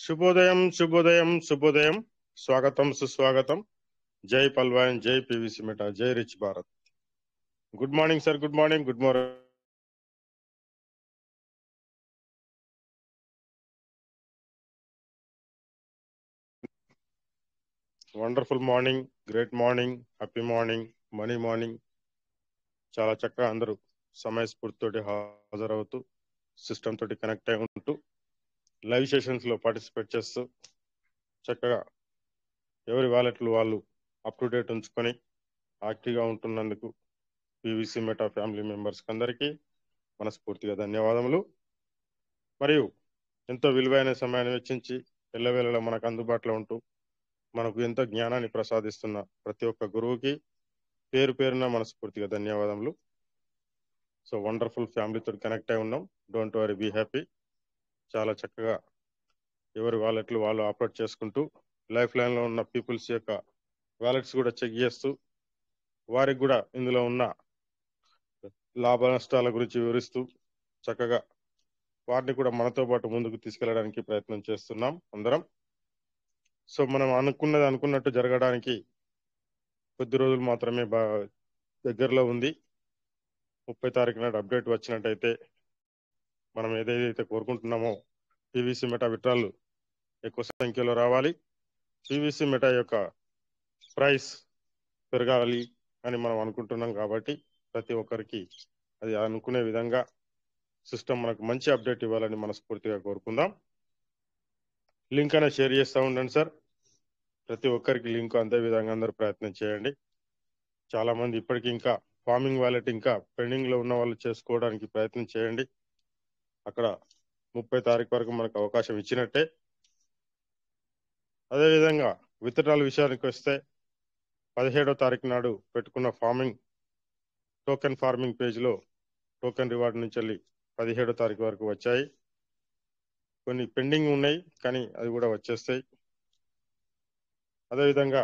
శుభోదయం శుభోదయం శుభోదయం. స్వాగతం సుస్వాగతం. జై పల్వాన్, జై పివిసి మెటా, జై rich Bharat. Good morning sir, good morning, good morning. Wonderful morning, great morning, happy morning, money morning. చాలా చక్కగా అందరూ సమయస్ఫూర్తితోటి హాజరవుతూ సిస్టమ్ తోటి కనెక్ట్ అయి ఉంటూ లైవ్ సెషన్స్ లో పార్టిసిపేట్ చేస్తూ చక్కగా ఎవరి వాలెట్లు వాళ్ళు అప్ టు డేట్ ఉంచుకొని యాక్టివ్గా ఉంటున్నందుకు పివిసి మెటా ఫ్యామిలీ మెంబర్స్ అందరికీ మనస్ఫూర్తిగా ధన్యవాదములు. మరియు ఎంతో విలువైన సమయాన్ని వెచ్చించి ఎల్లవేళలా మనకు అందుబాటులో ఉంటూ మనకు ఎంతో జ్ఞానాన్ని ప్రసాదిస్తున్న ప్రతి ఒక్క గురువుకి పేరు పేరున మనస్ఫూర్తిగా ధన్యవాదములు. సో వండర్ఫుల్ ఫ్యామిలీతో కనెక్ట్ అయి ఉన్నాం. Don't worry, be happy. చాలా చక్కగా ఎవరి వాలెట్లు వాళ్ళు ఆపరేట్ చేసుకుంటూ లైఫ్ లైన్లో ఉన్న పీపుల్స్ యొక్క వాలెట్స్ కూడా చెక్ చేస్తూ వారికి కూడా ఇందులో ఉన్న లాభ నష్టాల గురించి వివరిస్తూ చక్కగా వారిని కూడా మనతో పాటు ముందుకు తీసుకెళ్ళడానికి ప్రయత్నం చేస్తున్నాం అందరం. సో మనం అనుకున్నట్టు జరగడానికి కొద్ది రోజులు మాత్రమే దగ్గరలో ఉంది. 30 తారీఖు నాడు అప్డేట్ వచ్చినట్టయితే మనం ఏదైతే కోరుకుంటున్నామో పివిసి మెటా విత్డ్రాలు ఎక్కువ సంఖ్యలో రావాలి, పివిసి మెటా యొక్క ప్రైస్ పెరగాలి అని మనం అనుకుంటున్నాం. కాబట్టి ప్రతి ఒక్కరికి అది అనుకునే విధంగా సిస్టమ్ మనకు మంచి అప్డేట్ ఇవ్వాలని మనస్ఫూర్తిగా కోరుకుందాం. లింక్ అనేది షేర్ చేస్తూ ఉండండి సార్. ప్రతి ఒక్కరికి లింక్ అందే విధంగా అందరూ ప్రయత్నం చేయండి. చాలా మంది ఇప్పటికీ ఇంకా ఫార్మింగ్ వాలెట్ ఇంకా పెండింగ్ లో ఉన్న వాళ్ళు చేసుకోవడానికి ప్రయత్నం చేయండి. అక్కడ 30 తారీఖు వరకు మనకు అవకాశం ఇచ్చినట్టే. అదేవిధంగా విత్డ్రాల విషయానికి వస్తే 17వ తారీఖు నాడు పెట్టుకున్న టోకెన్ ఫార్మింగ్ పేజ్ లో టోకెన్ రివార్డ్ నుంచి వెళ్ళి 17వ తారీఖు వరకు వచ్చాయి. కొన్ని పెండింగ్ ఉన్నాయి, కానీ అది కూడా వచ్చేస్తాయి. అదేవిధంగా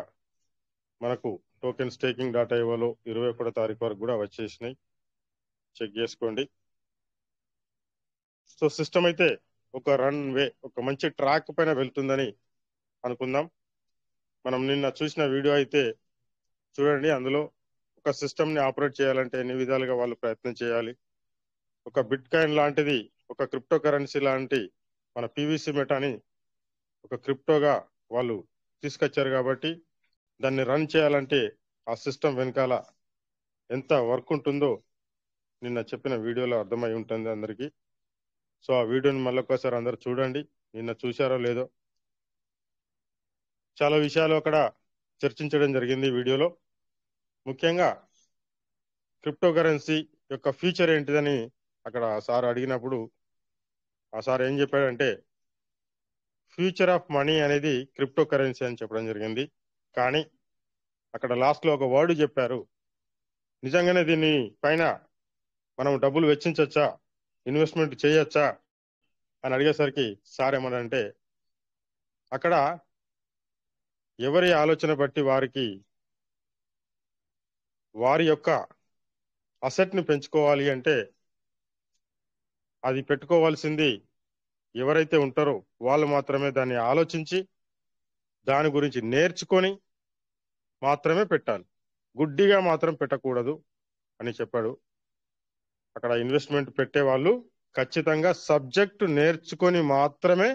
మనకు టోకెన్ స్టేకింగ్ డాటా ఇవ్వలో 21వ తారీఖు వరకు కూడా వచ్చేసినాయి, చెక్ చేసుకోండి. సో సిస్టమ్ అయితే ఒక ఒక మంచి ట్రాక్ పైన వెళ్తుందని అనుకుందాం. మనం నిన్న చూసిన వీడియో అయితే చూడండి. అందులో ఒక సిస్టమ్ ని ఆపరేట్ చేయాలంటే ఎన్ని విధాలుగా వాళ్ళు ప్రయత్నం చేయాలి. ఒక బిట్ కాయిన్ లాంటిది, ఒక క్రిప్టో కరెన్సీ లాంటి మన పివిసి మెటాని ఒక క్రిప్టోగా వాళ్ళు తీసుకొచ్చారు. కాబట్టి దాన్ని రన్ చేయాలంటే ఆ సిస్టమ్ వెనకాల ఎంత వర్క్ ఉంటుందో నిన్న చెప్పిన వీడియోలో అర్థమై ఉంటుంది అందరికీ. సో ఆ వీడియోని మళ్ళొకసారి అందరు చూడండి, నిన్న చూశారో లేదో. చాలా విషయాలు అక్కడ చర్చించడం జరిగింది వీడియోలో. ముఖ్యంగా క్రిప్టో కరెన్సీ యొక్క ఫ్యూచర్ ఏంటిదని అక్కడ సార్ అడిగినప్పుడు ఆ సార్ ఏం చెప్పాడంటే ఫ్యూచర్ ఆఫ్ మనీ అనేది క్రిప్టో కరెన్సీ అని చెప్పడం జరిగింది. కానీ అక్కడ లాస్ట్ లో ఒక వర్డ్ చెప్పారు. నిజంగానే దీన్ని పైన మనం డబ్బులు వెచ్చించచ్చా, ఇన్వెస్ట్మెంట్ చేయొచ్చా అని అడిగేసరికి సార్ ఏమనంటే అక్కడ ఎవరి ఆలోచన బట్టి వారి యొక్క అసెట్ ని పెంచుకోవాలి అంటే అది పెట్టుకోవాల్సింది ఎవరైతే ఉంటారో వాళ్ళు మాత్రమే దాన్ని ఆలోచించి దాని గురించి నేర్చుకొని మాత్రమే పెట్టాలి, గుడ్డిగా మాత్రం పెట్టకూడదు అని చెప్పాడు. అక్కడ ఇన్వెస్ట్మెంట్ పెట్టే వాళ్ళు ఖచ్చితంగా సబ్జెక్టు నేర్చుకొని మాత్రమే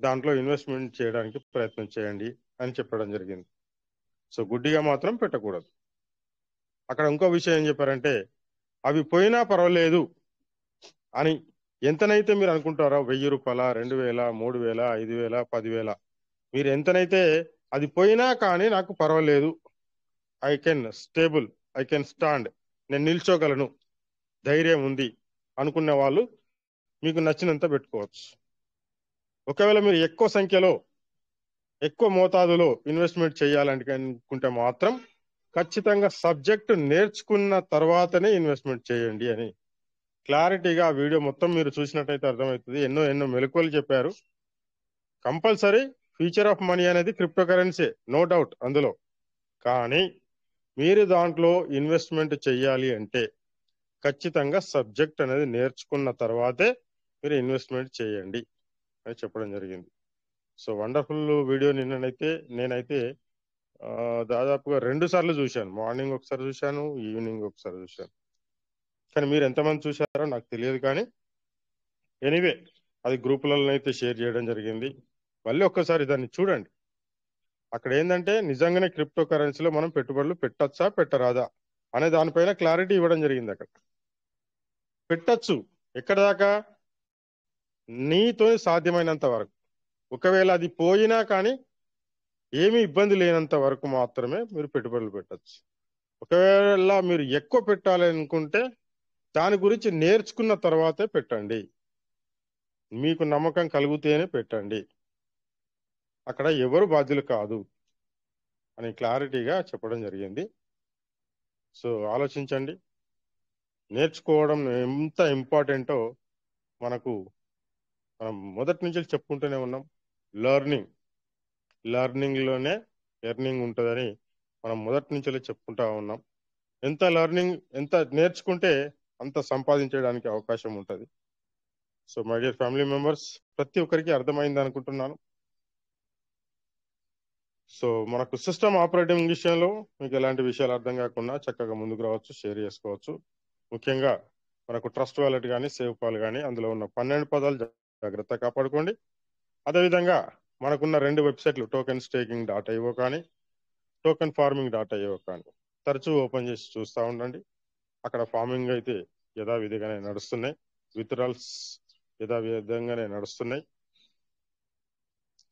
దాంట్లో ఇన్వెస్ట్మెంట్ చేయడానికి ప్రయత్నం చేయండి అని చెప్పడం జరిగింది. సో గుడ్డిగా మాత్రం పెట్టకూడదు. అక్కడ ఇంకో విషయం ఏం చెప్పారంటే అవి పోయినా పర్వాలేదు అని ఎంతనైతే మీరు అనుకుంటారో 1000 రూపాయల, 2000, 3000, 5000, 10,000 మీరు ఎంతనైతే అది పోయినా కానీ నాకు పర్వాలేదు, I can stable, I can stand, నేను నిల్చోగలను, ధైర్యం ఉంది అనుకునే వాళ్ళు మీకు నచ్చినంత పెట్టుకోవచ్చు. ఒకవేళ మీరు ఎక్కువ సంఖ్యలో ఎక్కువ మోతాదులో ఇన్వెస్ట్మెంట్ చేయాలనుకుంటే మాత్రం ఖచ్చితంగా సబ్జెక్టు నేర్చుకున్న తర్వాతనే ఇన్వెస్ట్మెంట్ చేయండి అని క్లారిటీగా ఆ వీడియో మొత్తం మీరు చూసినట్టయితే అర్థమవుతుంది. ఎన్నో మెలకువలు చెప్పారు. కంపల్సరీ ఫ్యూచర్ ఆఫ్ మనీ అనేది క్రిప్టో కరెన్సీ, నో డౌట్ అందులో. కానీ మీరు దాంట్లో ఇన్వెస్ట్మెంట్ చెయ్యాలి అంటే ఖచ్చితంగా సబ్జెక్ట్ అనేది నేర్చుకున్న తర్వాతే మీరు ఇన్వెస్ట్మెంట్ చేయండి. అని చెప్పడం జరిగింది. సో వండర్ఫుల్ వీడియో నేనైతే దాదాపుగా 2 సార్లు చూశాను. మార్నింగ్ ఒకసారి చూశాను, ఈవినింగ్ ఒకసారి చూశాను. కానీ మీరు ఎంతమంది చూశారో నాకు తెలియదు. కానీ ఎనీవే అది గ్రూపులలో అయితే షేర్ చేయడం జరిగింది. మళ్ళీ ఒక్కసారి దాన్ని చూడండి. అక్కడ ఏంటంటే నిజంగానే క్రిప్టో కరెన్సీలో మనం పెట్టుబడులు పెట్టచ్చా పెట్టరాదా అనే దానిపైన క్లారిటీ ఇవ్వడం జరిగింది. అక్కడ పెట్టచ్చు. ఎక్కడ దాకా? నీతో సాధ్యమైనంత వరకు. ఒకవేళ అది పోయినా కానీ ఏమీ ఇబ్బంది లేనంత వరకు మాత్రమే మీరు పెట్టుబడులు పెట్టచ్చు. ఒకవేళ మీరు ఎక్కువ పెట్టాలి అనుకుంటే దాని గురించి నేర్చుకున్న తర్వాతే పెట్టండి. మీకు నమ్మకం కలిగితేనే పెట్టండి. అక్కడ ఎవరు బాధ్యులు కాదు అని క్లారిటీగా చెప్పడం జరిగింది. సో ఆలోచించండి. నేర్చుకోవడం ఎంత ఇంపార్టెంటో మనం మొదటి నుంచి చెప్పుకుంటూనే ఉన్నాం. లర్నింగ్ లోనే ఎర్నింగ్ ఉంటుందని మనం మొదటి నుంచి చెప్పుకుంటా ఉన్నాం. ఎంత నేర్చుకుంటే అంత సంపాదించడానికి అవకాశం ఉంటుంది. So my dear family members, ప్రతి ఒక్కరికి అర్థమైంది అనుకుంటున్నాను. సో మనకు సిస్టమ్ ఆపరేటింగ్ విషయంలో మీకు ఎలాంటి విషయాలు అర్థం కాకుండా చక్కగా ముందుకు రావచ్చు, షేర్ చేసుకోవచ్చు. ముఖ్యంగా మనకు ట్రస్ట్ వాలెట్ కానీ సేవ్ కాల్ కానీ అందులో ఉన్న 12 పదాలు జాగ్రత్తగా కాపాడుకోండి. అదేవిధంగా మనకున్న 2 వెబ్సైట్లు tokensstaking.io కానీ tokenfarming.io కానీ తరచూ ఓపెన్ చేసి చూస్తూ ఉండండి. అక్కడ ఫార్మింగ్ అయితే యథావిధిగానే నడుస్తున్నాయి, విత్డ్రాల్స్ యథావిధంగానే నడుస్తున్నాయి.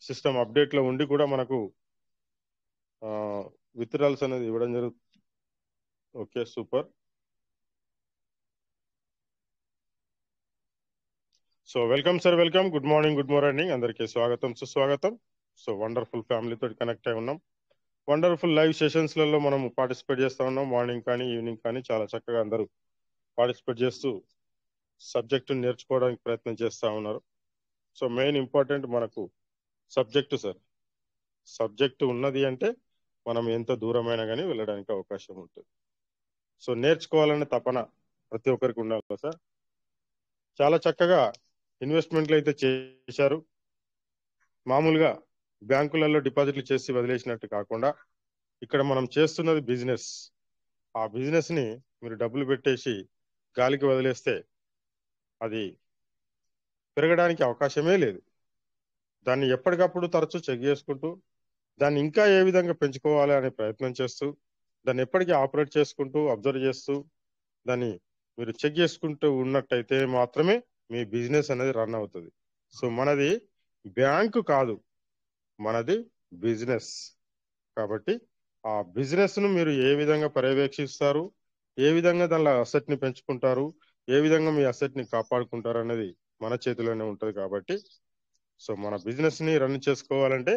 సిస్టమ్ అప్డేట్ లో ఉండి కూడా మనకు విత్డ్రాల్స్ అనేది ఇవ్వడం జరుగుతుంది. Okay, super. So welcome sir, welcome. Good morning అందరికీ స్వాగతం, సుస్వాగతం. సో వండర్ఫుల్ ఫ్యామిలీ తోటి కనెక్ట్ అయి ఉన్నాం. వండర్ఫుల్ లైవ్ సెషన్స్ లలో మనం పార్టిసిపేట్ చేస్తా ఉన్నాం. మార్నింగ్ కానీ ఈవినింగ్ కానీ చాలా చక్కగా అందరూ పార్టిసిపేట్ చేస్తూ సబ్జెక్టు నేర్చుకోవడానికి ప్రయత్నం చేస్తూ ఉన్నారు. సో మెయిన్ ఇంపార్టెంట్ మనకు సబ్జెక్టు సార్. సబ్జెక్టు ఉన్నది అంటే మనం ఎంత దూరమైనా కానీ వెళ్ళడానికి అవకాశం ఉంటుంది. సో నేర్చుకోవాలనే తపన ప్రతి ఒక్కరికి ఉండాలి సార్. చాలా చక్కగా ఇన్వెస్ట్మెంట్లు అయితే చేశారు. మామూలుగా బ్యాంకులలో డిపాజిట్లు చేసి వదిలేసినట్టు కాకుండా ఇక్కడ మనం చేస్తున్నది బిజినెస్. ఆ బిజినెస్ ని మీరు డబ్బులు పెట్టేసి గాలికి వదిలేస్తే అది పెరగడానికి అవకాశమే లేదు. దాన్ని ఎప్పటికప్పుడు తరచూ చెక్ చేసుకుంటూ దాన్ని ఇంకా ఏ విధంగా పెంచుకోవాలి అనే ప్రయత్నం చేస్తూ దాన్ని ఎప్పటికీ ఆపరేట్ చేసుకుంటూ అబ్జర్వ్ చేస్తూ దాన్ని మీరు చెక్ చేసుకుంటూ ఉన్నట్టయితే మాత్రమే మీ బిజినెస్ అనేది రన్ అవుతుంది. సో మనది బ్యాంకు కాదు, మనది బిజినెస్. కాబట్టి ఆ బిజినెస్ ను మీరు ఏ విధంగా పర్యవేక్షిస్తారు, ఏ విధంగా దానిలో అసెట్ ని పెంచుకుంటారు, ఏ విధంగా మీ అసెట్ ని కాపాడుకుంటారు అనేది మన చేతిలోనే ఉంటది. కాబట్టి సో మన బిజినెస్ ని రన్ చేసుకోవాలంటే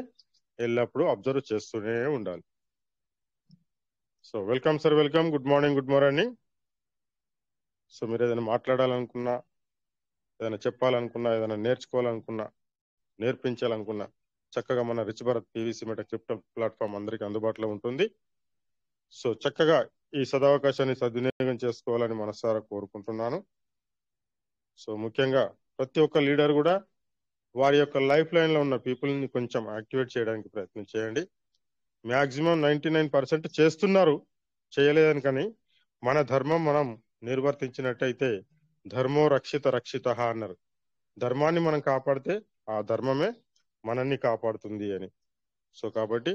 ఎల్లప్పుడూ అబ్జర్వ్ చేస్తూనే ఉండాలి. So welcome sir, welcome. Good morning. So మీరు ఏదైనా మాట్లాడాలనుకున్నా, ఏదైనా చెప్పాలనుకున్నా, ఏదైనా నేర్చుకోవాలనుకున్నా, నేర్పించాలనుకున్నా చక్కగా మన rich Bharat PVC meta crypto platform అందరికీ అందుబాటులో ఉంటుంది. సో చక్కగా ఈ సదవకాశాన్ని సద్వినియోగం చేసుకోవాలని మనసారా కోరుకుంటున్నాను. సో ముఖ్యంగా ప్రతి ఒక్క లీడర్ కూడా వారి యొక్క లైఫ్ లైన్ లో ఉన్న పీపుల్ ని కొంచెం యాక్టివేట్ చేయడానికి ప్రయత్నం చేయండి. మాక్సిమం 99% చేస్తున్నారు, చేయలేదని. కానీ మన ధర్మం మనం నిర్వర్తించినట్టయితే ధర్మో రక్షిత అన్నారు. ధర్మాన్ని మనం కాపాడితే ఆ ధర్మమే మనల్ని కాపాడుతుంది అని. సో కాబట్టి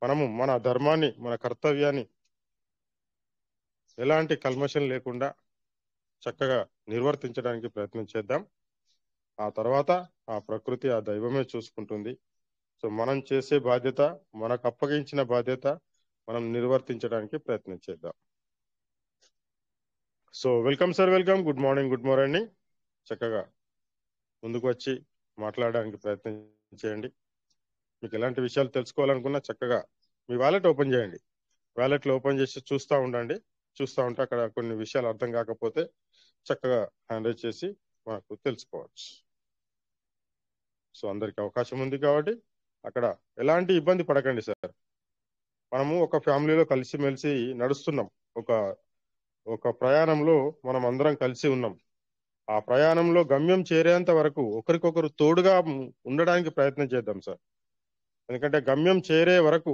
మనము మన ధర్మాన్ని, మన కర్తవ్యాన్ని ఎలాంటి కల్మషం లేకుండా చక్కగా నిర్వర్తించడానికి ప్రయత్నం చేద్దాం. ఆ తర్వాత ఆ ప్రకృతి, ఆ దైవమే చూసుకుంటుంది. సో మనం చేసే బాధ్యత, మనకు అప్పగించిన బాధ్యత మనం నిర్వర్తించడానికి ప్రయత్నం చేద్దాం. So welcome sir, welcome. Good morning. చక్కగా ముందుకు వచ్చి మాట్లాడడానికి ప్రయత్నం చేయండి. మీకు ఎలాంటి విషయాలు తెలుసుకోవాలనుకున్నా చక్కగా మీ వాలెట్ ఓపెన్ చేయండి. వాలెట్లో ఓపెన్ చేసి చూస్తూ ఉండండి. చూస్తూ ఉంటే అక్కడ కొన్ని విషయాలు అర్థం కాకపోతే చక్కగా హ్యాండ్ రైజ్ చేసి మనకు తెలుసుకోవచ్చు. సో అందరికి అవకాశం ఉంది కాబట్టి అక్కడ ఎలాంటి ఇబ్బంది పడకండి సార్. మనము ఒక ఫ్యామిలీలో కలిసిమెలిసి నడుస్తున్నాం. ఒక ప్రయాణంలో మనం అందరం కలిసి ఉన్నాం. ఆ ప్రయాణంలో గమ్యం చేరేంత వరకు ఒకరికొకరు తోడుగా ఉండడానికి ప్రయత్నం చేద్దాం సార్. ఎందుకంటే గమ్యం చేరే వరకు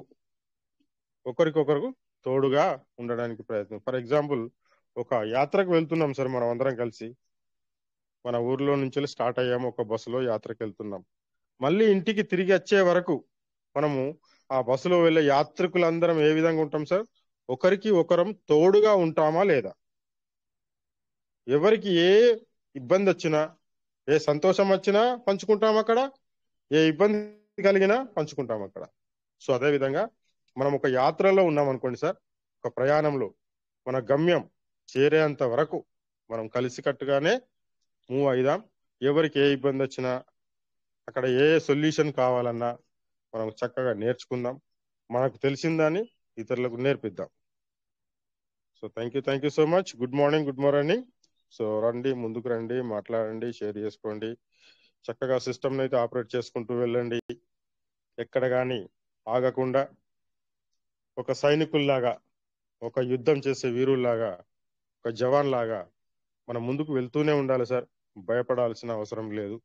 ఒకరికొకరు తోడుగా ఉండడానికి ప్రయత్నం. ఫర్ ఎగ్జాంపుల్, ఒక యాత్రకు వెళ్తున్నాం సార్ మనం అందరం కలిసి. మన ఊర్లో నుంచి స్టార్ట్ అయ్యాము, ఒక బస్సులో యాత్రకు వెళ్తున్నాం. మళ్ళీ ఇంటికి తిరిగి వచ్చే వరకు మనము ఆ బస్సులో వెళ్ళే యాత్రికులందరం ఏ విధంగా ఉంటాం సార్? ఒకరికి ఒకరం తోడుగా ఉంటామా లేదా? ఎవరికి ఏ ఇబ్బంది వచ్చినా, ఏ సంతోషం వచ్చినా పంచుకుంటాం అక్కడ, ఏ ఇబ్బంది కలిగినా పంచుకుంటాం అక్కడ. సో అదే విధంగా మనం ఒక యాత్రలో ఉన్నాం అనుకోండి సార్, ఒక ప్రయాణంలో మన గమ్యం చేరేంత వరకు మనం కలిసికట్టుగానే మూవ్ అయిదాం. ఎవరికి ఏ ఇబ్బంది వచ్చినా, అక్కడ ఏ సొల్యూషన్ కావాలన్నా మనం చక్కగా నేర్చుకుందాం. మనకు తెలిసిందాన్ని ఇతరులకు నేర్పిద్దాం. So thank you so much. Good morning, good morning. So రండి, ముందుకు రండి, మాట్లాడండి, షేర్ చేసుకోండి. చక్కగా సిస్టమ్ని అయితే ఆపరేట్ చేసుకుంటూ వెళ్ళండి. ఎక్కడ కానీ ఆగకుండా ఒక సైనికుల్లాగా, ఒక యుద్ధం చేసే వీరుల్లాగా, ఒక జవాన్ లాగా మనం ముందుకు వెళ్తూనే ఉండాలి సార్. భయపడాల్సిన అవసరం లేదు.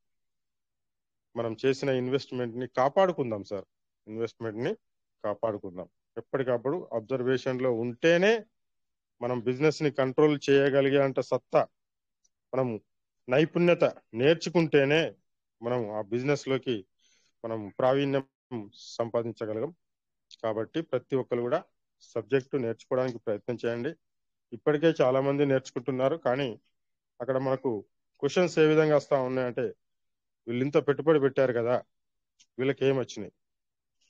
మనం చేసిన ఇన్వెస్ట్మెంట్ ని కాపాడుకుందాం సార్. ఇన్వెస్ట్మెంట్ ని కాపాడుకుందాం. ఎప్పటికప్పుడు అబ్జర్వేషన్ లో ఉంటేనే మనం బిజినెస్ ని కంట్రోల్ చేయగలిగే అంత సత్తా, మనం నైపుణ్యత నేర్చుకుంటేనే మనం ఆ బిజినెస్ లోకి మనం ప్రావీణ్యం సంపాదించగలం. కాబట్టి ప్రతి ఒక్కరు కూడా సబ్జెక్టు నేర్చుకోవడానికి ప్రయత్నం చేయండి. ఇప్పటికే చాలా మంది నేర్చుకుంటున్నారు, కానీ అక్కడ మనకు క్వశ్చన్స్ ఏ విధంగా వస్తా ఉన్నాయంటే, వీళ్ళు ఇంత పెట్టుబడి పెట్టారు కదా, వీళ్ళకి ఏం వచ్చినాయి?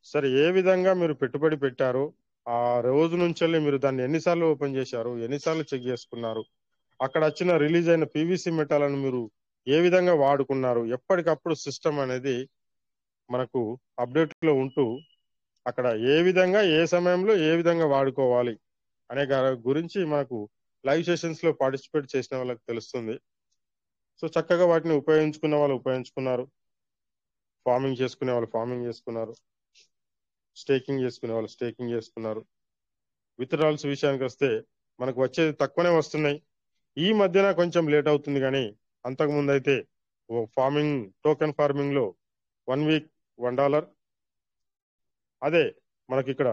సరే, ఏ విధంగా మీరు పెట్టుబడి పెట్టారు, ఆ రోజు నుంచి మీరు దాన్ని ఎన్నిసార్లు ఓపెన్ చేశారు, ఎన్నిసార్లు చెక్ చేసుకున్నారు, అక్కడ వచ్చిన రిలీజ్ అయిన పీవీసీ మెటాలను మీరు ఏ విధంగా వాడుకున్నారు? ఎప్పటికప్పుడు సిస్టమ్ అనేది మనకు అప్డేట్ లో ఉంటూ అక్కడ ఏ విధంగా ఏ సమయంలో ఏ విధంగా వాడుకోవాలి అనే గురించి మనకు లైవ్ సెషన్స్ లో పార్టిసిపేట్ చేసిన వాళ్ళకి తెలుస్తుంది. సో చక్కగా వాటిని ఉపయోగించుకున్న వాళ్ళు ఉపయోగించుకున్నారు, ఫార్మింగ్ చేసుకునే వాళ్ళు ఫార్మింగ్ చేసుకున్నారు, స్టేకింగ్ చేసుకునే వాళ్ళు స్టేకింగ్ చేసుకున్నారు. విత్డ్రాల్స్ విషయానికి వస్తే మనకు వచ్చేది తక్కువనే వస్తున్నాయి. ఈ మధ్యన కొంచెం లేట్ అవుతుంది, కానీ అంతకుముందు అయితే ఫార్మింగ్, టోకెన్ ఫార్మింగ్ లో 1 వీక్ $1. అదే మనకి ఇక్కడ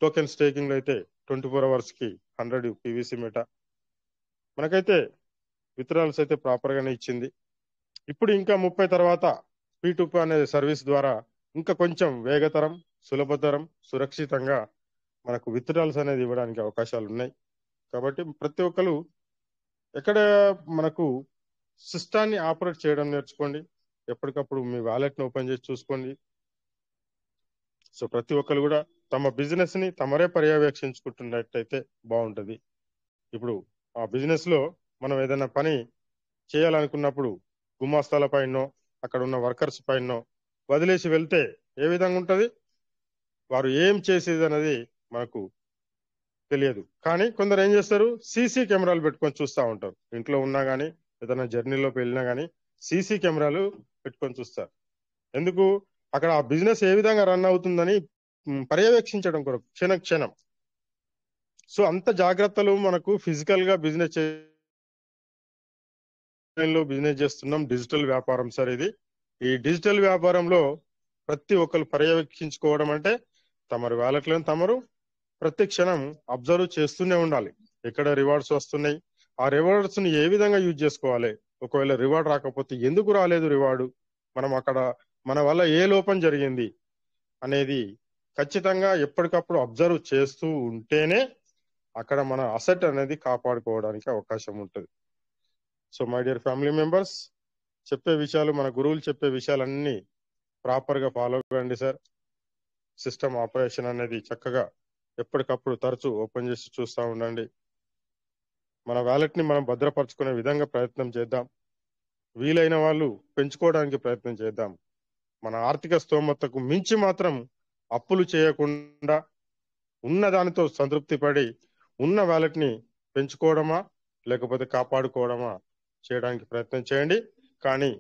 టోకెన్ స్టేకింగ్ లో అయితే 24 hours కి 100 పీవీసీ మెటా. మనకైతే విత్డ్రాల్స్ అయితే ప్రాపర్ గానే ఇచ్చింది. ఇప్పుడు ఇంకా 30 తర్వాత P2P అనే సర్వీస్ ద్వారా ఇంకా కొంచెం వేగతరం, సులభతరం, సురక్షితంగా మనకు విత్డ్రాల్స్ అనేది ఇవ్వడానికి అవకాశాలు ఉన్నాయి. కాబట్టి ప్రతి ఒక్కరు ఎక్కడ మనకు సిస్టాన్ని ఆపరేట్ చేయడం నేర్చుకోండి. ఎప్పటికప్పుడు మీ వాలెట్ని ఓపెన్ చేసి చూసుకోండి. సో ప్రతి ఒక్కరు కూడా తమ బిజినెస్ ని తమరే పర్యవేక్షించుకుంటున్నట్టయితే బాగుంటది. ఇప్పుడు ఆ బిజినెస్ లో మనం ఏదైనా పని చేయాలనుకున్నప్పుడు గుమాస్తాల పైనో, అక్కడ ఉన్న వర్కర్స్ పైనో వదిలేసి వెళ్తే ఏ విధంగా ఉంటది? వారు ఏం చేసేది అనేది మనకు తెలియదు. కానీ కొందరు ఏం చేస్తారు, సీసీ కెమెరాలు పెట్టుకొని చూస్తూ ఉంటారు. ఇంట్లో ఉన్నా కానీ, ఏదైనా జర్నీలోకి వెళ్ళినా కానీ సీసీ కెమెరాలు పెట్టుకొని చూస్తారు. ఎందుకు? అక్కడ ఆ బిజినెస్ ఏ విధంగా రన్ అవుతుందని పర్యవేక్షించడం కొరకు, క్షణ క్షణం. సో అంత జాగ్రత్తలు మనకు ఫిజికల్ గా బిజినెస్ బిజినెస్ చేస్తున్నాం. డిజిటల్ వ్యాపారం సార్ ఇది. ఈ డిజిటల్ వ్యాపారంలో ప్రతి ఒక్కరు పర్యవేక్షించుకోవడం అంటే తమరి వ్యాలెట్లను తమరు ప్రతి క్షణం అబ్జర్వ్ చేస్తూనే ఉండాలి. ఎక్కడ రివార్డ్స్ వస్తున్నాయి, ఆ రివార్డ్స్ ని ఏ విధంగా యూజ్ చేసుకోవాలి, ఒకవేళ రివార్డ్ రాకపోతే ఎందుకు రాలేదు రివార్డు, మనం అక్కడ మన వల్ల ఏ లోపం జరిగింది అనేది ఖచ్చితంగా ఎప్పటికప్పుడు అబ్జర్వ్ చేస్తూ ఉంటేనే అక్కడ మన అసెట్ అనేది కాపాడుకోవడానికి అవకాశం ఉంటుంది. So my dear family members, చెప్పే విషయాలు, మన గురువులు చెప్పే విషయాలన్నీ ప్రాపర్ గా ఫాలో కండి సార్. సిస్టమ్ ఆపరేషన్ అనేది చక్కగా ఎప్పటికప్పుడు తరచూ ఓపెన్ చేసి చూస్తూ ఉండండి. మన వ్యాలెట్ ని మనం భద్రపరచుకునే విధంగా ప్రయత్నం చేద్దాం. వీలైన వాళ్ళు పెంచుకోవడానికి ప్రయత్నం చేద్దాం. మన ఆర్థిక స్తోమతకు మించి మాత్రం అప్పులు చేయకుండా ఉన్న దానితో సంతృప్తి పడి ఉన్న వ్యాలెట్ ని పెంచుకోవడమా లేకపోతే కాపాడుకోవడమా చేయడానికి ప్రయత్నం చేయండి. కానీ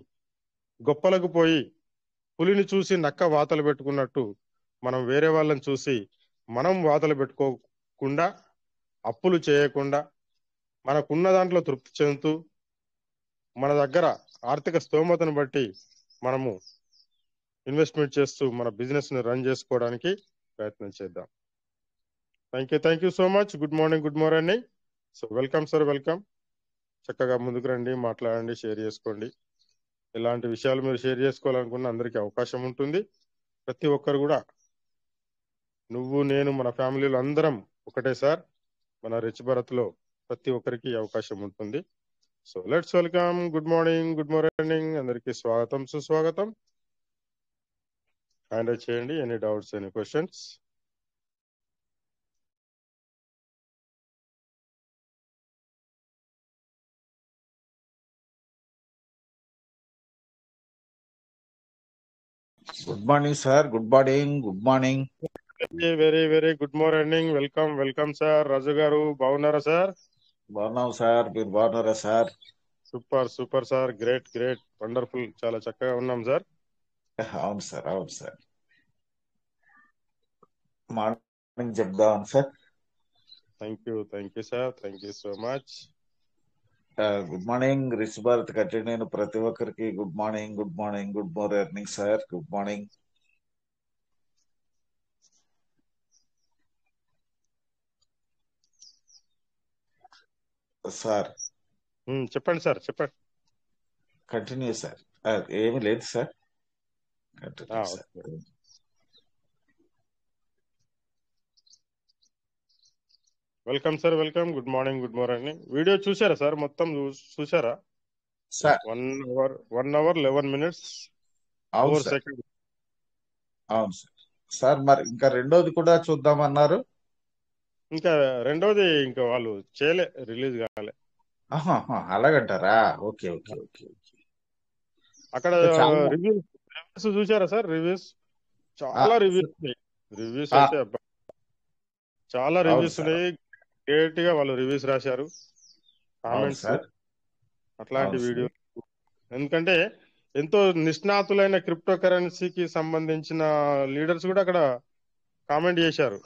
గొప్పలకు పోయి పులిని చూసి నక్క వాతలు పెట్టుకున్నట్టు మనం వేరే వాళ్ళని చూసి మనం వాతలు పెట్టుకోకుండా, అప్పులు చేయకుండా, మనకున్న దాంట్లో తృప్తి చెందుతూ మన దగ్గర ఆర్థిక స్తోమతను బట్టి మనము ఇన్వెస్ట్మెంట్ చేస్తూ మన బిజినెస్ ని రన్ చేసుకోవడానికి ప్రయత్నం చేద్దాం. Thank you so much. Good morning. So welcome sir, welcome. చక్కగా ముందుకు రండి, మాట్లాడండి, షేర్ చేసుకోండి. ఇలాంటి విషయాలు మీరు షేర్ చేసుకోవాలనుకున్న అందరికీ అవకాశం ఉంటుంది. ప్రతి ఒక్కరు కూడా, నువ్వు నేను మన ఫ్యామిలీలో అందరం ఒకటే సార్. మన రిచ్ భారత్ లో ప్రతి ఒక్కరికి అవకాశం ఉంటుంది. So let's welcome. Good morning అందరికీ స్వాగతం, సుస్వాగతం. హ్యాండ్ రైజ్ చేయండి, any doubts, any questions. Good morning sir. Good morning. Very good morning. Welcome sir. Raju garu బాగున్నారా సార్? బాగున్నాం సార్, మీరు బాగున్నారా sir? Super sir. Great wonderful, చాలా చక్కగా ఉన్నాం సార్. అవును సార్. మార్నింగ్ చెప్దాం sir. Thank you sir. Thank you so much. Good morning. Rich Bharat continue ప్రతి ఒక్కరికి good morning sir. Good morning sir. చెప్పండి సార్, చెప్పండి. Continue sir. ఏమి లేదు sir, continue sir. Welcome sir, welcome. Good morning. Video చూసారా sir? మొత్తం చూసారా sir? 1 hour 11 minutes 4 seconds. అవును సార్. మరి ఇంకా రెండోది కూడా చూద్దామన్నారు. ఇంకా రెండోది ఇంకా వాళ్ళు రిలీజ్ కాలే. అలాగంటారా? ఓకే. అక్కడ రివ్యూస్ చూసారా సార్? చాలా రివ్యూస్ అయితే చాలా రివ్యూస్ ఉన్నాయి. గ్రేట్ గా వాళ్ళు రివ్యూస్ రాశారు, కామెంట్స్, అట్లాంటి వీడియో. ఎందుకంటే ఎంతో నిష్ణాతులైన క్రిప్టో కరెన్సీకి సంబంధించిన లీడర్స్ కూడా అక్కడ కామెంట్ చేశారు.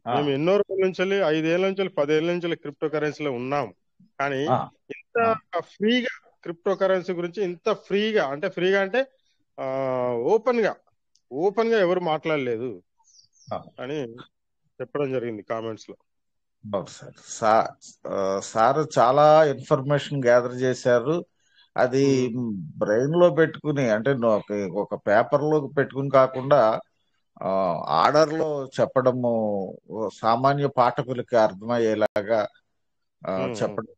మేము ఎన్నో రోజుల నుంచి 5 ఏళ్ల నుంచి 10 ఏళ్ల నుంచి క్రిప్టో కరెన్సీలో ఉన్నాం, కానీ ఇంత ఫ్రీగా క్రిప్టో కరెన్సీ గురించి ఇంత ఫ్రీగా అంటే ఓపెన్ గా ఎవరు మాట్లాడలేదు అని చెప్పడం జరిగింది కామెంట్స్ లో. సార్ చాలా ఇన్ఫర్మేషన్ గ్యాదర్ చేశారు. అది బ్రెయిన్ లో పెట్టుకుని, అంటే ఒక పేపర్ లో పెట్టుకుని కాకుండా ఆర్డర్ లో చెప్పడము, సామాన్య పాఠకులకి అర్థమయ్యేలాగా చెప్పడం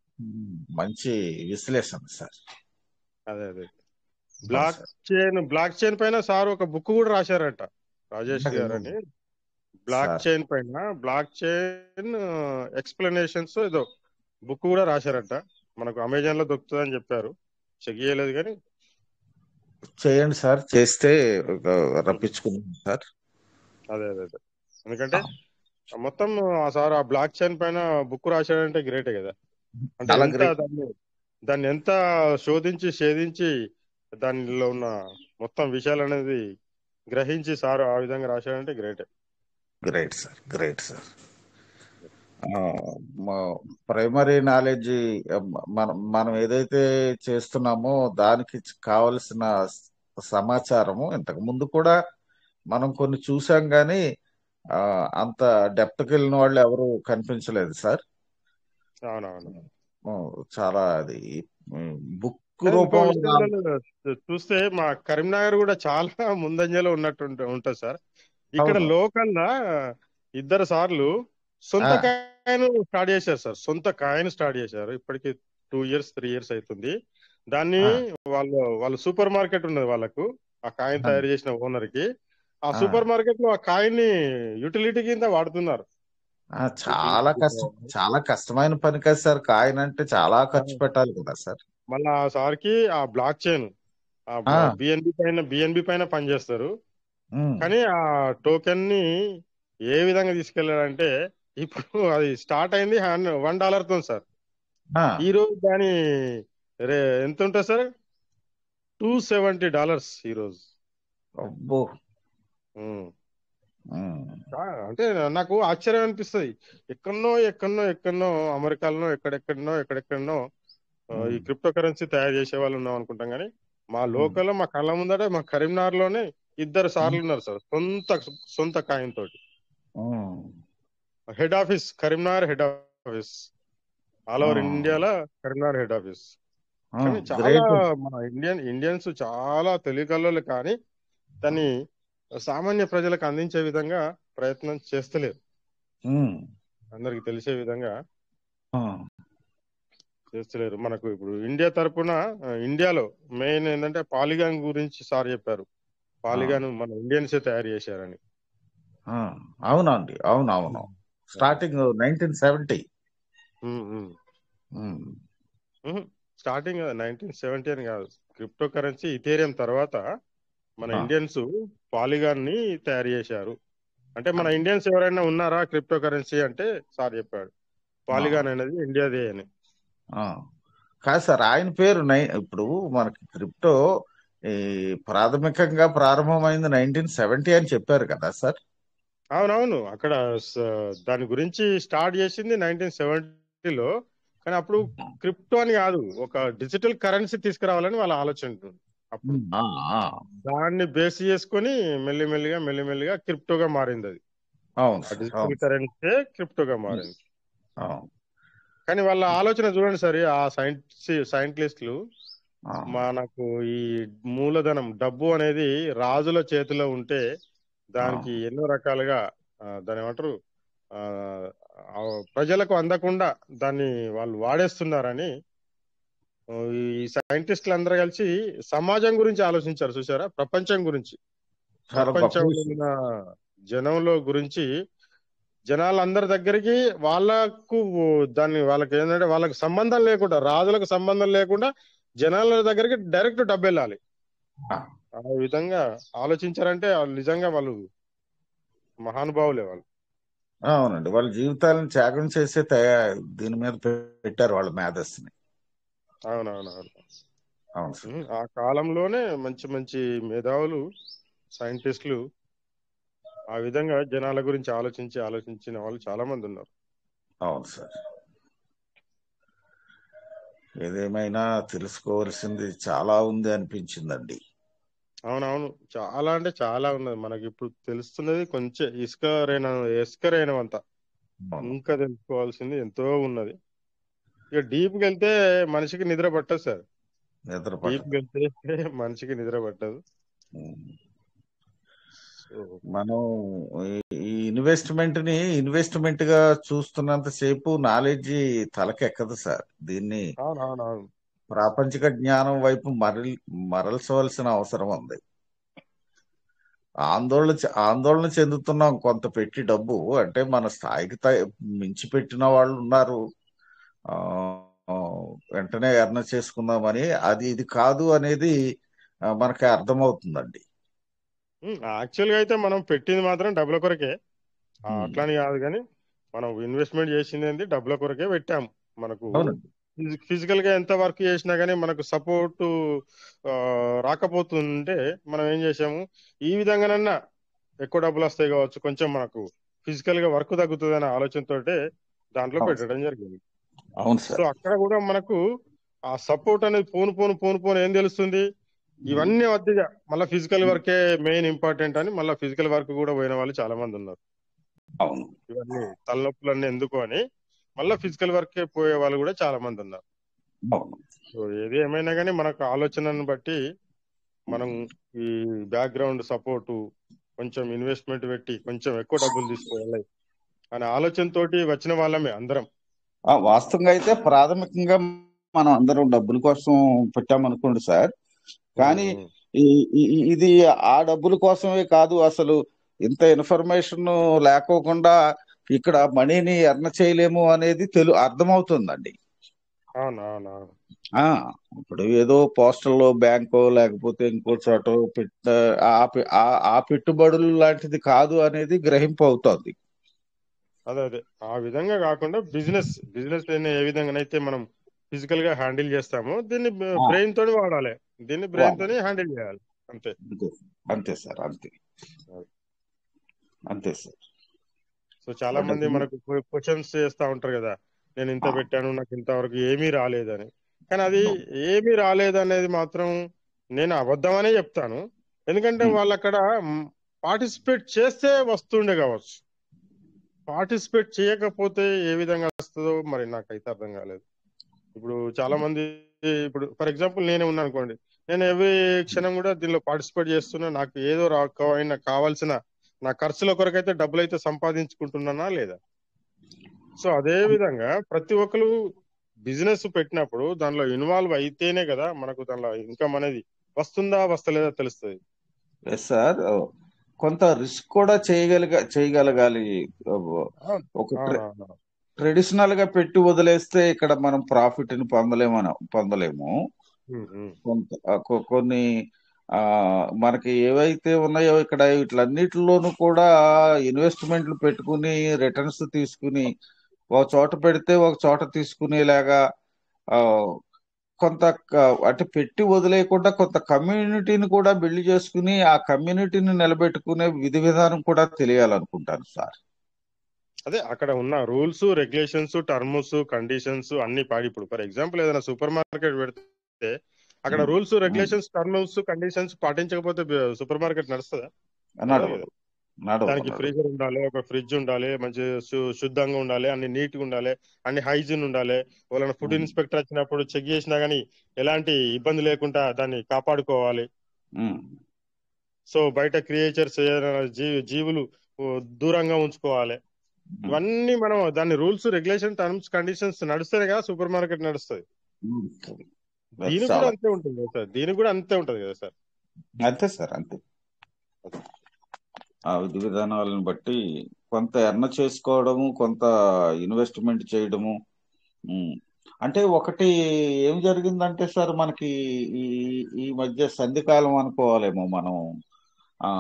మంచి విశ్లేషణ సార్. అదే బ్లాక్ చైన్ పైన సార్ ఒక బుక్ కూడా రాశారట, రాజేష్ గారు అని. బ్లాక్ చైన్ ఎక్స్ప్లెనేషన్స్ ఏదో బుక్ కూడా రాశారట. మనకు అమెజాన్ లో దొరుకుతుందని చెప్పారు. చెక్ చేయలేదు కానీ చేయండి సార్, చేస్తే రప్పించుకుందాం సార్. అదే ఎందుకంటే మొత్తం సార్ ఆ బ్లాక్ చైన్ పైన బుక్ రాశాడంటే గ్రేటే కదా. అంటే దాన్ని ఎంత ఛేదించి దానిలో ఉన్న మొత్తం విషయాలు అనేది గ్రహించి సార్ ఆ విధంగా రాశాడంటే గ్రేట్ సార్. ప్రైమరీ నాలెడ్జ్ మనం ఏదైతే చేస్తున్నామో దానికి కావలసిన సమాచారము ఇంతకు ముందు కూడా మనం కొన్ని చూసాం, కానీ అంత డెప్త్కి వెళ్ళిన వాళ్ళు ఎవరు కనిపించలేదు సార్. చాలా అది బుక్ రూపంలో చూస్తే మా కరీంనగర్ కూడా చాలా ముందంజలో ఉన్నట్టు ఉంటుంది సార్. ఇక్కడ లోకల్ గా 2 సార్లు సొంత కాయను స్టార్ట్ చేశారు సార్. స్టార్ట్ చేశారు. ఇప్పటికి 2 years 3 years అవుతుంది. దాన్ని వాళ్ళు సూపర్ మార్కెట్ ఉన్నది వాళ్ళకు, ఆ కాయిన్ తయారు చేసిన ఓనర్ కి. ఆ సూపర్ మార్కెట్ లో ఆ కాయిన్ ని యూటిలిటీ కింద వాడుతున్నారు. చాలా కష్టమైన పని కదా సార్. కాయిన్ అంటే చాలా ఖర్చు పెట్టాలి కదా సార్. మళ్ళీ ఆ సార్ కి ఆ బ్లాక్ చైన్ బిఎన్బి పైన పనిచేస్తారు. కానీ ఆ టోకెన్ ని ఏ విధంగా తీసుకెళ్లాడంటే, ఇప్పుడు అది స్టార్ట్ అయింది $1 తో సార్. ఈ రోజు దాని ఎంత ఉంటుంది సార్? $270 ఈ రోజు. అంటే నాకు ఆశ్చర్యం అనిపిస్తుంది. ఎక్కడనో అమెరికాలో ఎక్కడెక్కడనో ఈ క్రిప్టో కరెన్సీ తయారు చేసే వాళ్ళు ఉన్నాం అనుకుంటాం, కానీ మా లోకల్లో మా కళ్ళ ముందట మా కరీంనగర్లోనే 2 సార్లు ఉన్నారు సార్, సొంత కాయిన్ తోటి. Head office Karimnagar, head office all over ఇండియాలో కరీంనగర్ హెడ్ ఆఫీస్. కానీ చాలా గ్రేట్. మన ఇండియన్స్ చాలా తెలివికల్లోలు, కానీ దాన్ని సామాన్య ప్రజలకు అందించే విధంగా ప్రయత్నం చేస్తలేరు. అందరికి తెలిసే విధంగా చేస్తలేరు. మనకు ఇప్పుడు ఇండియా తరపున ఇండియాలో మెయిన్ ఏంటంటే పాలిగాన్ గురించి సార్ చెప్పారు. పాలిగాన్ మన ఇండియన్సే తయారు చేశారని. అవునండి, అవునవును. స్టార్టింగ్ 1970. స్టార్టింగ్ 1970 అని కాదు, క్రిప్టో కరెన్సీ ఇథేరియం తర్వాత మన ఇండియన్స్ పాలిగాన్ ని తయారు చేశారు. అంటే మన ఇండియన్స్ ఎవరైనా ఉన్నారా క్రిప్టో కరెన్సీ అంటే సార్ చెప్పాడు పాలిగాన్ అనేది ఇండియాదే అని. కాదు సార్, ఆయన పేరు ఇప్పుడు మనకి క్రిప్టో ఈ ప్రాథమికంగా ప్రారంభమైంది 1970 అని చెప్పారు కదా సార్. అవునవును, అక్కడ దాని గురించి స్టార్ట్ చేసింది 1970లో, కానీ అప్పుడు క్రిప్టో అని కాదు, ఒక డిజిటల్ కరెన్సీ తీసుకురావాలని వాళ్ళ ఆలోచన ఉంటుంది. అప్పుడు దాన్ని బేస్ చేసుకొని మెల్లిమెల్లిగా క్రిప్టోగా మారింది. అది డిజిటల్ కరెన్సీ క్రిప్టోగా మారింది. కానీ వాళ్ళ ఆలోచన చూడండి సరే, ఆ సైంటిస్టులు మనకు ఈ మూలధనం డబ్బు అనేది రాజుల చేతిలో ఉంటే దానికి ఎన్నో రకాలుగా దాని ఏమంటారు ప్రజలకు అందకుండా దాన్ని వాళ్ళు వాడేస్తున్నారని ఈ సైంటిస్టులు అందరూ కలిసి సమాజం గురించి ఆలోచించారు. చూసారా, ప్రపంచం గురించి, ప్రపంచంలో ఉన్న జనంలో గురించి, జనాలందరి దగ్గరికి వాళ్ళకు వాళ్ళకి ఏంటంటే వాళ్ళకి సంబంధం లేకుండా, రాజులకు సంబంధం లేకుండా జనాల దగ్గరికి డైరెక్ట్ డబ్బు వెళ్ళాలి. ఆ విధంగా ఆలోచించారంటే నిజంగా వాళ్ళు మహానుభావులే వాళ్ళు. అవునండి, వాళ్ళ జీవితాలను త్యాగం చేసే దీని మీద పెట్టారు వాళ్ళ మేధస్సుని. అవునవునవును. ఆ కాలంలోనే మంచి మంచి మేధావులు, సైంటిస్టులు ఆ విధంగా జనాల గురించి ఆలోచించిన వాళ్ళు చాలా మంది ఉన్నారు. అవును సార్. ఏదేమైనా తెలుసుకోవాల్సింది చాలా ఉంది అనిపించిందండి. అవునవును, చాలా అంటే చాలా ఉన్నది. మనకి ఇప్పుడు తెలుస్తున్నది కొంచెం ఇసుకరైనంత, ఇంకా తెలుసుకోవాల్సింది ఎంతో ఉన్నది. ఇక డీప్కి వెళ్తే మనిషికి నిద్ర పట్టదు సార్. డీప్కి వెళ్తే మనిషికి నిద్ర పట్టదు. మనం ఈ ఇన్వెస్ట్మెంట్ గా చూస్తున్నంత సేపు నాలెడ్జ్ తలకెక్కదు సార్. దీన్ని ప్రాపంచిక జ్ఞానం వైపు మరల్చవలసిన అవసరం ఉంది. ఆందోళన చెందుతున్నాం కొంత పెట్టి డబ్బు, అంటే మన స్థాయికి మించి పెట్టిన వాళ్ళు ఉన్నారు. వెంటనే ఎర్న చేసుకుందామని, అది ఇది కాదు అనేది మనకి అర్థమవుతుందండి. యాక్చువల్గా అయితే మనం పెట్టింది మాత్రం డబ్బుల కొరకే, అట్లాని కాదు, కానీ మనం ఇన్వెస్ట్మెంట్ చేసింది డబ్బుల కొరకే పెట్టాము. మనకు ఫిజికల్ గా ఎంత వర్క్ చేసినా కానీ మనకు సపోర్ట్ రాకపోతుంటే మనం ఏం చేసాము, ఈ విధంగానన్నా ఎక్కువ డబ్బులు వస్తాయి కావచ్చు, కొంచెం మనకు ఫిజికల్ గా వర్క్ తగ్గుతుంది అనే ఆలోచనతోటే దాంట్లో పెట్టడం జరిగింది. సో అక్కడ కూడా మనకు ఆ సపోర్ట్ అనేది పోను ఏం తెలుస్తుంది, ఇవన్నీ వద్దిగా మళ్ళీ ఫిజికల్ వర్కే మెయిన్ ఇంపార్టెంట్ అని మళ్ళీ ఫిజికల్ వర్క్ కూడా పోయిన వాళ్ళు చాలా మంది ఉన్నారు. ఇవన్నీ తలనొప్పులన్నీ ఎందుకు అని మళ్ళీ ఫిజికల్ వర్కే పోయే వాళ్ళు కూడా చాలా మంది ఉన్నారు. సో ఏది ఏమైనా కానీ మనకు ఆలోచనను బట్టి మనం ఈ బ్యాక్గ్రౌండ్ సపోర్టు, కొంచెం ఇన్వెస్ట్మెంట్ పెట్టి కొంచెం ఎక్కువ డబ్బులు తీసుకోవాలి అనే ఆలోచనతోటి వచ్చిన వాళ్ళమే అందరం. వాస్తవంగా అయితే ప్రాథమికంగా మనం అందరం డబ్బుల కోసం పెట్టామనుకోండి సార్, కానీ ఇది ఆ డబ్బుల కోసమే కాదు. అసలు ఇంత ఇన్ఫర్మేషన్ లేకోకుండా ఇక్కడ మనీని ఎర్న చేయలేము అనేది అర్థమవుతుందండి. ఇప్పుడు ఏదో పోస్టల్లో బ్యాంకో లేకపోతే ఇంకో చోట ఆ పెట్టుబడులు లాంటిది కాదు అనేది గ్రహింపు అవుతుంది. అదే ఆ విధంగా కాకుండా బిజినెస్ ఏ విధంగానైతే మనం ఫిజికల్ గా హ్యాండిల్ చేస్తామో దీన్ని బ్రెయిన్ తోని వాడాలి, దీన్ని బ్రెయిన్ తోని హ్యాండిల్ చేయాలి. అంతే సార్, అంతే సార్. సో చాలా మంది మనకు క్వశ్చన్స్ చేస్తా ఉంటారు కదా, నేను ఇంత పెట్టాను నాకు ఇంతవరకు ఏమీ రాలేదని. కానీ అది ఏమీ రాలేదనేది మాత్రం నేను అబద్ధమనే చెప్తాను. ఎందుకంటే ఉమ్, వాళ్ళు అక్కడ పార్టిసిపేట్ చేస్తే వస్తుండే కావచ్చు. పార్టిసిపేట్ చేయకపోతే ఏ విధంగా వస్తుందో మరి నాకైతే అర్థం కాలేదు. ఇప్పుడు చాలా మంది, ఇప్పుడు ఫర్ ఎగ్జాంపుల్ నేనే ఉన్నా అనుకోండి, నేను ఎవ్రీ క్షణం కూడా దీనిలో పార్టిసిపేట్ చేస్తున్నా, నాకు ఏదో రాకపోయినా కావాల్సిన నా ఖర్చుల కొరకైతే డబ్బులు అయితే సంపాదించుకుంటున్నానా లేదా? సో అదే విధంగా ప్రతి ఒక్కరు బిజినెస్ పెట్టినప్పుడు దానిలో ఇన్వాల్వ్ అయితేనే కదా మనకు దానిలో ఇన్కమ్ అనేది వస్తుందా వస్తలేదా తెలుస్తుంది. Yes sir. కొంత రిస్క్ కూడా చేయగలగాలి. అవును, ఒక అవునవును. ట్రెడిషనల్ గా పెట్టి వదిలేస్తే ఇక్కడ మనం ప్రాఫిట్ ని పొందలేము. ఉమ్, ఉమ్, కొంత కొన్ని ఆ మనకి ఏవైతే ఉన్నాయో ఇక్కడ వీటిలన్నిటిలోనూ కూడా ఇన్వెస్ట్మెంట్లు పెట్టుకుని రిటర్న్స్ తీసుకుని ఒక చోట పెడితే ఒక చోట తీసుకునేలాగా ఆ, కొంత అంటే పెట్టి వదిలేయకుండా కొంత కమ్యూనిటీని కూడా బిల్డ్ చేసుకుని ఆ కమ్యూనిటీని నిలబెట్టుకునే విధి విధానం కూడా తెలియాలనుకుంటాను సార్. అదే అక్కడ ఉన్న రూల్స్ రెగ్యులేషన్స్ టర్మ్స్ కండిషన్స్ అన్ని పాడి, ఇప్పుడు ఫర్ ఎగ్జాంపుల్ ఏదైనా సూపర్ మార్కెట్ పెడితే అక్కడ ఉమ్, రూల్స్ ఉమ్. రెగ్యులేషన్స్ టర్మ్స్ కండిషన్స్ పాటించకపోతే సూపర్ మార్కెట్ నడుస్తుందా? నడవదు కదా. నడవదు, నడవదు, దానికి నడవదు. ఫ్రీజర్ ఉండాలి, ఒక ఫ్రిడ్జ్ ఉండాలి, మంచి శుద్ధంగా ఉండాలి, అన్ని నీట్ గా ఉండాలి, అన్ని హైజీన్ ఉండాలి. వాళ్ళని ఫుడ్ ఉమ్, ఇన్స్పెక్టర్ వచ్చినప్పుడు చెక్ చేసినా గానీ ఎలాంటి ఇబ్బంది లేకుండా దాన్ని కాపాడుకోవాలి. ఉమ్, సో బయట క్రియేచర్స్ జీవులు దూరంగా ఉంచుకోవాలి. ఉమ్. ఇవన్నీ మనం దాని రూల్స్ రెగ్యులేషన్ టర్మ్స్ కండిషన్స్ నడుస్తేనే కదా సూపర్ మార్కెట్ నడుస్తుంది. That's దీనికి కూడా చాలా అంతే ఉంటుంది కదా సార్, దీనికి కూడా అంతే ఉంటది కదా సార్. అంతే సార్, అంతే. ఆ విధి విధానాలను బట్టి కొంత ఎర్న చేసుకోవడము, కొంత ఇన్వెస్ట్మెంట్ చేయడము. ఉమ్. అంటే ఒకటి ఏం జరిగిందంటే సార్, మనకి ఈ ఈ మధ్య సంధికాలం అనుకోవాలేమో మనం. ఆ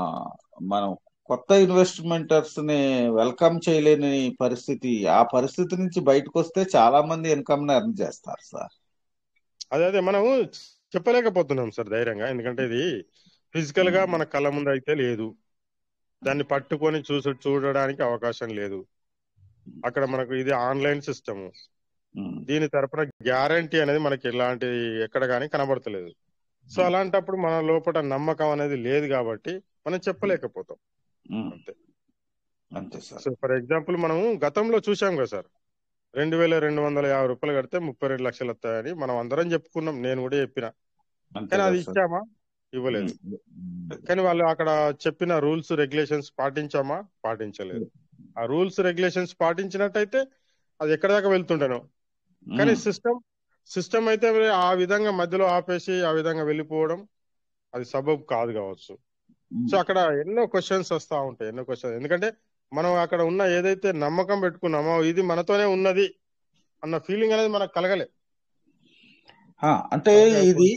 మనం కొత్త ఇన్వెస్ట్మెంటర్స్ ని వెల్కమ్ చేయలేని పరిస్థితి. ఆ పరిస్థితి నుంచి బయటకు వస్తే చాలా మంది ఇన్కమ్ ని ఎర్న్ చేస్తారు సార్. అదే అదే మనం చెప్పలేకపోతున్నాం సార్ ధైర్యంగా, ఎందుకంటే ఇది ఫిజికల్ గా ఉమ్, మన కళ్ళ ముందు అయితే లేదు, దాన్ని పట్టుకొని చూడడానికి అవకాశం లేదు. అక్కడ మనకు ఇది ఆన్లైన్ సిస్టమ్, ఉమ్, దీని తరపున గ్యారంటీ అనేది మనకి ఎలాంటి ఎక్కడ కానీ కనబడతలేదు. సో ఉమ్, అలాంటప్పుడు మన లోపల నమ్మకం అనేది లేదు కాబట్టి మనం చెప్పలేకపోతాం ఉమ్. అంతే. అంతే సార్. సో ఫర్ ఎగ్జాంపుల్ మనం గతంలో చూసాం కదా సార్, 2250 రూపాయలు కడితే 32 లక్షలు వస్తాయని మనం అందరం చెప్పుకున్నాం, నేను కూడా చెప్పిన. అంతే కానీ అది కదా సార్. ఇచ్చామా? ఇవ్వలేదు. కానీ వాళ్ళు అక్కడ చెప్పిన రూల్స్ రెగ్యులేషన్స్ పాటించామా? పాటించలేదు. ఆ రూల్స్ రెగ్యులేషన్స్ పాటించినట్టయితే అది ఎక్కడి దాకా వెళ్తుండేనో. కానీ ఉమ్, సిస్టమ్ అయితే ఆ విధంగా మధ్యలో ఆపేసి ఆ విధంగా వెళ్ళిపోవడం అది సబబు కాదు కావచ్చు. సో ఉమ్. అక్కడ ఎన్నో క్వశ్చన్స్ వస్తా ఉంటాయి, ఎన్నో క్వశ్చన్స్. ఎందుకంటే మనం అక్కడ ఉన్న ఏదైతే నమ్మకం పెట్టుకున్నామో ఇది మనతోనే ఉన్నది అన్న ఫీలింగ్ అనేది మనకు కలగలే. అంటే ఓకే, ఇది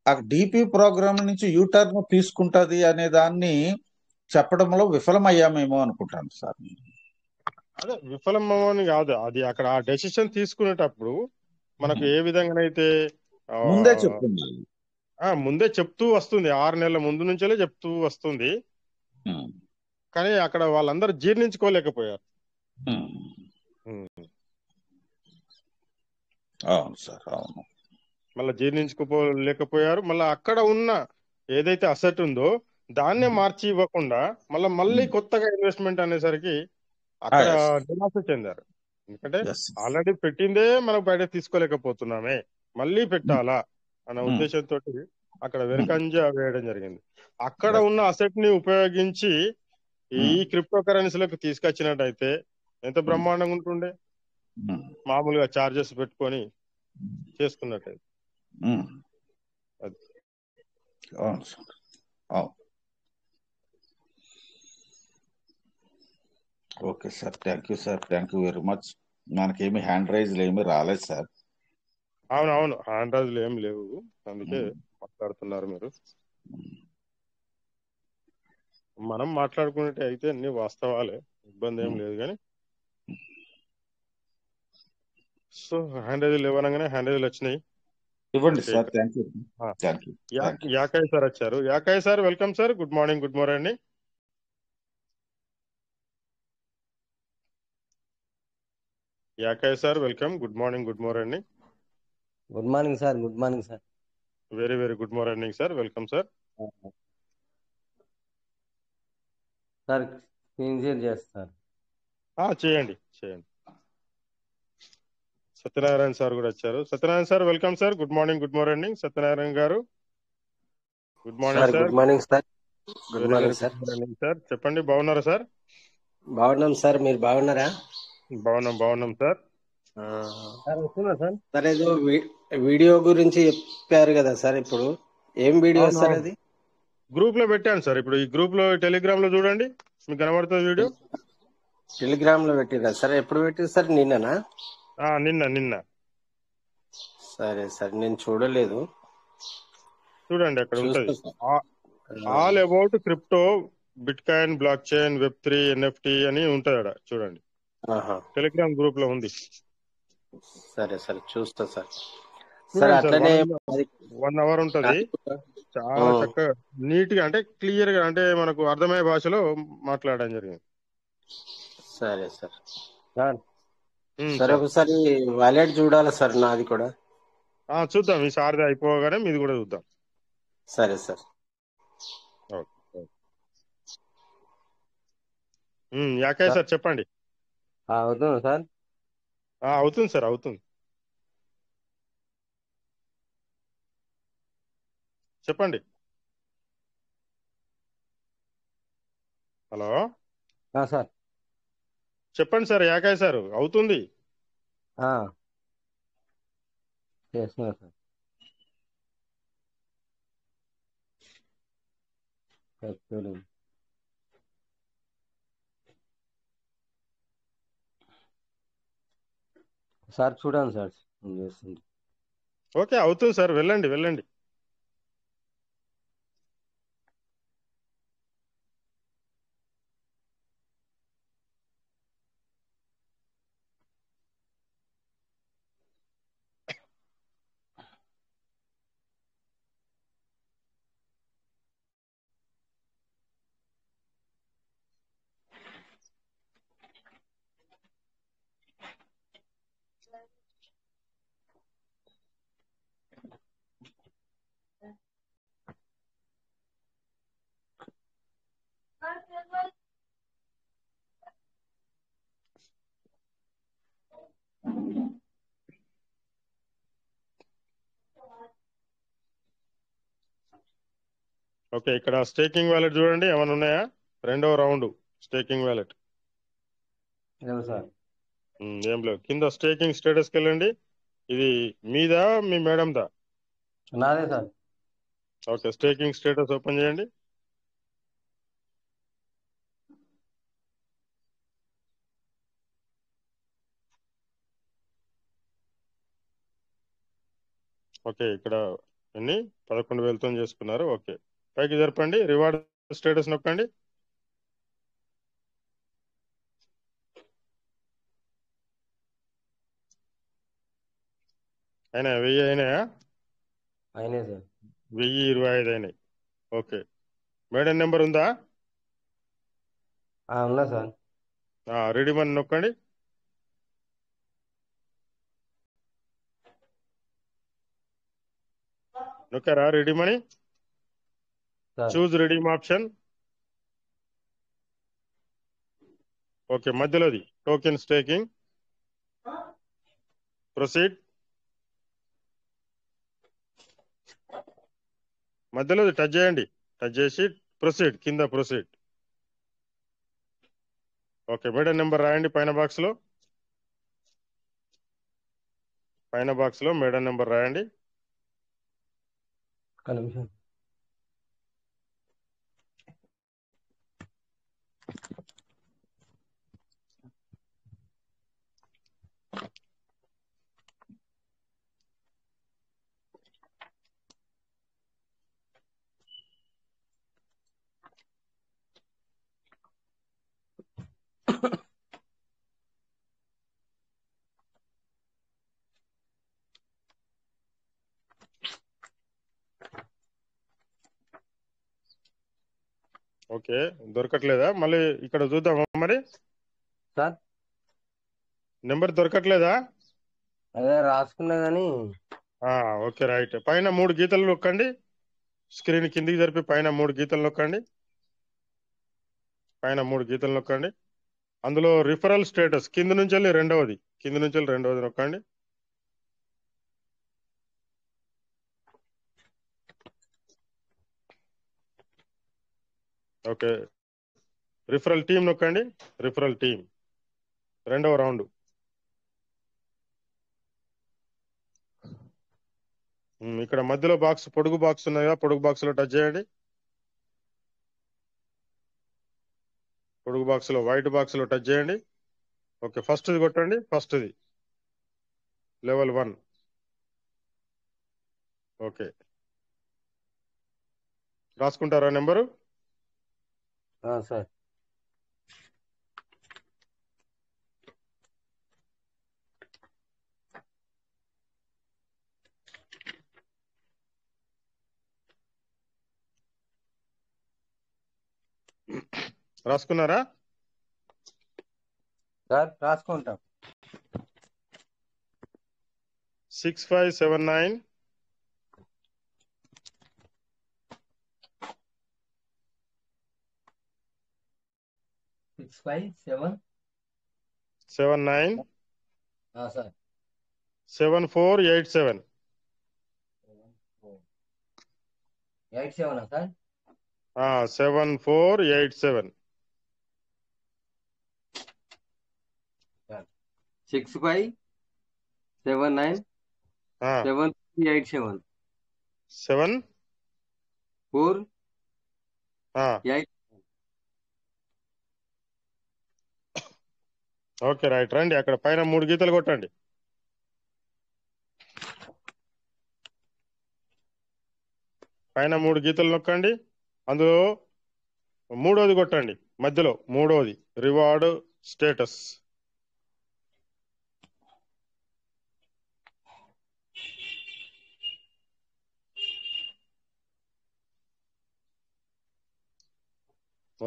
ఆ డిపి ప్రోగ్రామ్ నుంచి యూటర్న్ తీసుకుంటది అనే దాన్ని చెప్పడంలో విఫలమయ్యామేమో అనుకుంటాను సార్. అదే విఫలం అని కాదు, అది అక్కడ ఆ డెసిషన్ తీసుకునేటప్పుడు మనకు ఏ విధంగానైతే ఆ, ముందే చెప్తున్నాను. ముందే చెప్తూ వస్తుంది, 6 నెలల ముందు నుంచే చెప్తూ వస్తుంది. కానీ అక్కడ వాళ్ళందరూ జీర్ణించుకోలేకపోయారు. ఉమ్. అవును సార్, అవును. మళ్ళీ జీర్ణించుకోలేకపోయారు. మళ్ళీ అక్కడ ఉన్న ఏదైతే అసెట్ ఉందో దాన్నే మార్చి ఇవ్వకుండా మళ్ళీ కొత్తగా ఇన్వెస్ట్మెంట్ అనేసరికి అక్కడ ఎస్, నిరాశ చెందారు. ఎందుకంటే ఎస్. ఆల్రెడీ పెట్టిందే మనం బయట తీసుకోలేకపోతున్నామే, మళ్ళీ పెట్టాలా అన్న ఉద్దేశంతో అక్కడ వెనుకంజ వేయడం జరిగింది. అక్కడ ఉన్న అసెట్ ని ఉపయోగించి ఈ క్రిప్టో కరెన్సీలకు తీసుకొచ్చినట్టయితే ఎంత బ్రహ్మాండంగా ఉంటుండే. మామూలుగా చార్జెస్ పెట్టుకొని చేసుకున్నట్టయితే అది. అవును సార్, అవును. Okay sir, thank you sir, thank you very much. మనకేమి హ్యాండ్ రైజ్లు ఏమి రాలేదు సార్. అవునవును, ఆండ్రాయిడ్లు ఏం లేవు, అందుకే మాట్లాడుతున్నారు మీరు. మనం మాట్లాడుకున్నట్టు అయితే అన్ని వాస్తవాలే, ఇబ్బంది ఏం లేదు. కానీ సో హ్యాండ్ రైజ్లు ఇవ్వనగానే హ్యాండ్ రైజ్లు వచ్చినాయి. ఇవ్వండి okay, sir. Thank you, thank you, thank you. Yakayya sir వచ్చారు. Yakayya sir welcome sir, good morning, good morning. Yakayya sir welcome, good morning, good morning. Good morning sir. Good morning sir. Very very good morning sir. Welcome sir. Sir screen share చేస్తారు. చేయండి చేయండి. Satyanarayana sir కూడా వచ్చారు. Satyanarayana sir welcome sir. Good morning Satyanarayana garu. Good morning sir sir. Good morning sir. Good very very morning sir. Good morning sir. చెప్పండి, బాగున్నారా sir? బాగున్నాం sir. మీరు బాగున్నారా? బాగున్నాం సార్. సార్ వస్తున్నా సార్. సార్ ఏదో వీడియో గురించి చెప్పారు కదా సార్. ఇప్పుడు ఏం వీడియో సార్ అది? గ్రూప్ లో పెట్టాను సార్. ఇప్పుడు ఈ గ్రూప్ లో టెలిగ్రామ్ లో చూడండి, మీకు కనబడుతుంది వీడియో. టెలిగ్రామ్ లో పెట్టిరా సార్? ఎప్పుడు పెట్టిరు సార్? నిన్ననా? నిన్న. సరే సార్, నేను చూడలేదు. చూడండి, అక్కడ ఉంటుంది. చూస్తా sir. All about crypto, bitcoin, blockchain, వెబ్3, ఎన్ఎఫ్టి అని ఉంటుంది అక్కడ. చూడండి, టెలిగ్రామ్ గ్రూప్ లో ఉంది. సరే సార్, చూస్తా సార్. చూడండి సార్. అట్లనే 1 అవర్ ఉంటుంది. చాలా చక్కగా నీట్ గా, అంటే క్లియర్ గా, అంటే మనకు అర్థమయ్యే భాషలో మాట్లాడడం జరిగింది. సరే సార్. సరే, ఒకసారి వాలెట్ చూడాలి సార్ నాది కూడా. చూద్దాం, ఈ సారిది అయిపోగానే మీది కూడా చూద్దాం. సరే సార్. యాకే సార్ చెప్పండి. అవుతుంది సార్. అవుతుంది సార్, అవుతుంది. చెప్పండి. హలో సార్ చెప్పండి సార్. యాకాయ్ సార్ అవుతుంది. చేస్తున్నా సార్. సార్ చూడండి సార్, చేస్తుంది. ఓకే, అవుతుంది సార్. వెళ్ళండి. ఓకే, ఇక్కడ స్టేకింగ్ వ్యాలెట్ చూడండి, ఏమైనా ఉన్నాయా? 2వ రౌండ్ స్టేకింగ్ వ్యాలెట్. ఏం లేవు. కింద స్టేకింగ్ స్టేటస్కి వెళ్ళండి. ఇది మీదా, మీ మేడందా? నాదే sir. Okay, staking status open చేయండి. ఓకే, ఇక్కడ ఎన్ని 11,000తో చేసుకున్నారు. ఓకే, పైకి జరపండి. రివార్డ్ స్టేటస్ నొక్కండి. అయినా 1000 అయినాయా? అయినాయి సార్. 1025 అయినాయి. ఓకే, మేడం నెంబర్ ఉందా? ఉన్నా సార్. రెడీ మనీ నొక్కండి. నొక్కారా? Ready money. Choose redeem option. Okay, మధ్యలోది టోకెన్ స్టేకింగ్. ప్రొసీడ్. మధ్యలోది టచ్ చేయండి. టచ్ చేసి ప్రొసీడ్, కింద ప్రొసీడ్. ఓకే, మేడం నెంబర్ రాయండి పైన బాక్స్ లో మేడం నెంబర్ రాయండి. ఓకే, దొరకట్లేదా? మళ్ళీ ఇక్కడ చూద్దామా మరి. సార్ నెంబర్ దొరకట్లేదా? అదే రాసుకున్నా కానీ ఓకే రైట్. పైన 3 గీతలు నొక్కండి. స్క్రీన్ కిందికి జరిపి పైన 3 గీతలు నొక్కండి. పైన 3 గీతలు నొక్కండి. అందులో రిఫరల్ స్టేటస్ కింద నుంచి వెళ్ళి రెండవది నొక్కండి. ఓకే. రిఫరల్ టీమ్ నొక్కండి. రిఫరల్ టీమ్ రెండవ రౌండ్. ఇక్కడ మధ్యలో బాక్స్, పొడుగు బాక్స్ ఉన్నాయా, పొడుగు బాక్స్ లో టచ్ చేయండి. పొడుగు బాక్స్ లో, వైట్ బాక్స్ లో టచ్ చేయండి. ఓకే, ఫస్ట్ది కొట్టండి. ఫస్ట్ది లెవెల్ 1. ఓకే, రాసుకుంటారా నెంబరు? సార్. రాసుకున్నారా? సార్ రాసుకుంటాం. 6579 79 సార్ 7487. 87 సార్. 7487. 6579 7387 7 4 8. Okay right. రండి, అక్కడ పైన 3 గీతలు కొట్టండి. పైన 3 గీతలు నొక్కండి. అందులో మూడోది కొట్టండి. మధ్యలో మూడోది రివార్డ్ స్టేటస్.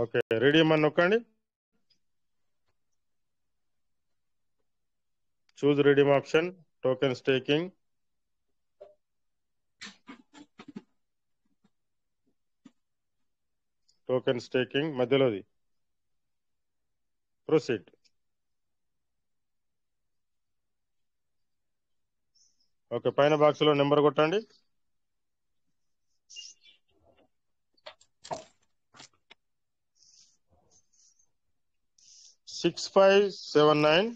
ఓకే, రెడీమ్ అని నొక్కండి. Choose redeem option, token staking. Token staking మధ్యలోది ప్రొసీడ్. ఓకే, పైన బాక్స్ లో నెంబర్ కొట్టండి. 6579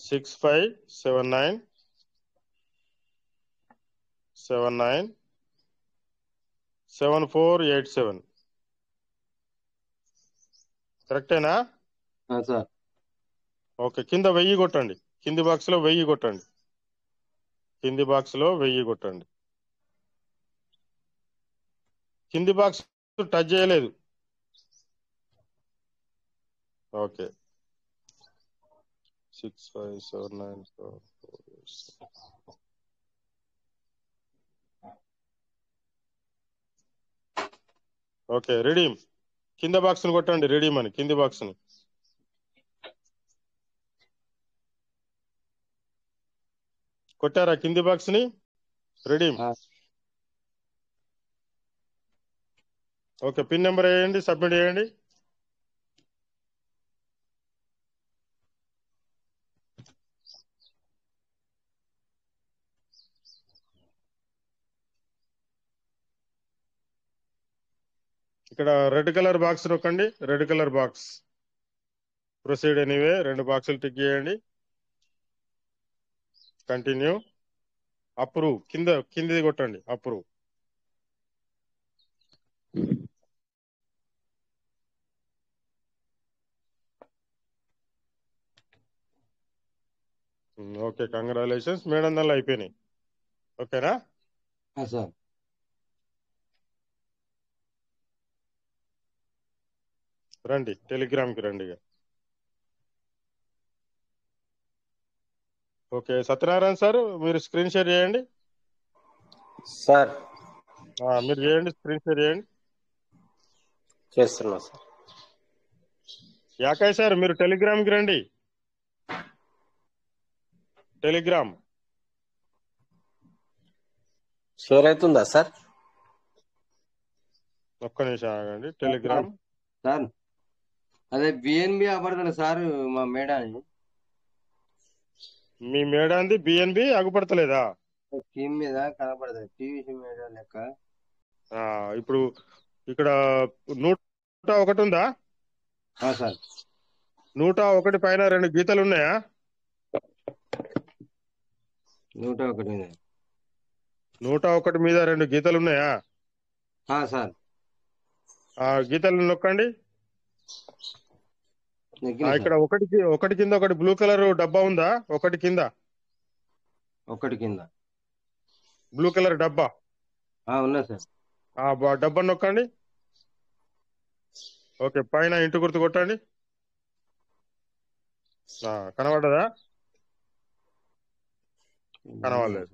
6579 79 7487. కరెక్టేనా? సార్. ఓకే, కింద 1000 కొట్టండి. కింది బాక్స్ లో 1000 కొట్టండి. కింది బాక్స్ లో 1000 కొట్టండి. కింది బాక్స్ టచ్ చేయలేదు. ఓకే, 6579. ఓకే, రెడీమ్ కింద బాక్స్ ను కొట్టండి. రెడీమ్ అని కింది బాక్స్ ను. కొట్టారా కింది బాక్స్ ని? రెడీమ్. ఓకే, పిన్ నెంబర్ వేయండి, సబ్మిట్ చేయండి. ఇక్కడ రెడ్ కలర్ బాక్స్ నొక్కండి. Red colour box proceed anyway. 2 బాక్సులు టిక్ చేయండి. కంటిన్యూ. అప్రూవ్ కిందిది కొట్టండి. అప్రూవ్. Okay, congratulations. 700 అయిపోయినాయి. ఓకేనా? సార్. రండి, టెలిగ్రామ్ కి రండి. ఓకే, సత్యనారాయణ సార్ మీరు స్క్రీన్ షేర్ చేయండి. సార్ మీరు చేయండి, స్క్రీన్ షేర్ చేయండి. చేస్తున్నా సార్. యాకాయ్ సార్ మీరు టెలిగ్రామ్ కి రండి. టెలిగ్రామ్ షేర్ అవుతుందా సార్? ఒక్క నిమిషం ఆగండి. టెలిగ్రామ్ సార్ అదే బిఎన్బి అవ్వబడుతుంది సార్ మా మేడానికి మీ మేడాంది బిఎన్బి అగుపడతలేదా? స్కీమ్ మీద కనపడుతుంది టీవీ మేడ లెక్క. ఇప్పుడు ఇక్కడ 101 ఉందా? సార్ 101 పైన 2 గీతలు ఉన్నాయా? 101 101 మీద 2 గీతలు ఉన్నాయా? సార్ ఆ గీతలు నొక్కండి. ఇక్కడ ఒకటి కింద ఒకటి బ్లూ కలర్ డబ్బా ఉందా? ఒకటి కింద బ్లూ కలర్ డబ్బా ఉన్నా సార్. డబ్బా నొక్కండి. ఓకే, పైన ఇంటి గుర్తు కొట్టండి. కనబడ్డదా? కనబడలేదు.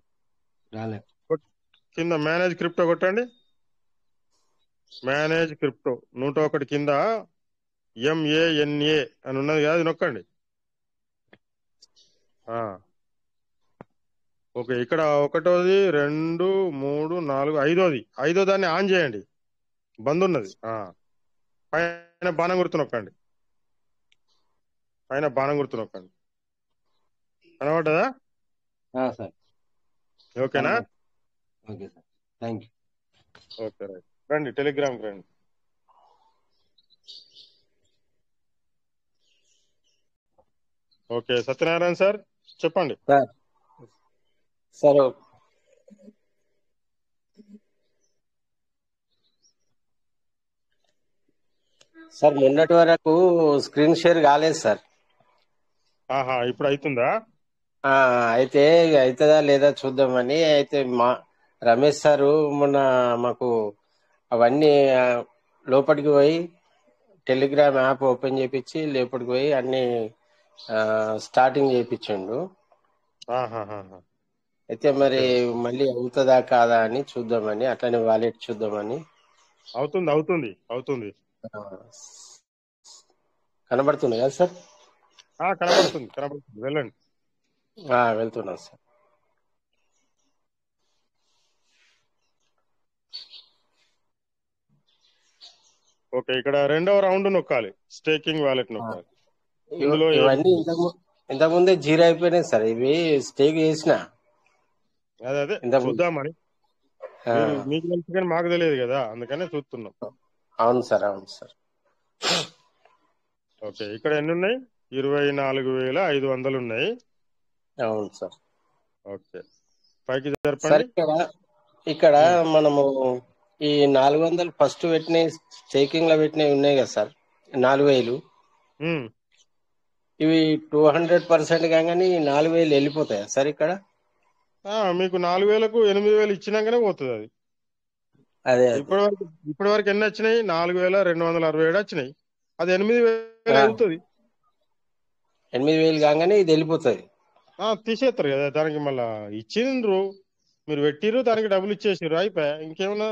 కింద మేనేజ్ క్రిప్టో కొట్టండి. మేనేజ్ క్రిప్టో 101 కింద MANA అని ఉన్నది కదా, అది నొక్కండి. ఓకే, ఇక్కడ 1, 2, 3, 4, 5దో దాన్ని ఆన్ చేయండి. బంద్ ఉన్నది. పైన బాణం గుర్తు నొక్కండి. కనబడ్డదా? సార్ ఓకేనా? Okay sir, thank you. Okay, right. రండి టెలిగ్రామ్కి రండి. ఓకే, సత్యనారాయణ సార్ చెప్పండి. సార్ సార్ మొన్నటి వరకు స్క్రీన్ షేర్ కాలేదు సార్. ఇప్పుడు అవుతుందా? అయితే అవుతుందా లేదా చూద్దామని. అయితే మా రమేష్ సారు మొన్న మాకు అవన్నీ లోపలికి పోయి టెలిగ్రామ్ యాప్ ఓపెన్ చేయించి లోపలికి పోయి అన్ని స్టార్టింగ్ చేయించిండు. అయితే మరి మళ్ళీ అవుతుందా కాదా అని చూద్దామని, అట్లనే వాలెట్ చూద్దామని. అవుతుంది. కనబడుతుంది కదా సార్? కనబడుతుంది. వెళ్ళండి. వెళ్తున్నాను సార్. ఓకే, ఇక్కడ 2వ రౌండ్ నొక్కాలి. స్టేకింగ్ వాలెట్ నొక్కాలి. ఇవన్నీ ఇంతకుముందే జీరో అయిపోయినాయి సార్. ఇవి స్టేక్ చేసిన అదే చూద్దామని. మీకు తెలుసు కానీ మాకు తెలియదు కదా, అందుకనే చూస్తున్నాం. అవును సార్. ఓకే, ఇక్కడ ఎన్ని ఉన్నాయి? 24,500 ఉన్నాయి. అవును సార్. ఓకే, పైకి జరపండి. ఇక్కడ మనము ఈ 400 ఫస్ట్ పెట్టినవి స్టేకింగ్ లో పెట్టినవి ఉన్నాయి కదా సార్, 4,000. ఇవి 200% కాగానే 4,000 వెళ్ళిపోతాయా సార్? ఇక్కడ మీకు 4,000కు 8,000 ఇచ్చినాకనే పోతుంది అది. అదే ఇప్పటి వరకు ఎన్ని వచ్చినాయి? 4,267 వచ్చినాయి. అది 8,000 అవుతుంది. 8,000 కాగానే ఇది వెళ్ళిపోతుంది. తీసేస్తారు కదా దానికి. మళ్ళా ఇచ్చిండ్రు, మీరు పెట్టిర్రు, దానికి డబ్బులు ఇచ్చేసారు, అయిపోయా. ఇంకేమన్నా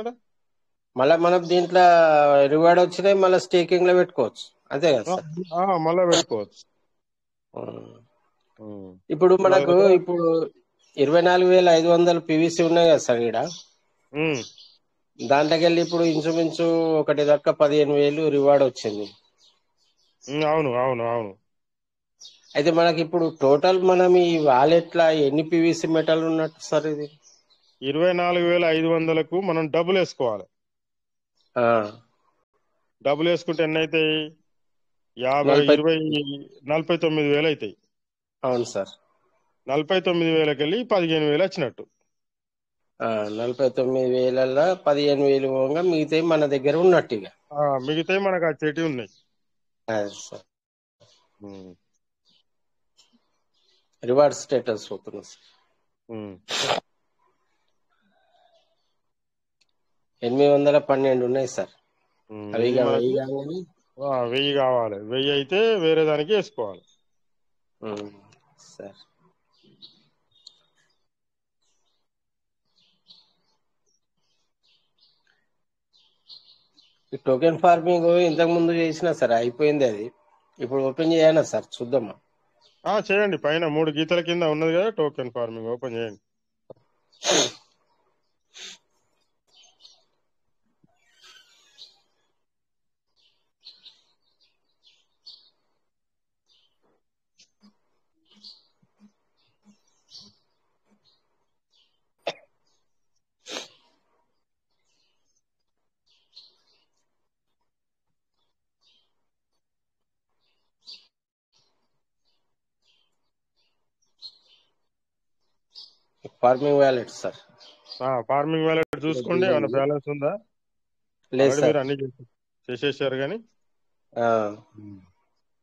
మళ్ళీ మనం దీంట్లో రివార్డ్ వచ్చినాయి మళ్ళీ స్టేకింగ్ లో పెట్టుకోవచ్చు, అంతే కదా సార్? మళ్ళా పెట్టుకోవచ్చు. ఇప్పుడు మనకు 24,500 PVC ఉన్నాయి కదా సార్ ఇక్కడ. దాంట్లోకి వెళ్ళి ఇప్పుడు ఇంచుమించు ఒకటి దాకా 15,000 రివార్డ్ వచ్చింది. అవును. అయితే మనకి ఇప్పుడు టోటల్ మనం ఈ వాలెట్ లా ఎన్ని PVC మెటల్ ఉన్నట్టు సార్? ఇది 24,500కు మనం డబ్బులు వేసుకోవాలి. డబ్బులు వేసుకుంటే ఎన్ని అవుతాయి? 49,000 అవుతాయి. అవును సార్. 49,000కి వెళ్ళి 15,000 వచ్చినట్టు. 49,000 15,000 పోగా మిగతాయి మన దగ్గర ఉన్నట్టు. ఇక మిగతాయి మనకు ఆ చెటి ఉన్నాయి. సార్ రివార్డ్ స్టేటస్ అవుతుంది సార్. 812 ఉన్నాయి సార్. అవి 1000 కావాలి. 1000 అయితే వేరే దానికి వేసుకోవాలి సార్. టోకెన్ ఫార్మింగ్ ఇంతకు ముందు చేసినా సార్, అయిపోయింది అది. ఇప్పుడు ఓపెన్ చేయాలా సార్? చూద్దామా? చేయండి. పైన 3 గీతల కింద ఉన్నది కదా టోకెన్ ఫార్మింగ్, ఓపెన్ చేయండి. Farming wallet sir. Farming wallet చూసుకోండి, ఏమైనా బ్యాలెన్స్ ఉందా? లేదు ఆల్రెడీ సార్. మీరు అన్ని చేసేసారు కానీ. ఆ,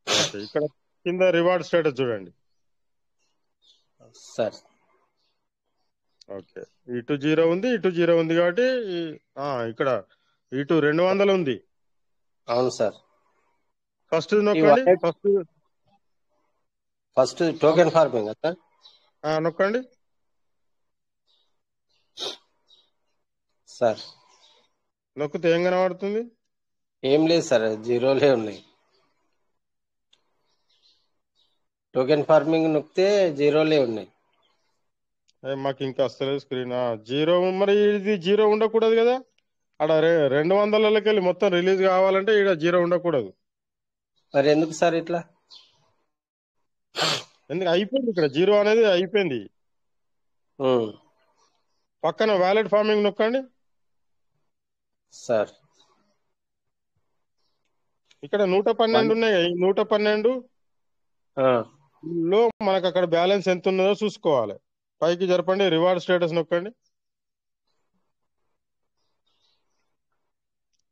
ఓకే, ఇక్కడ కింద రివార్డ్ స్టేటస్ చూడండి. సార్. ఓకే, ఇటు 0 ఉంది, ఇటు 0 ఉంది కాబట్టి ఇక్కడ ఇటు 200 ఉంది. అవును సార్. ఫస్ట్ ఈ నొక్కండి. Wallet first token farming sir. నొక్కండి సార్ నొక్కితే ఏం కనబడుతుంది? ఏం లేదు సార్, జీరోలే ఉన్నాయి. టోకెన్ ఫార్మింగ్ నొక్కితే జీరోలే ఉన్నాయి. మాకు ఇంకా వస్తలేదు స్క్రీన్. 0 మరి ఇది 0 ఉండకూడదు కదా. అక్కడ 200లకి వెళ్ళి మొత్తం రిలీజ్ కావాలంటే ఇక్కడ 0 ఉండకూడదు. మరి ఎందుకు సార్ ఇట్లా? ఎందుకు అయిపోయింది, ఇక్కడ 0 అనేది అయిపోయింది. పక్కన వ్యాలెట్ ఫార్మింగ్ నొక్కండి సార్. ఇక్కడ 112 ఉన్నాయి. 112 లో మనకు అక్కడ బ్యాలెన్స్ ఎంత ఉన్నదో చూసుకోవాలి. పైకి జరపండి, రివార్డ్ స్టేటస్ నొక్కండి.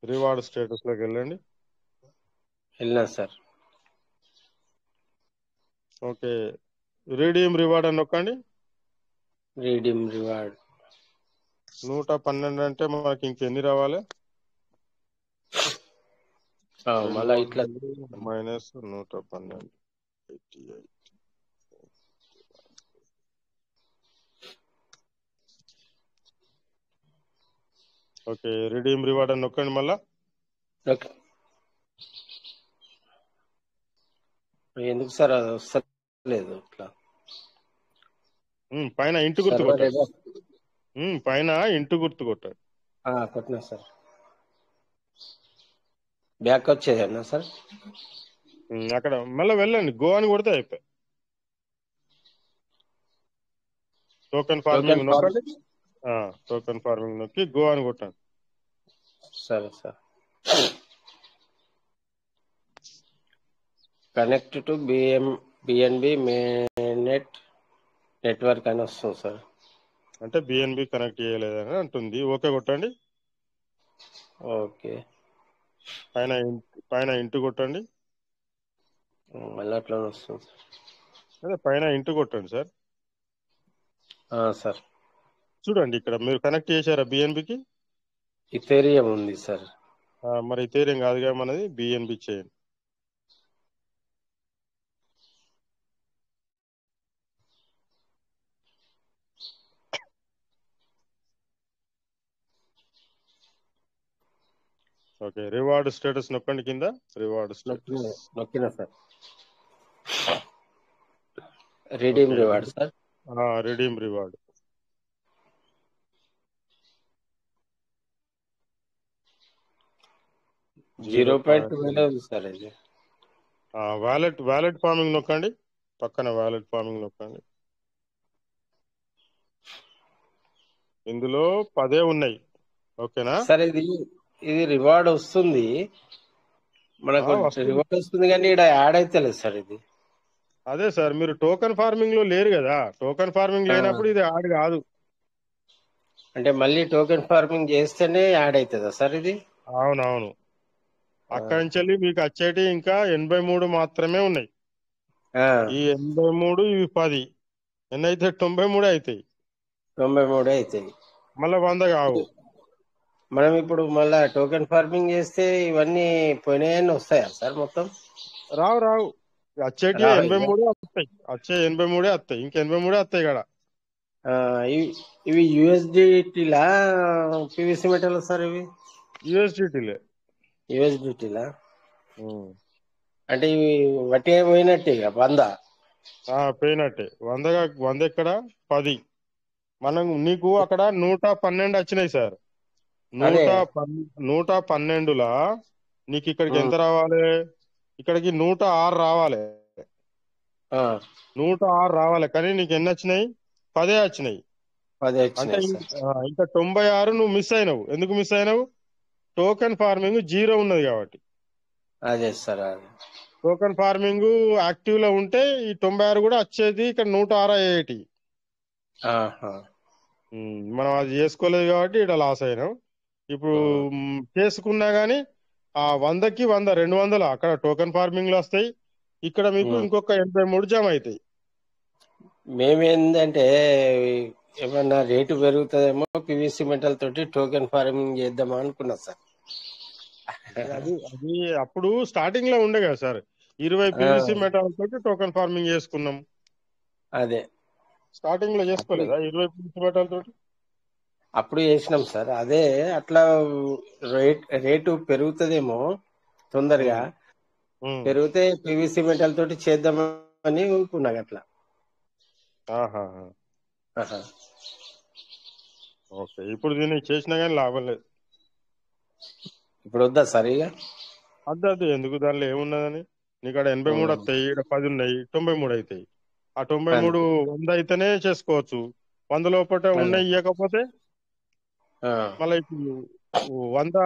రివార్డ్ స్టేటస్ లోకి వెళ్ళండి. వెళ్ళినా సార్. ఓకే, రీడీమ్ రివార్డ్ అని నొక్కండి. రీడీమ్ రివార్డ్ 112 అంటే మనకి ఇంకెన్ని రావాలి? మళ్ళా ఇట్లా -112 88. ఓకే, రిడీమ్ రివార్డ్ అని నొక్కండి మళ్ళా. ఓకే. ఎందుకు సార్ అది వస్తలేదు ఇట్లా? పైన ఇంటి గుర్తు కొట్టండి. పైన ఇంటి గుర్తు కొట్టండి. కొట్టినా సార్. Back వచ్చేదన్నా sir. అక్కడ మళ్ళీ వెళ్ళండి, గో అని కొడితే అయిపోయి. టోకెన్ ఫార్మింగ్ నొక్కండి. టోకెన్ ఫార్మింగ్ నొక్కి గో అని కొట్టండి. సరే sir. Connect to BNB mainnet network అని వస్తుంది సార్. అంటే బిఎన్బి కనెక్ట్ చేయలేదని అంటుంది. ఓకే కొట్టండి. ఓకే, పైన ఇంటి కొట్టండి. మళ్ళీ అట్లా వస్తుంది సార్. అదే పైన ఇంటి కొట్టండి సార్. సార్ చూడండి, ఇక్కడ మీరు కనెక్ట్ చేశారా బిఎన్బికి? ఇథేరియం ఉంది సార్. మరి ఇథేరియం కాదుగా మనది, బిఎన్బి చేయండి. ఓకే, రివార్డ్ స్టేటస్ నొక్కండి కింద. రివార్డ్ స్టేటస్ నొక్కినా sir. Redeem reward sir. Redeem reward 0.2 ఉంది సార్. ఇది వ్యాలెట్ ఫార్మింగ్ నొక్కండి. పక్కన వ్యాలెట్ ఫార్మింగ్ నొక్కండి. ఇందులో 10 ఉన్నాయి. ఓకేనా సార్? ఇది రివార్డ్ వస్తుంది మనకు, రివార్డ్ వస్తుంది కానీ ఇక్కడ యాడ్ అయితే లేదు సార్. ఇది అదే సార్, మీరు టోకెన్ ఫార్మింగ్ లో లేరు కదా. టోకెన్ ఫార్మింగ్ లేనప్పుడు ఇది యాడ్ కాదు. అంటే మళ్ళీ టోకెన్ ఫార్మింగ్ చేస్తేనే యాడ్ అవుతుందా సార్ ఇది? అవునవును. అక్కడి నుంచి వెళ్ళి మీకు వచ్చేటి ఇంకా 83 మాత్రమే ఉన్నాయి. ఈ 83 ఇవి 10 ఎన్ని అయితే 93 అవుతాయి. 93 అవుతాయి. మళ్ళీ 100 కావు. మనం ఇప్పుడు మళ్ళా టోకెన్ ఫార్మింగ్ చేస్తే ఇవన్నీ పోయినాయని వస్తాయా సార్? మొత్తం రావు. వచ్చేటి 83 వస్తాయి. వచ్చే 83 వస్తాయి. ఇంకా 83 వస్తాయి కదా. ఇవి యూఎస్డిటీలా పివిసి మెటల్ సార్? ఇవి యూఎస్డిటీలా? అంటే ఇవి వట్టి పోయినట్టే 100. పోయినట్టే. 100 ఎక్కడ 10. నీకు అక్కడ 112 వచ్చినాయి సార్. అదే 112లా నీకు ఇక్కడికి ఉమ్, ఎంత రావాలి? ఇక్కడికి 106 రావాలి. ఆ, 106 రావాలి, కానీ నీకు ఎన్ని వచ్చినాయి? 10 వచ్చినాయి. 10 అంటే వచ్చినాయి సార్. ఇంకా 96 నువ్వు మిస్ అయినావు. ఎందుకు మిస్ అయినావు? టోకెన్ ఫార్మింగ్ 0 ఉన్నది కాబట్టి. అదే సార్ అదే. టోకెన్ ఫార్మింగ్ యాక్టివ్ లో ఉంటే ఈ 96 కూడా వచ్చేది. ఇక్కడ 106 అయ్యేటి. ఆహా. మనం అది చేసుకోలేదు కాబట్టి ఇక్కడ లాస్ అయినాం. ఇప్పుడు ఉమ్, చేసుకున్నా గానీ ఆ 100కి 100 200 అక్కడ టోకెన్ ఫార్మింగ్ లో వస్తాయి. ఇక్కడ మీకు ఉమ్. ఇంకొక 83 జమ అవుతాయి. మేమేందంటే ఏమన్నా రేటు పెరుగుతుందేమో పివిసి మెటల్ తోటి టోకెన్ ఫార్మింగ్ చేద్దామా అనుకున్నా సార్. అది అది అప్పుడు స్టార్టింగ్ లో ఉండే కదా సార్, 20 ఆ, పివిసి మెటల్ తోటి టోకెన్ ఫార్మింగ్ చేసుకున్నాం. అదే స్టార్టింగ్ లో అప్పుడు చేసుకోలేదా 20 పివిసి మెటల్ తోటి? అప్పుడు చేసినాం సార్. అదే అట్లా రేటు పెరుగుతుందేమో తొందరగా. ఉమ్, ఉమ్. పెరిగితే పివిసి మెటల్ తోటి చేద్దామని అనుకున్నా అట్లా. ఆహా. ఆహా. ఓకే, ఇప్పుడు దీన్ని చేసినా కానీ లాభం లేదు. ఇప్పుడు వద్దా సార్ ఇక? అదే ఎందుకు, దానిలో ఏమున్నదని. నీకు అక్కడ 83 ఉమ్, వస్తాయి, ఇక్కడ 10 ఉన్నాయి, 93 అవుతాయి. ఆ 93 అంతే. 100 అయితేనే చేసుకోవచ్చు. 100 లోపల అదే. ఉన్నాయి ఇవ్వకపోతే ఆ, మళ్ళీ ఇప్పుడు 100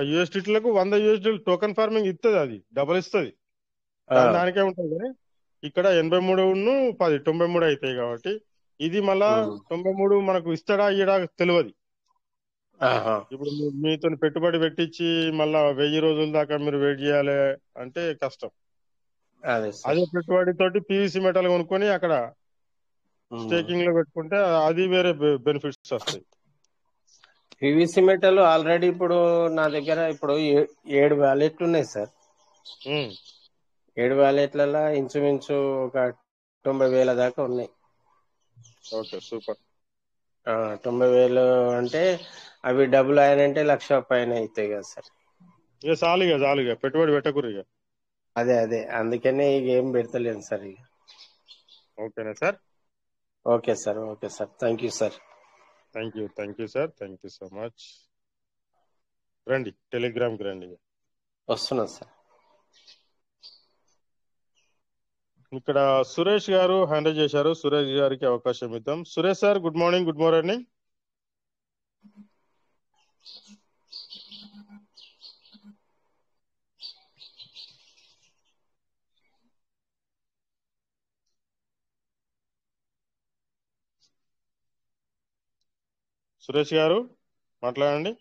యూఎస్డిటీలకు 100 యూఎస్డి టోకెన్ ఫార్మింగ్ ఇస్తుంది, అది డబల్ ఇస్తుంది. ఆ, దానికే ఉంటుంది. కానీ ఇక్కడ 83 10 93 అవుతాయి కాబట్టి ఇది మళ్ళా ఉమ్, 93 మనకు ఇస్తాడా ఇయ్యడా తెలియదు. ఆహా. ఇప్పుడు మీతో పెట్టుబడి పెట్టించి మళ్ళా 1000 రోజుల దాకా మీరు వెయిట్ చేయాలి అంటే కష్టం. అదే సార్. అదే పెట్టుబడి తోటి పీవీసీ మెటల్ కొనుక్కొని అక్కడ స్టేకింగ్ లో పెట్టుకుంటే అది వేరే బెనిఫిట్స్ వస్తాయి. పివిసి మెటల్ ఆల్రెడీ ఇప్పుడు నా దగ్గర ఇప్పుడు 7 వ్యాలెట్లు ఉన్నాయి సార్. ఉమ్, 7 వ్యాలెట్లలో ఇంచుమించు ఒక 90,000 దాకా ఉన్నాయి. Okay super. 90,000 అంటే అవి డబుల్ అయ్యానంటే 1,00,000 పైన అవుతాయి కదా సార్. ఇక చాలు ఇక పెట్టుబడి పెట్టకూరు ఇక. అదే అందుకనే ఇక ఏం పెడతలేను సార్ ఇక. ఓకేనా sir? Okay sir. Thank you sir. Thank you sir, thank you so much. రండి టెలిగ్రామ్కి రండి. వస్తున్నా సార్. ఇక్కడ సురేష్ గారు హ్యాండిల్ చేశారు. సురేష్ గారికి అవకాశం ఇద్దాం. Suresh sir, good morning. Good morning. Suresh గారు మాట్లాడండి.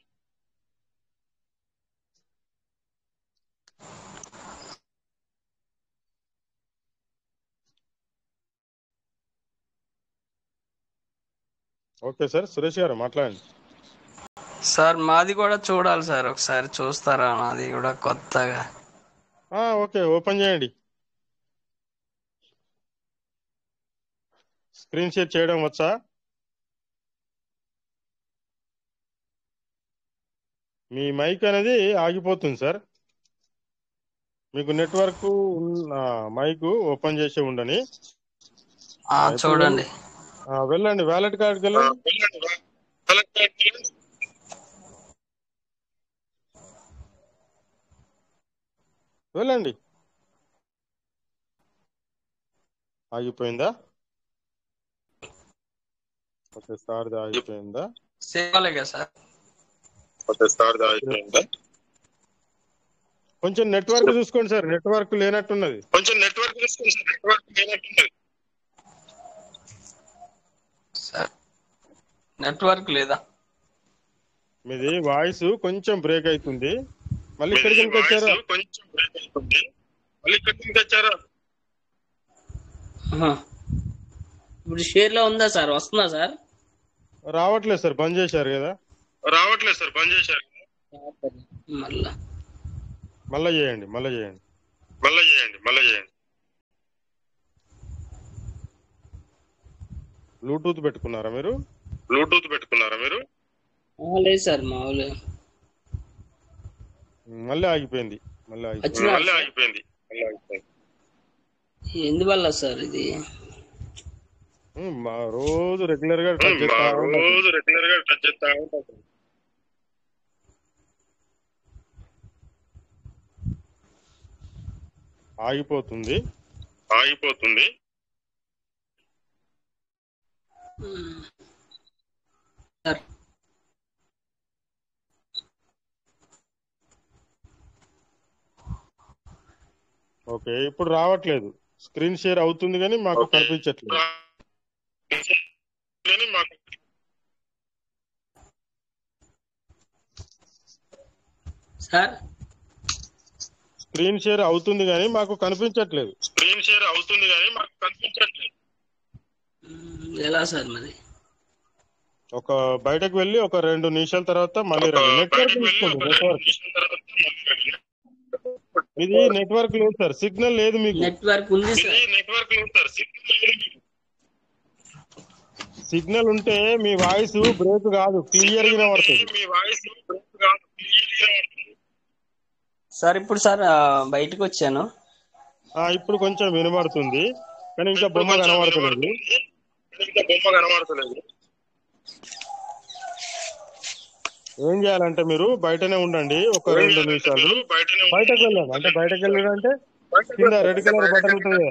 ఓకే సార్, సురేష్ గారు మాట్లాడండి. సార్ మాది కూడా చూడాలి సార్, ఒకసారి చూస్తారా? నాది కూడా కొత్తగా. ఓకే, ఓపెన్ చేయండి. స్క్రీన్ షేర్ చేయడం వచ్చా? మీ మైక్ అనేది ఆగిపోతుంది సార్. మీకు నెట్వర్క్ మైక్ ఓపెన్ చేసి ఉండని. ఇప్పుడు చూడండి. వెళ్ళండి, వ్యాలెట్ కార్డ్కి వెళ్ళండి. వెళ్ళండి. ఆగిపోయిందా? Okay, sir ఆగిపోయిందా? సేవాలే కదా సార్. కొంచెం నెట్వర్క్ చూసుకోండి సార్, నెట్వర్క్ లేనట్టున్నది. సార్ నెట్వర్క్ లేదా? మీది వాయిస్ కొంచెం బ్రేక్ అవుతుంది. మళ్ళీ ఇక్కడికి ఎందుకు వచ్చారా? ఇప్పుడు షేర్ లో ఉందా సార్? వస్తుందా సార్? రావట్లేదు సార్, బంద్ చేశారు కదా. మళ్ళా మళ్ళీ చేయండి. బ్లూటూత్ పెట్టుకున్నారా మీరు? లేదు సార్, మామూలు మళ్ళీ ఆగిపోయింది. వచ్చినా ఎందువల్ల సార్ ఇది? రోజు రెగ్యులర్ గా టచ్ చేస్తా ఉంటా. ఆగిపోతుంది. సార్ ఓకే, ఇప్పుడు రావట్లేదు. స్క్రీన్ షేర్ అవుతుంది కానీ మాకు కనిపించట్లేదు. సార్ స్క్రీన్ షేర్ అవుతుంది కానీ మాకు కనిపించట్లేదు. ఎలా సార్ మరి? ఒక బయటకు వెళ్ళి ఒక 2 నిమిషాల తర్వాత మళ్ళీ రండి. నెట్వర్క్ తీసుకోండి. ఇది నెట్వర్క్ లేదు సార్, సిగ్నల్ లేదు మీకు. నెట్వర్క్ ఉంది సార్. సిగ్నల్ ఉంటే మీ వాయిస్ బ్రేక్ కాదు, క్లియర్ గా పడుతుంది. సార్ ఇప్పుడు సార్ బయటకు వచ్చాను. ఇప్పుడు కొంచెం వినబడుతుంది కానీ ఇంకా బొమ్మ కనబడతలేదు. ఏం చేయాలంటే మీరు బయటనే ఉండండి ఒక 2 నిమిషాలు. బయటకు వెళ్ళండి. అంటే బయటకు వెళ్ళాడు అంటే కింద రెడ్ కలర్ బటన్ ఉంటుంది.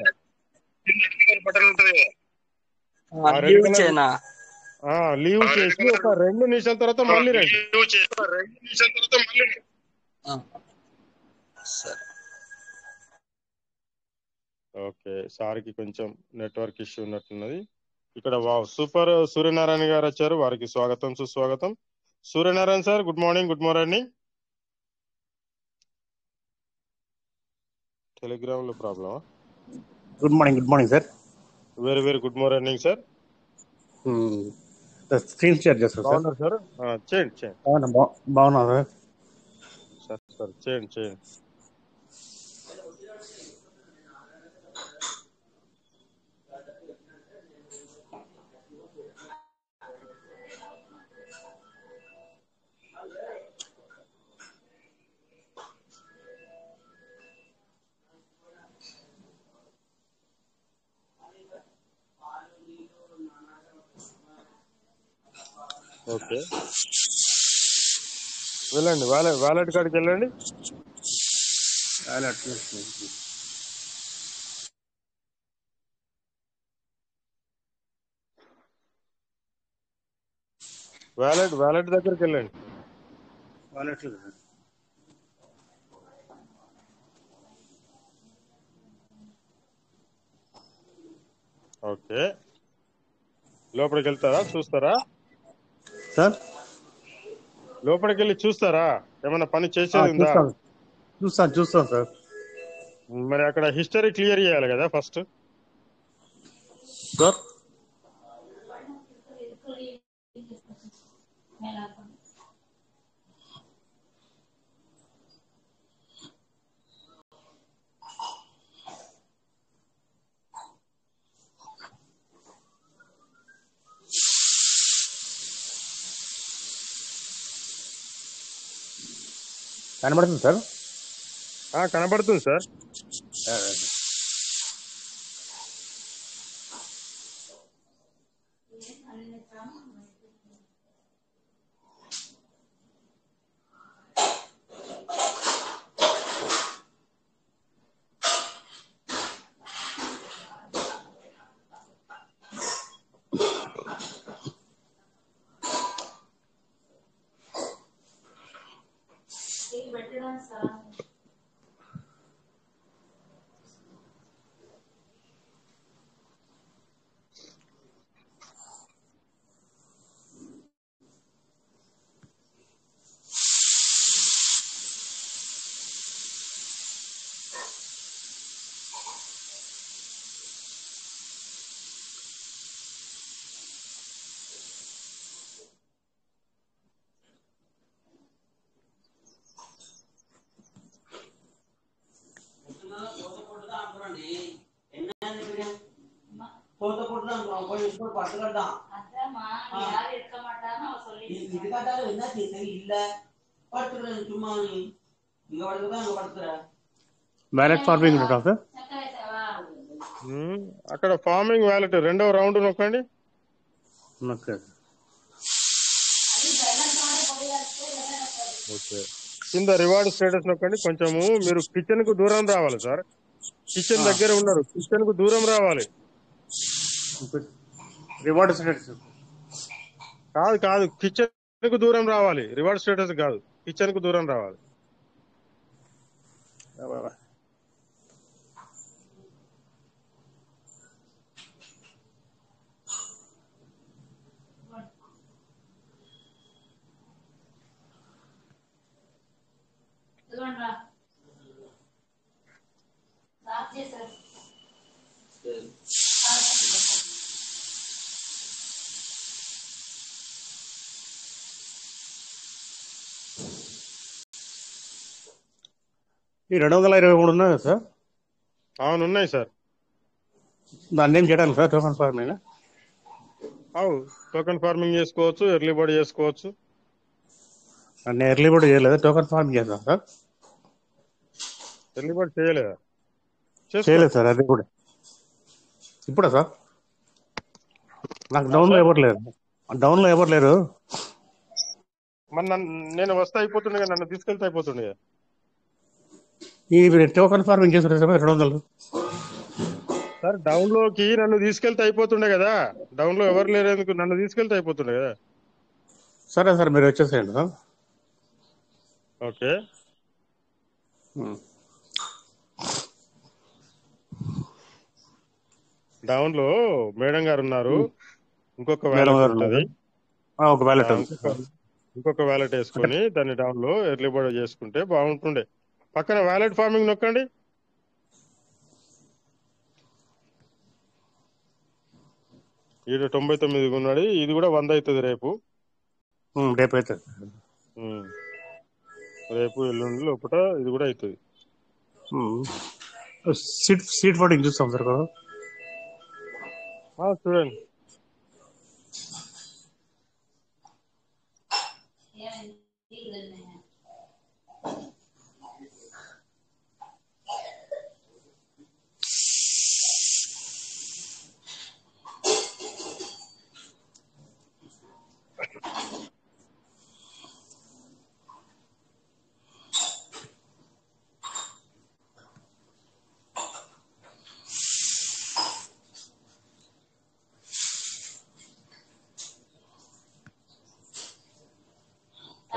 లీవ్ చేసి ఒక 2 నిమిషాల తర్వాత మళ్ళీ రండి. ఓకే, సార్కి కొంచెం నెట్వర్క్ ఇష్యూ ఉన్నట్టున్నది. ఇక్కడ సూపర్ సూర్యనారాయణ గారు వచ్చారు, వారికి స్వాగతం సుస్వాగతం. Suryanarayana sir, good morning. Good morning. Telegram లో ప్రాబ్లమా? Good morning sir. Very very good morning sir. Screen share చేస్తారు సార్. చేయండి. బాగున్నా సార్ చేయండి. ఓకే, వెళ్ళండి. వాలెట్ కాడికి వెళ్ళండి. వాలెట్ దగ్గరికి వెళ్ళండి. ఓకే, లోపలికి వెళ్తారా? చూస్తారా సార్? లోపలికి వెళ్ళి చూస్తారా? ఏమైనా పని చేసేది ఉందా? చూస్తాను సార్. మరి అక్కడ హిస్టరీ క్లియర్ చేయాలి కదా ఫస్ట్. సార్ కనబడుతుంది సార్. కనబడుతుంది sir. Wallet farming sir. Um, అక్కడ ఫార్మింగ్ వ్యాలెట్ రెండవ రౌండ్ నొక్కండి. ఓకే. ఓకే, కింద రివార్డ్ స్టేటస్ నొక్కండి. కొంచెము మీరు కిచెన్ కు దూరం రావాలి సార్. కిచెన్ దగ్గర ఉన్నారు, కిచెన్ కు దూరం రావాలి. Reward status. కాదు కాదు, కిచెన్ కు దూరం రావాలి, రివార్డ్ స్టేటస్ కాదు, కిచెన్ కు దూరం రావాలి. ఈ 223 ఉన్నాయి కదా సార్, అవును ఉన్నాయి సార్. దాన్ని ఏం చేయడానికి సార్? Token farming. అవు టోకెన్ ఫార్మింగ్ చేసుకోవచ్చు, ఎర్లీ బర్డ్ చేసుకోవచ్చు. నేను ఎర్లీ కూడా చేయలేదు, టోకన్ ఫార్మింగ్ చేస్తాను సార్. ఎర్లీ బర్డ్ చేయలేదా? చేసుకో. చేయలేదు సార్ అది కూడా. ఇప్పుడా సార్? నాకు ఆ డౌన్లో సార్, ఎవరు లేరు, డౌన్లో ఎవరు లేరు. మరి నేను వస్తే అయిపోతుండే కదా, నన్ను తీసుకెళ్తే అయిపోతుండే కదా. ఈ టోకన్ ఫార్మింగ్ చేస్తున్నారు సార్ 200. సార్ డౌన్ లోకి నన్ను తీసుకెళ్తే అయిపోతుండే కదా. డౌన్ లో ఎవరు లేరు ఎందుకు, నన్ను తీసుకెళ్తే అయిపోతుండే కదా. సరే సార్, మీరు వచ్చేసేయండి సార్. ఓకే, డౌన్ లో మేడం గారు ఉన్నారు, ఇంకొక మేడం వ్యాలెట్ గారు ఉంటది. ఉన్నారు. ఒక వ్యాలెట్ ఉంది ఇంకొక సార్. ఇంకొక వ్యాలెట్ అంటే వేసుకొని దాన్ని డౌన్ లో ఎర్లీ బర్డ్ చేసుకుంటే బాగుంటుండే. పక్కన వ్యాలెట్ ఫార్మింగ్ నొక్కండి. ఈడ 99 ఉన్నాడు, ఇది కూడా 100 అవుతుంది రేపు. రేపు అయితే ఉమ్, రేపు ఎల్లుండి లోపల ఇది కూడా అవుతుంది. సీట్ ఫోటింగ్ చూస్తాం సార్ కదా. చూడండి.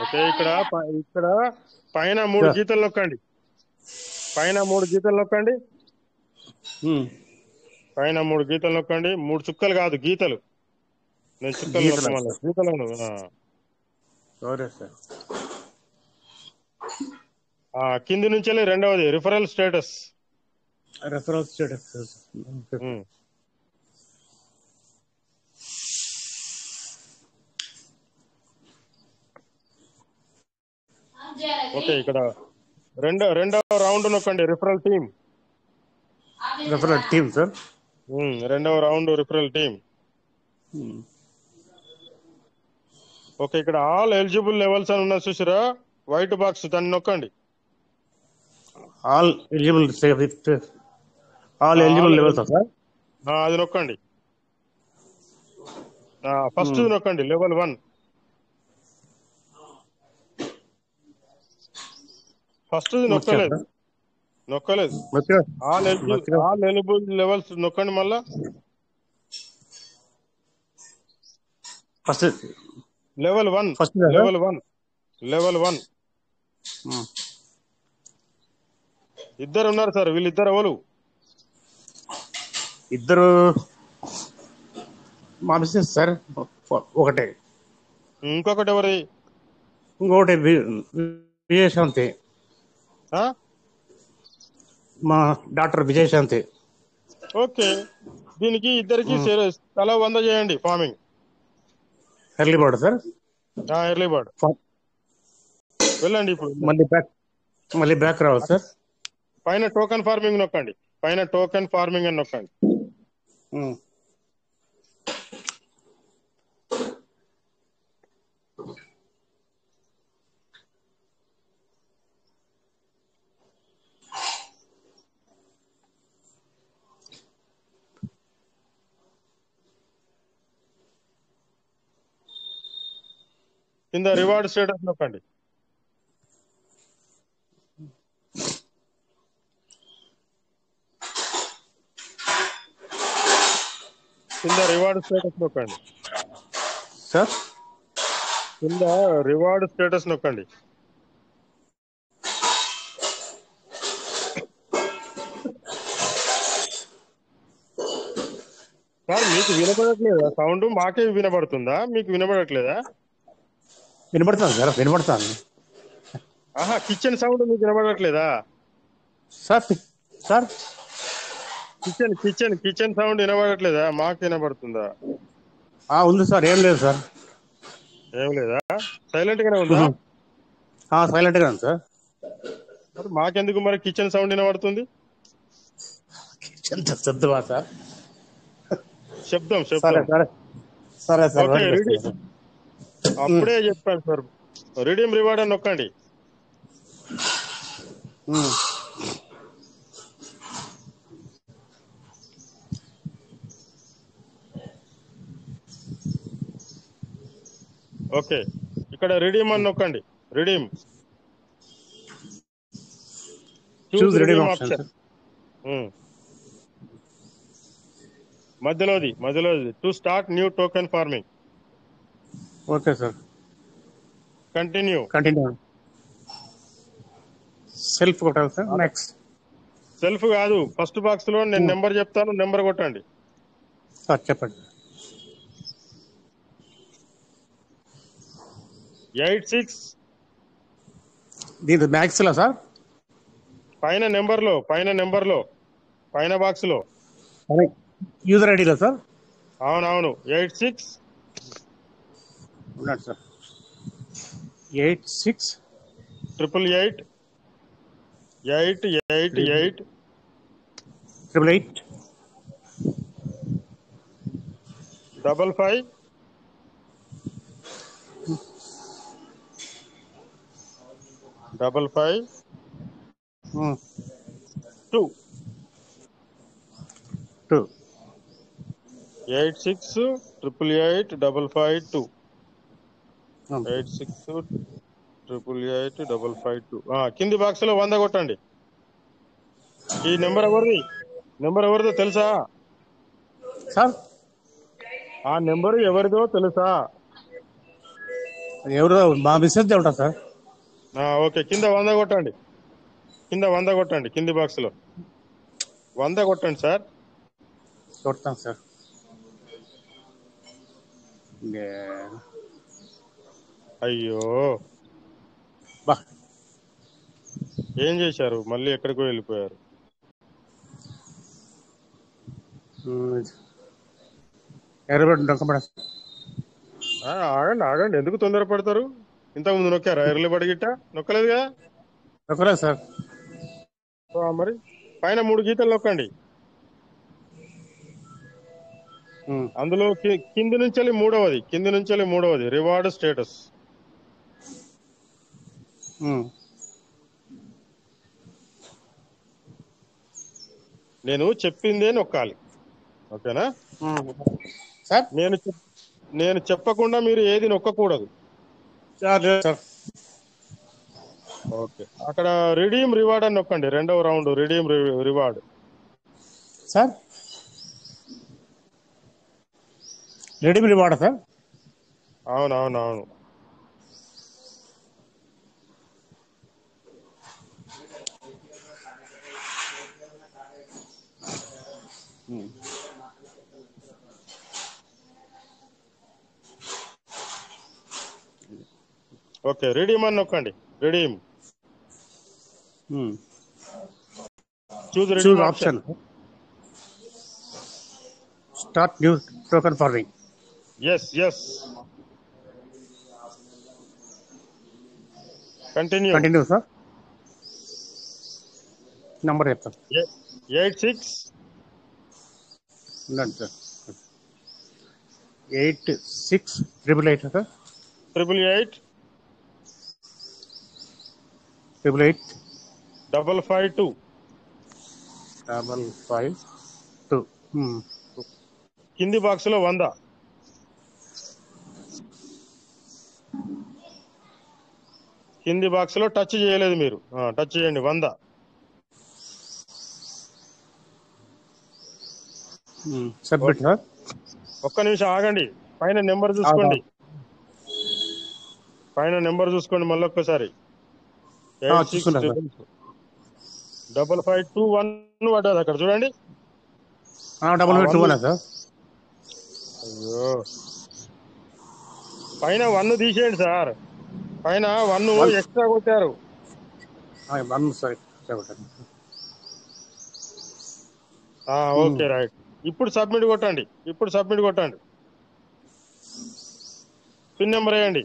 ఓకే, ఇక్కడ పైన 3 గీతలు నొక్కండి. పైన 3 గీతలు నొక్కండి. పైన 3 గీతలు నొక్కండి. 3 చుక్కలు కాదు, గీతలు. నేను చుక్కలు గీతలు నొక్కమన్నా, సార్. గీతలు. సరే సార్. కింది నుంచి రెండవది referral status. Referral status. Okay, ఇక్కడ రెండవ రౌండ్ నొక్కండి, referral team. Referral team sir. రెండవ రౌండ్ రిఫరల్ టీమ్. ఓకే, ఇక్కడ ఆల్ ఎలిజిబుల్ లెవెల్స్ అని ఉన్న చూసారా, వైట్ బాక్స్, దాన్ని నొక్కండి. All eligible levels sir. అది నొక్కండి. ఫస్ట్ నొక్కండి, లెవెల్ 1. ఫస్ట్ నొక్కలేదు. ఆల్ ఎలిజిబుల్ లెవెల్స్ నొక్కండి మళ్ళా. First level 1. లెవెల్ 1. ఇద్దరు ఉన్నారు సార్, వీళ్ళిద్దరు ఎవరు? ఇద్దరు మా మిస్సెస్ సార్, ఒకటే. ఇంకొకటి ఎవరి? ఇంకొకటి విజయశాంతి, మా డాక్టర్ విజయశాంతి. ఓకే, దీనికి ఇద్దరికి తలా 100 చేయండి farming. Early bird sir. Early bird వెళ్ళండి. ఇప్పుడు మళ్ళీ బ్యాక్ రావాలి సార్. పైన టోకెన్ ఫార్మింగ్ నొక్కండి. పైన టోకెన్ ఫార్మింగ్ అని నొక్కండి. కింద రివార్డ్ స్టేటస్ నొక్కండి. కింద రివార్డ్ స్టేటస్ నొక్కండి. సార్ కింద రివార్డ్ స్టేటస్ నొక్కండి. సార్ మీకు వినపడట్లేదా సౌండ్? మాకే వినపడుతుందా, మీకు వినపడట్లేదా? వినపడుతుంది సార్, వినపడుతుంది. ఆహా, కిచెన్ సౌండ్ మీకు వినపడట్లేదా? Sir sir kitchen kitchen kitchen sound వినపడట్లేదా? మాకు వినపడుతుందా? ఉంది సార్, ఏం లేదు సార్. ఏం లేదా? సైలెంట్ గానే ఉందా? సైలెంట్గా ఉంది సార్. మరి మాకెందుకు మరి కిచెన్ సౌండ్ వినపడుతుంది? ఎంత శబ్దమా సార్? శబ్దం సరే శబ్దం. సరే సరే సార్, ఓకే, బయటకు రెడీ. వస్తాను సార్. అప్పుడే చెప్పాను సార్, రిడీమ్ రివార్డ్ అని నొక్కండి. ఓకే, ఇక్కడ రిడీమ్ అని నొక్కండి. Redeem, choose redeem option. మధ్యలోది to start new token farming. Okay sir, continue. Self కొట్టాలి సార్. నెక్స్ట్. సెల్ఫ్ కాదు, ఫస్ట్ బాక్స్ లో నేను నెంబర్ చెప్తాను, నెంబర్ కొట్టండి. సార్ చెప్పండి. 86. దీని మ్యాక్స్ లో సార్, పైన పైన బాక్స్ లో. యూజర్ ఐడిలో సార్. అవునవును, 86. ఉన్నాడు సార్. 86 888 888 888 55 55 2. 86 888 55 2. 86 888 55 2. కింది బాక్స్ లో 100 కొట్టండి. ఈ నెంబర్ ఎవరిదో తెలుసా? సార్ ఆ నెంబర్ ఎవరిదో తెలుసా? ఎవరు? మా మిస్సెస్ ఉంటా సార్. ఓకే, కింద 100 కొట్టండి. కింది బాక్స్ లో 100 కొట్టండి సార్. కొడతాను సార్. అయ్యో, బా ఏం చేశారు? మళ్ళీ ఎక్కడికో వెళ్ళిపోయారు. ఆగండి, ఎందుకు తొందరపడతారు? ఇంతకుముందు నొక్కారా? ఎర్రలు పడిగిట్ట నొక్కలేదు కదా? నొక్కలేదు సార్. మరి పైన 3 గీతలు నొక్కండి. అందులో కింది నుంచి మూడవది రివార్డ్ స్టేటస్. నేను చెప్పిందే నొక్కాలి, ఓకేనా సార్? నేను చెప్పకుండా మీరు ఏది నొక్కకూడదు. ఓకే, అక్కడ రిడీమ్ రివార్డ్ అని నొక్కండి. 2వ round redeem reward. Sir redeem reward sir? అవునవునవును. ఓకే, రిడీమ్ అని నొక్కండి. Redeem, choose redeem option. Start new token farming. Yes. Continue sir. Number చెప్తాను. 86 ఉండండి సార్. 86 888 సార్. 888 888 552. 552. కింది బాక్స్ లో 100. కింది బాక్స్ లో టచ్ చేయలేదు మీరు. టచ్ చేయండి 100. Submit sir. ఒక్క నిమిషం ఆగండి. పైన నెంబర్ చూసుకోండి. మళ్ళీ ఒక్కసారి. చూస్తున్నా సార్. 865521 పడ్డది అక్కడ చూడండి. 5521 సార్. అయ్యో, పైన 1 తీసేయండి సార్. పైన 1 ఎక్స్ట్రా కొట్టారు. 1 సార్. Okay right. ఇప్పుడు సబ్మిట్ కొట్టండి. పిన్ నెంబర్ వేయండి.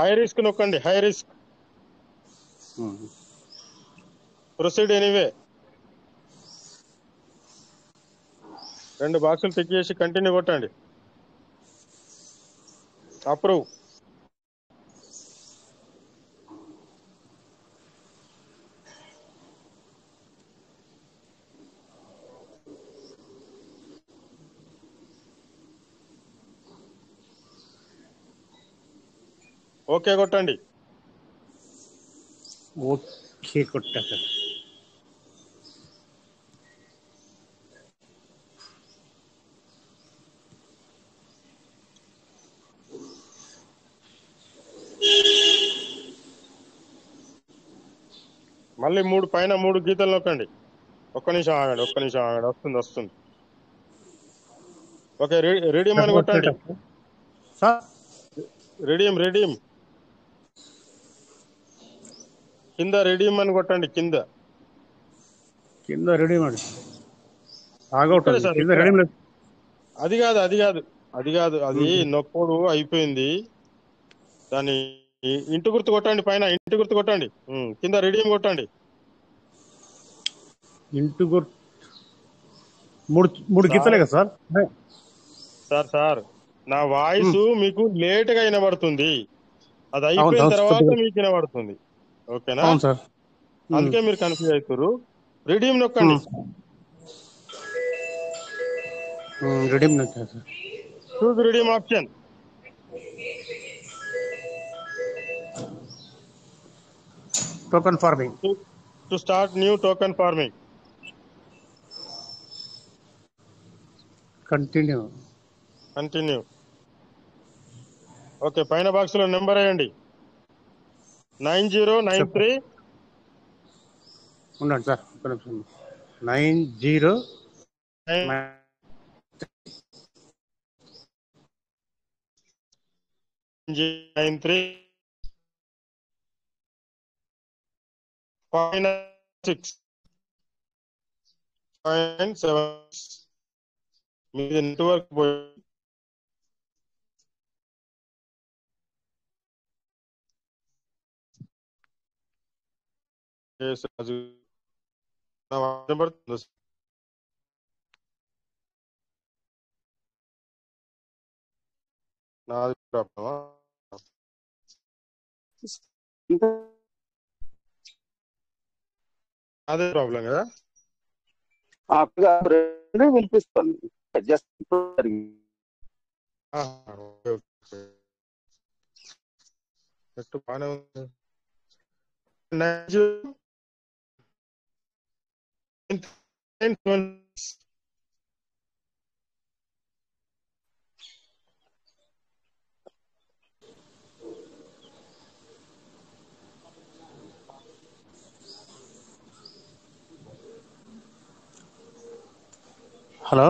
హై రిస్క్ నొక్కండి. High risk. Proceed anyway. 2 బాక్సులు టిక్ చేసి కంటిన్యూ కొట్టండి. అప్రూవ్. ఓకే కొట్టండి. ఓకే కొట్టా సార్. మళ్ళీ పైన 3 గీతలు నొక్కండి. ఒక్క నిమిషం ఆగండి. వస్తుంది. ఓకే, రెడీమ్ అని కొట్టండి. రెడీమ్ కింద రెడీమ్ అని కొట్టండి. కింద రెడీమ్ అండి. అది కాదు. అది నొప్పుడు అయిపోయింది. దాన్ని ఇంటి గుర్తు కొట్టండి. పైన ఇంటి గుర్తు కొట్టండి. కింద రెడీమ్ కొట్టండి. ఇంటి గుర్తు 3 గీతలే కదా సార్. సార్ నా వాయిస్ మీకు లేట్ గా వినబడుతుంది. అది అయిపోయిన తర్వాత మీకు వినబడుతుంది. ఓకేనా? అందుకే మీరు కన్ఫ్యూజ్ అవుతారు. రెడీమ్ నొక్కండి. Choose redeem option. Token farming. To start new token farming. Continue. Okay, పైన బాక్స్ లో నెంబర్ వేయండి. 9093. ఉండండి సార్. 9093 596 596. మీది నెట్వర్క్ పోయి నాది ప్రాబ్లమా? అదే ప్రాబ్లం కదా. వినిపిస్తుంది. బాగానే ఉంది. హలో.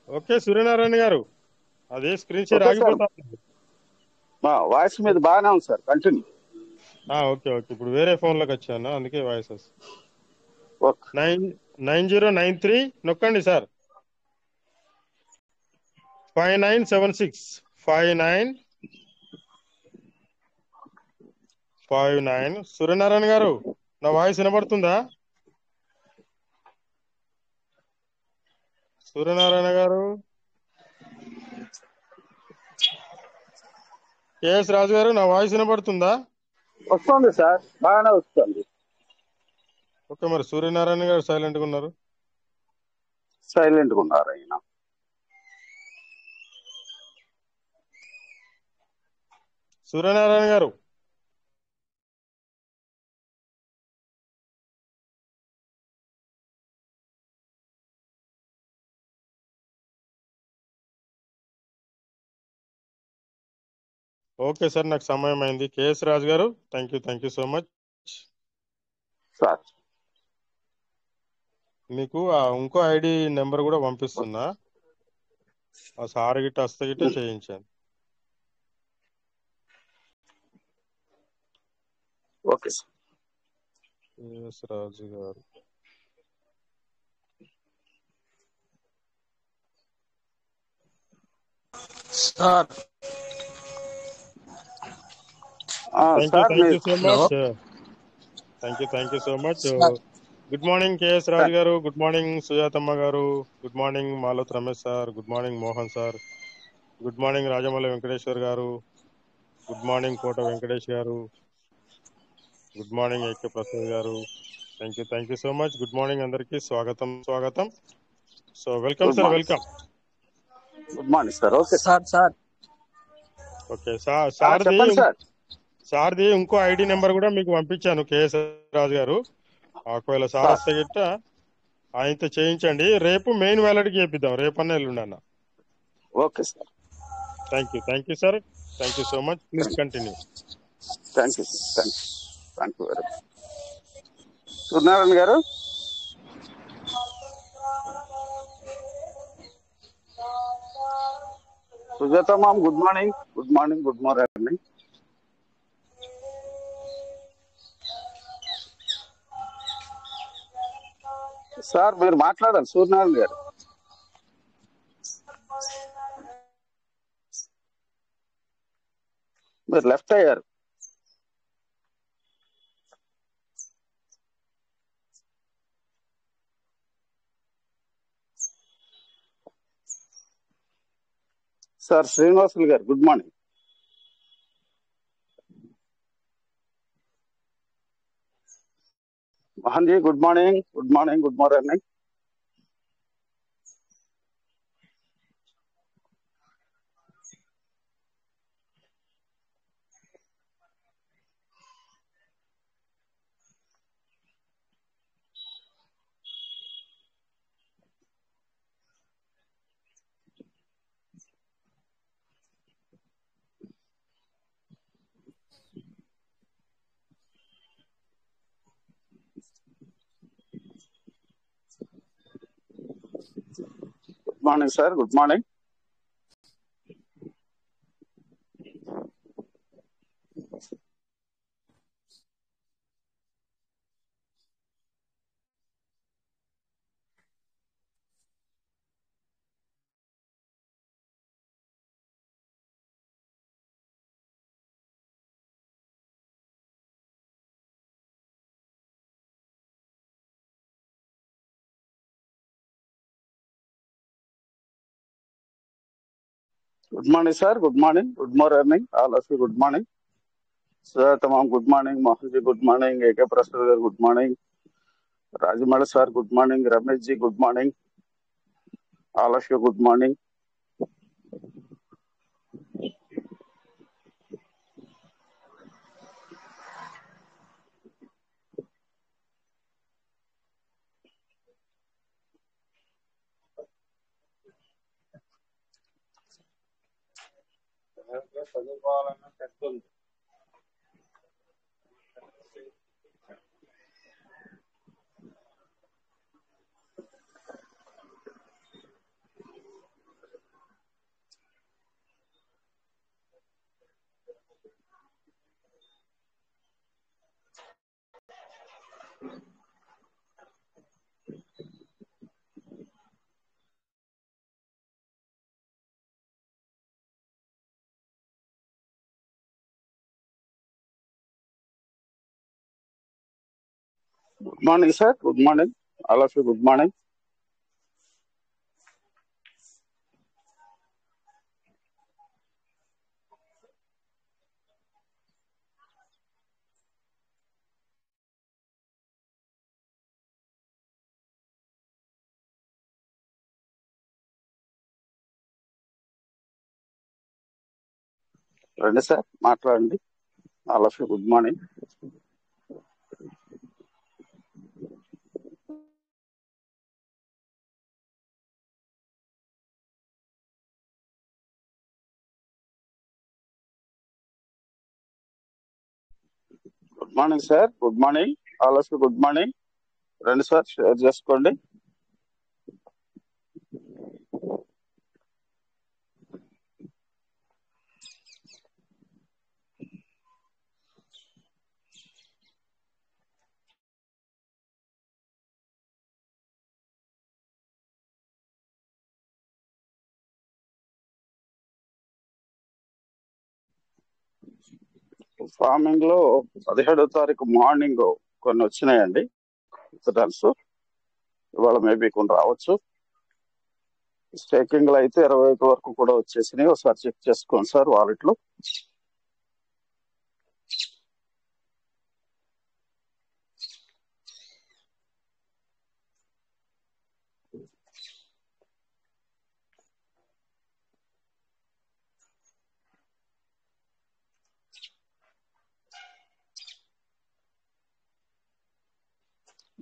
ఓకే సూర్యనారాయణ గారు, అదే స్క్రీన్ షేర్ ఆగిపోతా. వాయిస్ మీద బాగానే ఉంది సార్. కంటిన్యూ. ఓకే. ఇప్పుడు వేరే ఫోన్ లోకి వచ్చాను, అందుకే వాయిస్ వస్తుంది. 9093 నొక్కండి సార్. 5976 59 59. సూర్యనారాయణ గారు, నా వాయిస్ వినబడుతుందా? సూర్యనారాయణ గారు, కేఎస్ రాజు గారు, నా వాయిస్ వినబడుతుందా? వస్తుంది సార్, బాగానే వస్తుంది. ఓకే, మరి సూర్యనారాయణ గారు సైలెంట్గా ఉన్నారు. సైలెంట్ గా ఉన్నారు ఆయన. సూర్యనారాయణ గారు, ఓకే సార్, నాకు సమయం అయింది. కేఎస్ రాజు గారు, thank you so much. Sir మీకు ఇంకో ఐడి నెంబర్ కూడా పంపిస్తున్నా. ఆ సార్ గిట్ట వస్తే గిట్ట చేయించాను. Okay sir. K S Raju garu, sir sir thank you మీరు so hello much. Thank you so much. Sir good morning K S Raju గారు, good morning Sujathamma garu, good morning Maloth Ramesh sir, good morning Mohan sir, good morning Rajamouli Venkateshwar garu, good morning కోట వెంకటేష్ గారు, good morning AK Prasad గారు. Thank you so much. Good morning అందరికీ, స్వాగతం. So welcome good sir, morning. Welcome. Good morning sir. Okay sir. Sir okay సార్ది చెప్పండి sir. సార్ది ఇంకో ID number కూడా మీకు పంపించాను కేఎస్ రాజు గారు. ఒకవేళ సార్ వస్తే గిట్ట ఆయనతో చేయించండి. రేపు మెయిన్ వ్యాలెట్కి చేపిద్దాం, రేపన్నా ఎల్లుండన్న. Okay sir. Thank you sir. Thank you so much. Please continue. Thank you sir. Thank you very much. Suryanarayana గారు, Sujatha ma'am, good morning. Good morning. Sir మీరు మాట్లాడాలి సూర్యనారాయణ గారు. మీరు లెఫ్ట్ అయ్యారు. సార్ శ్రీనివాసులు గారు, good morning. Mohan ji, good morning. Good morning sir. Good morning. Good morning sir. Good morning. All of you good morning. Sujatha ma'am, good morning. Mohan ji, good morning. AK Prasad గారు, good morning. Rajamouli sir, good morning. Ramesh ji, good morning. All of you good morning. చదువుకోవాలన్న తెస్తుంది. Good morning sir. Good morning all of you. Good morning. రండి sir, మాట్లాడండి. All of you good morning. Good morning sir. Good morning all of you. Good morning. రండి sir, share చేసుకోండి. Farming లో 17వ తారీఖు morning కొన్ని వచ్చినాయండి రిటర్న్స్. ఇవాళ maybe కొన్ని రావచ్చు. స్టేకింగ్ లో అయితే 25 వరకు కూడా వచ్చేసినాయి. ఒకసారి చెక్ చేసుకోండి సార్ వాలెట్ లో.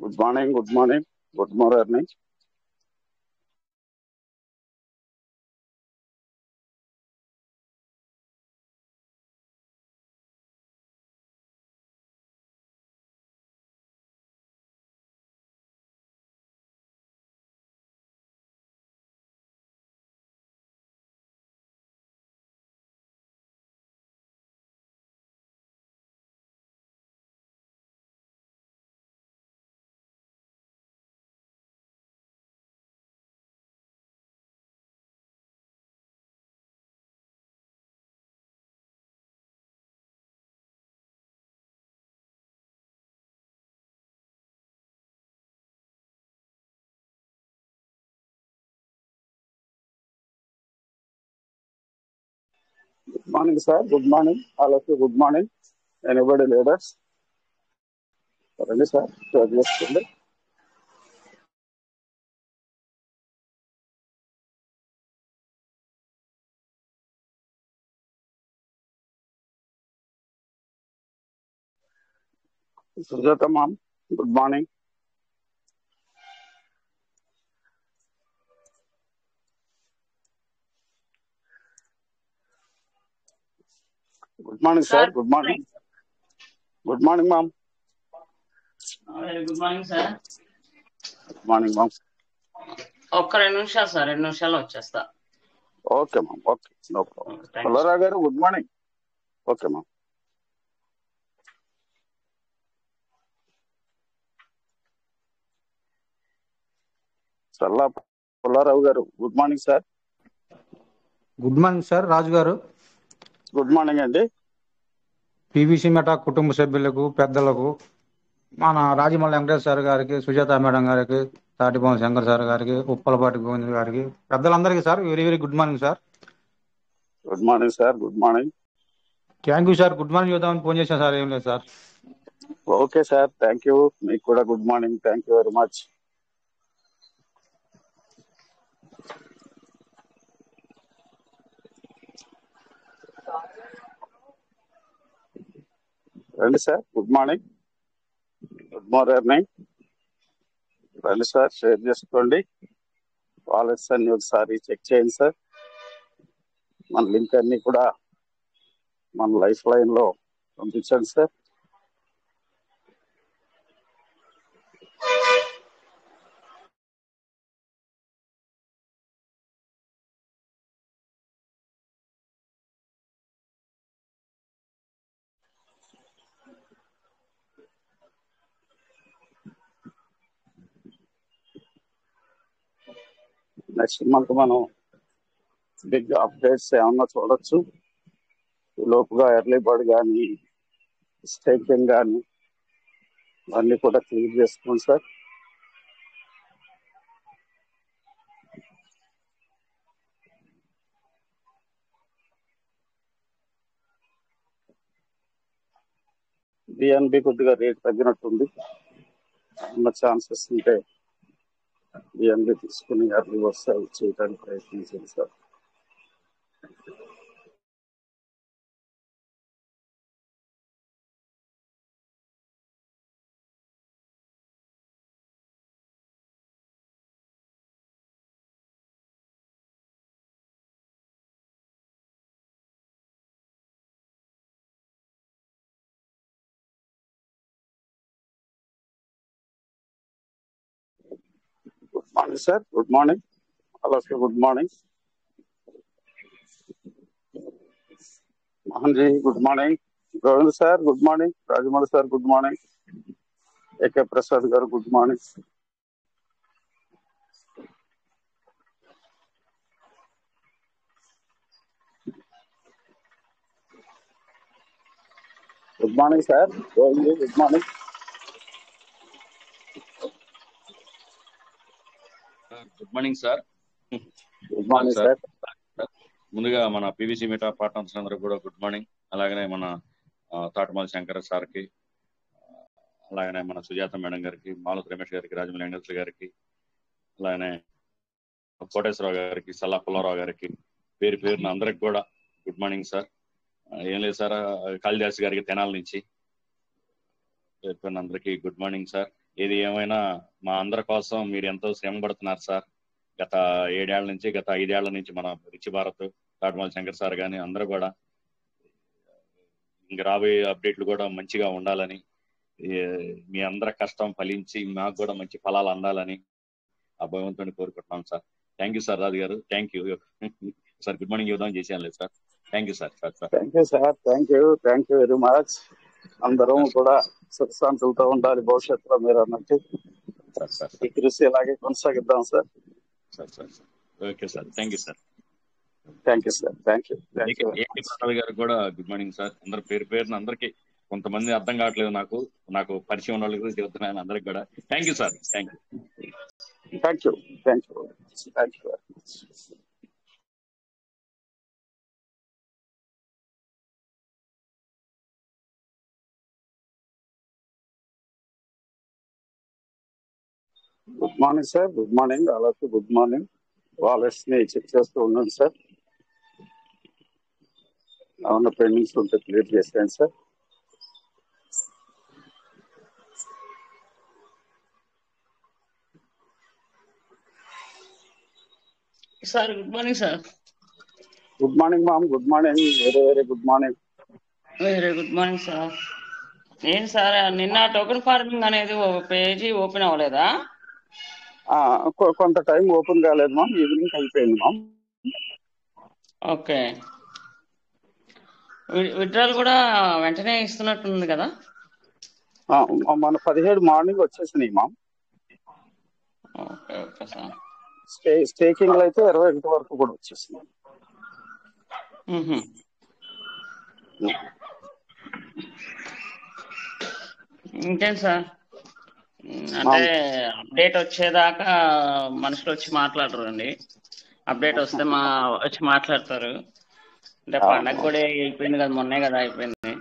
Good morning. Good morning. Good morning. Good morning sir. Good morning all of you. Good morning. Anybody leaders? రండి సార్, షేర్ చేసుకోండి. Sujatha ma'am, good morning. Good morning sir. Good morning. Good morning ma'am. Good morning sir. Good morning ma'am. ఒక్క 2 నిమిషాలు sir, 2 నిమిషాల్లో వచ్చేస్తా. Okay ma'am. Okay, no problem. Pullara గారు good morning. Okay ma'am. Challa Pullarao గారు good morning sir. Good morning sir. Raju గారు good morning అండి. PVC Meta కుటుంబ సభ్యులకు, పెద్దలకు, మన రాజమౌళి వెంకటేశ్వర సార్ గారికి, సుజాత మేడం గారికి, తాటిభవన్ శంకర్ సార్ గారికి, ఉప్పలపాటి గోవింద్ గారికి, పెద్దలందరికీ sir very very good morning sir. Good morning sir. Good morning. Thank you sir. Good morning చూద్దామని ఫోన్ చేశాను సార్. ఏం లేదు sir. Okay sir, thank you. మీకు కూడా good morning. Thank you very much. రండి sir, good morning. Good morning. రండి sir, share చేసుకోండి. Wallets అన్ని ఒకసారి చెక్ చేయండి సార్. మన లింక్ అన్ని కూడా మన లైఫ్ లైన్ లో పంపించండి సార్. నెక్స్ట్ మంత్ మనం బిగ్ అప్డేట్స్ ఏమన్నా చూడొచ్చు. ఈ లోపుగా ఎర్లీ బర్డ్ కానీ, స్టేకింగ్ కానీ, అన్ని కూడా క్లియర్ చేసుకోండి సార్. బిఎన్బి కొద్దిగా రేట్ తగ్గినట్టుంది. ఉన్న ఛాన్సెస్ ఉంటే బిఎన్బి తీసుకుని అర్లీ వస్తాయి చేయడానికి ప్రయత్నించండి sir. Good morning sir. Good morning. Hello sir. Good morning. Mohan ji good morning. Govind sir good morning. Rajamouli sir good morning. AK Prasad గారు good morning. Good morning sir. Govind ji good morning. Good morning sir. Good morning sir. ముందుగా మన PVC meta partners అందరూ కూడా good morning. అలాగనే మన తాటమాల శంకర్ సార్కి, అలాగనే మన సుజాత మేడం గారికి, మాలతి రమేష్ గారికి, రాజమౌళి వెంకటేశ్వర గారికి, అలాగనే కోటేశ్వరరావు గారికి, సల్లా పుల్లారావు గారికి, పేరు పేరున అందరికి కూడా గుడ్ మార్నింగ్ సార్. ఏం లేదు సార్, కాళిదాస్ గారికి తెనాల నుంచి పేరు పేరున అందరికీ గుడ్ మార్నింగ్ సార్. ఏది ఏమైనా మా అందరి కోసం మీరు ఎంతో శ్రమ పడుతున్నారు సార్. గత 7 ఏళ్ల నుంచి, గత 5 ఏళ్ల నుంచి మన రిచి భారత్, తాటమాల శంకర్ సార్ కానీ అందరూ కూడా ఇంక రాబోయే అప్డేట్లు కూడా మంచిగా ఉండాలని, మీ అందరి కష్టం ఫలించి మాకు కూడా మంచి ఫలాలు అందాలని ఆ భగవంతుని కోరుకుంటున్నాం sir. Thank you sir. Raju గారు thank you sir. Good morning యువదాం చేసాను లేదు sir. Thank you sir. Thank you sir. Thank you very much. అందరం కూడా సుఖశాంతులతో ఉండాలి భవిష్యత్తులో మీరు అన్నట్టు. ఈ కృషి ఇలాగే కొనసాగిద్దాం sir. Okay sir. Thank you sir. Thank you sir. Thank you. AP Prasad గారు కూడా గుడ్ మార్నింగ్ సార్. అందరు పేరు పేరున అందరికి, కొంతమంది అర్థం కావట్లేదు నాకు పరిచయం ఉన్న వాళ్ళ గురించి చెప్తున్నాను అందరికి కూడా. Thank you sir. Thank you. Good morning sir. Good morning. అలాగే గుడ్ మార్నింగ్. వాలెట్స్ ని చెక్ చేస్తూ ఉన్నాను సార్. అవును, పెండింగ్స్ ఉంటే క్లియర్ చేస్తాను సార్. Sir good morning sir. Good morning ma'am. Good morning. Very good morning. Very good morning sir. ఏంటి సార్, నిన్న టోకెన్ ఫార్మింగ్ అనేది పేజీ ఓపెన్ అవ్వలేదా? కొంత టైం ఓపెన్ కాలేదు మామ్. ఈవినింగ్ అయిపోయింది మామ్. ఓకే. విత్డ్రాల్ కూడా వెంటనే ఇస్తున్నట్టుంది కదా? మన 17 మార్నింగ్ వచ్చేసినాయి ma'am. Okay okay sir. Staking అయితే 21 వరకు కూడా వచ్చేసినాయి. ఇంకేం సార్, అంటే అప్డేట్ వచ్చేదాకా మనుషులు వచ్చి మాట్లాడరండి. అప్డేట్ వస్తే వచ్చి మాట్లాడతారు. అంటే పండగ కూడా అయిపోయింది కదా, మొన్నే కదా అయిపోయింది.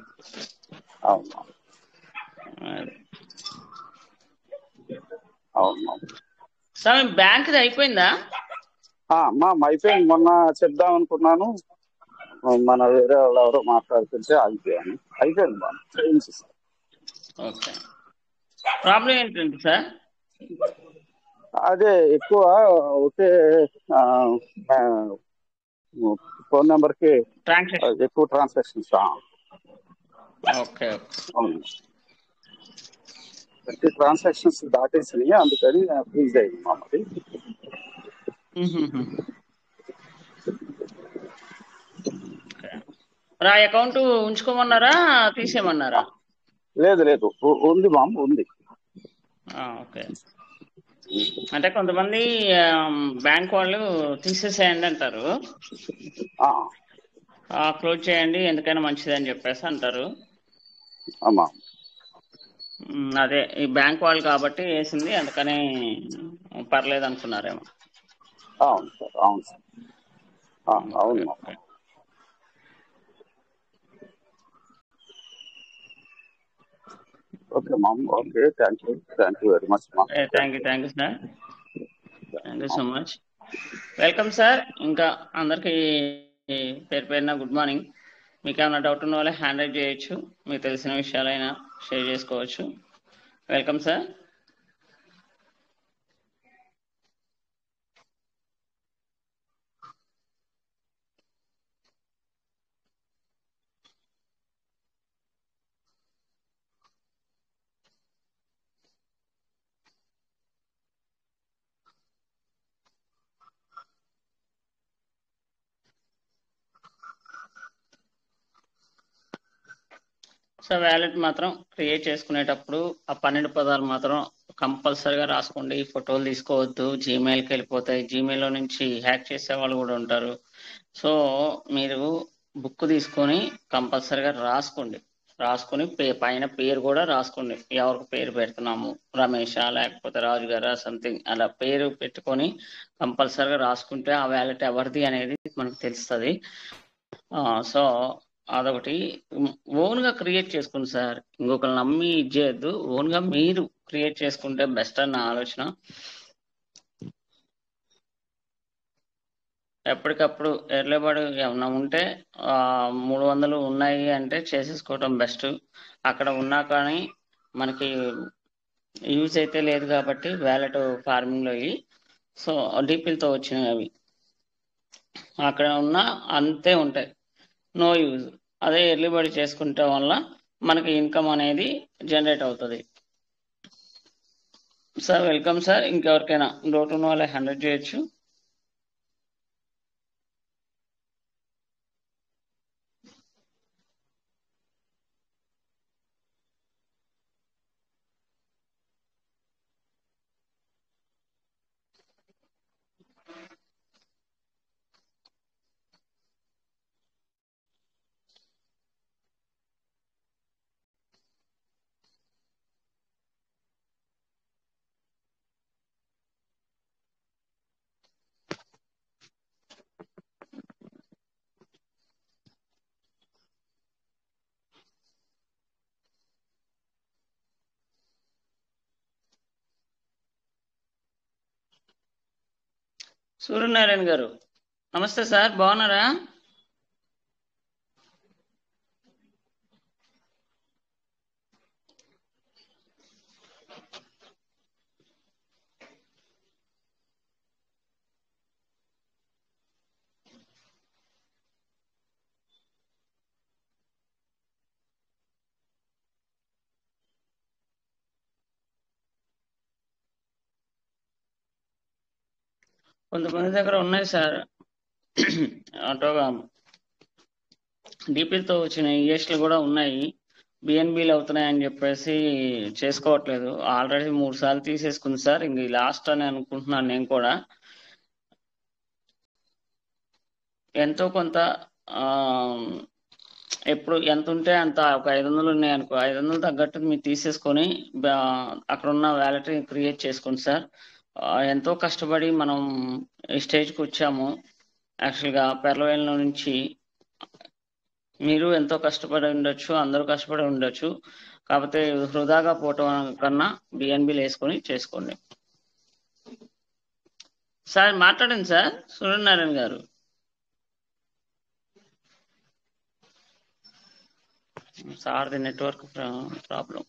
సార్ బ్యాంక్ది అయిపోయిందా? అయిపోయింది. మొన్న చెప్దాం అనుకున్నాను, మన వేరే వాళ్ళు ఎవరో మాట్లాడుతుంటే అయిపోయింది బాగా. ఓకే. ప్రాబ్లం ఏంటండి సార్? అదే ఎక్కువ ఒకే ఫోన్ నెంబర్ కి ఎక్కువ ట్రాన్సాక్షన్స్. ఓకే. ప్రతి ట్రాన్సాక్షన్స్ దాటేసినాయి, అందుకని ఫ్రీజ్ అయింది మామూలు. ఆ అకౌంట్ ఉంచుకోమన్నారా తీసేయమన్నారా? లేదు ఉంది మామ్, ఉంది. ఓకే. అంటే కొంతమంది బ్యాంక్ వాళ్ళు తీసేసేయండి అంటారు, క్లోజ్ చేయండి ఎందుకైనా మంచిది అని చెప్పేసి అంటారు. అదే ఈ బ్యాంక్ వాళ్ళు కాబట్టి వేసింది, అందుకని పర్లేదు అనుకున్నారేమో. అవును సార్, అవును సార్, ఓకే అవును. Okay. Okay ma'am, okay, thank you very much మా. Thank you sir, thank you so much. Welcome sir. ఇంకా అందరికి పేరు పేరున గుడ్ మార్నింగ్. మీకు ఏమైనా డౌట్ ఉన్న వాళ్ళే హ్యాండ్ రైజ్ చేయొచ్చు, మీకు తెలిసిన విషయాలైనా షేర్ చేసుకోవచ్చు. Welcome sir. సో వ్యాలెట్ మాత్రం క్రియేట్ చేసుకునేటప్పుడు ఆ 12 పదాలు మాత్రం కంపల్సరీగా రాసుకోండి. ఫోటోలు తీసుకోవద్దు, జీమెయిల్కి వెళ్ళిపోతాయి. జీమెయిల్లో నుంచి హ్యాక్ చేసే వాళ్ళు కూడా ఉంటారు. సో మీరు బుక్ తీసుకొని కంపల్సరీగా రాసుకొని పైన పేరు కూడా రాసుకోండి. ఎవరికి పేరు పెడుతున్నాము, రమేషా లేకపోతే రాజు గారా సంథింగ్ అలా పేరు పెట్టుకొని కంపల్సరీగా రాసుకుంటే ఆ వ్యాలెట్ ఎవరిది అనేది మనకు తెలుస్తుంది. సో అదొకటి. ఓన్ గా క్రియేట్ చేసుకోండి సార్, ఇంకొకరు నమ్మి ఇచ్చేయద్దు. ఓన్ గా మీరు క్రియేట్ చేసుకుంటే బెస్ట్ అని నా ఆలోచన. ఎప్పటికప్పుడు ఎర్లేబడి ఏమన్నా ఉంటే 300 ఉన్నాయి అంటే చేసేసుకోవటం బెస్ట్. అక్కడ ఉన్నా కానీ మనకి యూజ్ అయితే లేదు కాబట్టి వ్యాలెట్ ఫార్మింగ్ లో సో డీపీలతో వచ్చినవి అవి అక్కడ ఉన్న అంతే ఉంటాయి, నో యూజ్. అదే ఎర్లీ బడి చేసుకుంటే వల్ల మనకి ఇన్కమ్ అనేది జనరేట్ అవుతుంది. Sir welcome sir. ఇంకెవరికైనా డౌట్ ఉన్న వాళ్ళే హ్యాండిల్ చేయొచ్చు. సూర్యనారాయణ గారు నమస్తే సార్, బాగున్నారా? కొంతమంది దగ్గర ఉన్నాయి సార్ ఆటోగా డీపీలతో వచ్చిన ఈఎస్లు కూడా ఉన్నాయి. బిఎన్బిలు అవుతున్నాయని చెప్పేసి చేసుకోవట్లేదు. ఆల్రెడీ 3 సార్లు తీసేసుకుంది సార్, ఇంక లాస్ట్ అని అనుకుంటున్నాను నేను కూడా. ఎంతో కొంత ఎప్పుడు ఎంత ఉంటే అంత, ఒక 500 ఉన్నాయి అనుకో, 500 తగ్గట్టు మీరు తీసేసుకొని అక్కడ ఉన్న వ్యాలెట్ క్రియేట్ చేసుకోండి సార్. ఎంతో కష్టపడి మనం ఈ స్టేజ్కి వచ్చాము. యాక్చువల్గా పెర్లవేల నుంచి మీరు ఎంతో కష్టపడి ఉండొచ్చు, అందరూ కష్టపడి ఉండొచ్చు. కాకపోతే వృధాగా పోవటం కన్నా బిఎన్బిలు వేసుకొని చేసుకోండి. సార్ మాట్లాడండి సార్, సూర్యనారాయణ గారు. సార్ది network problem.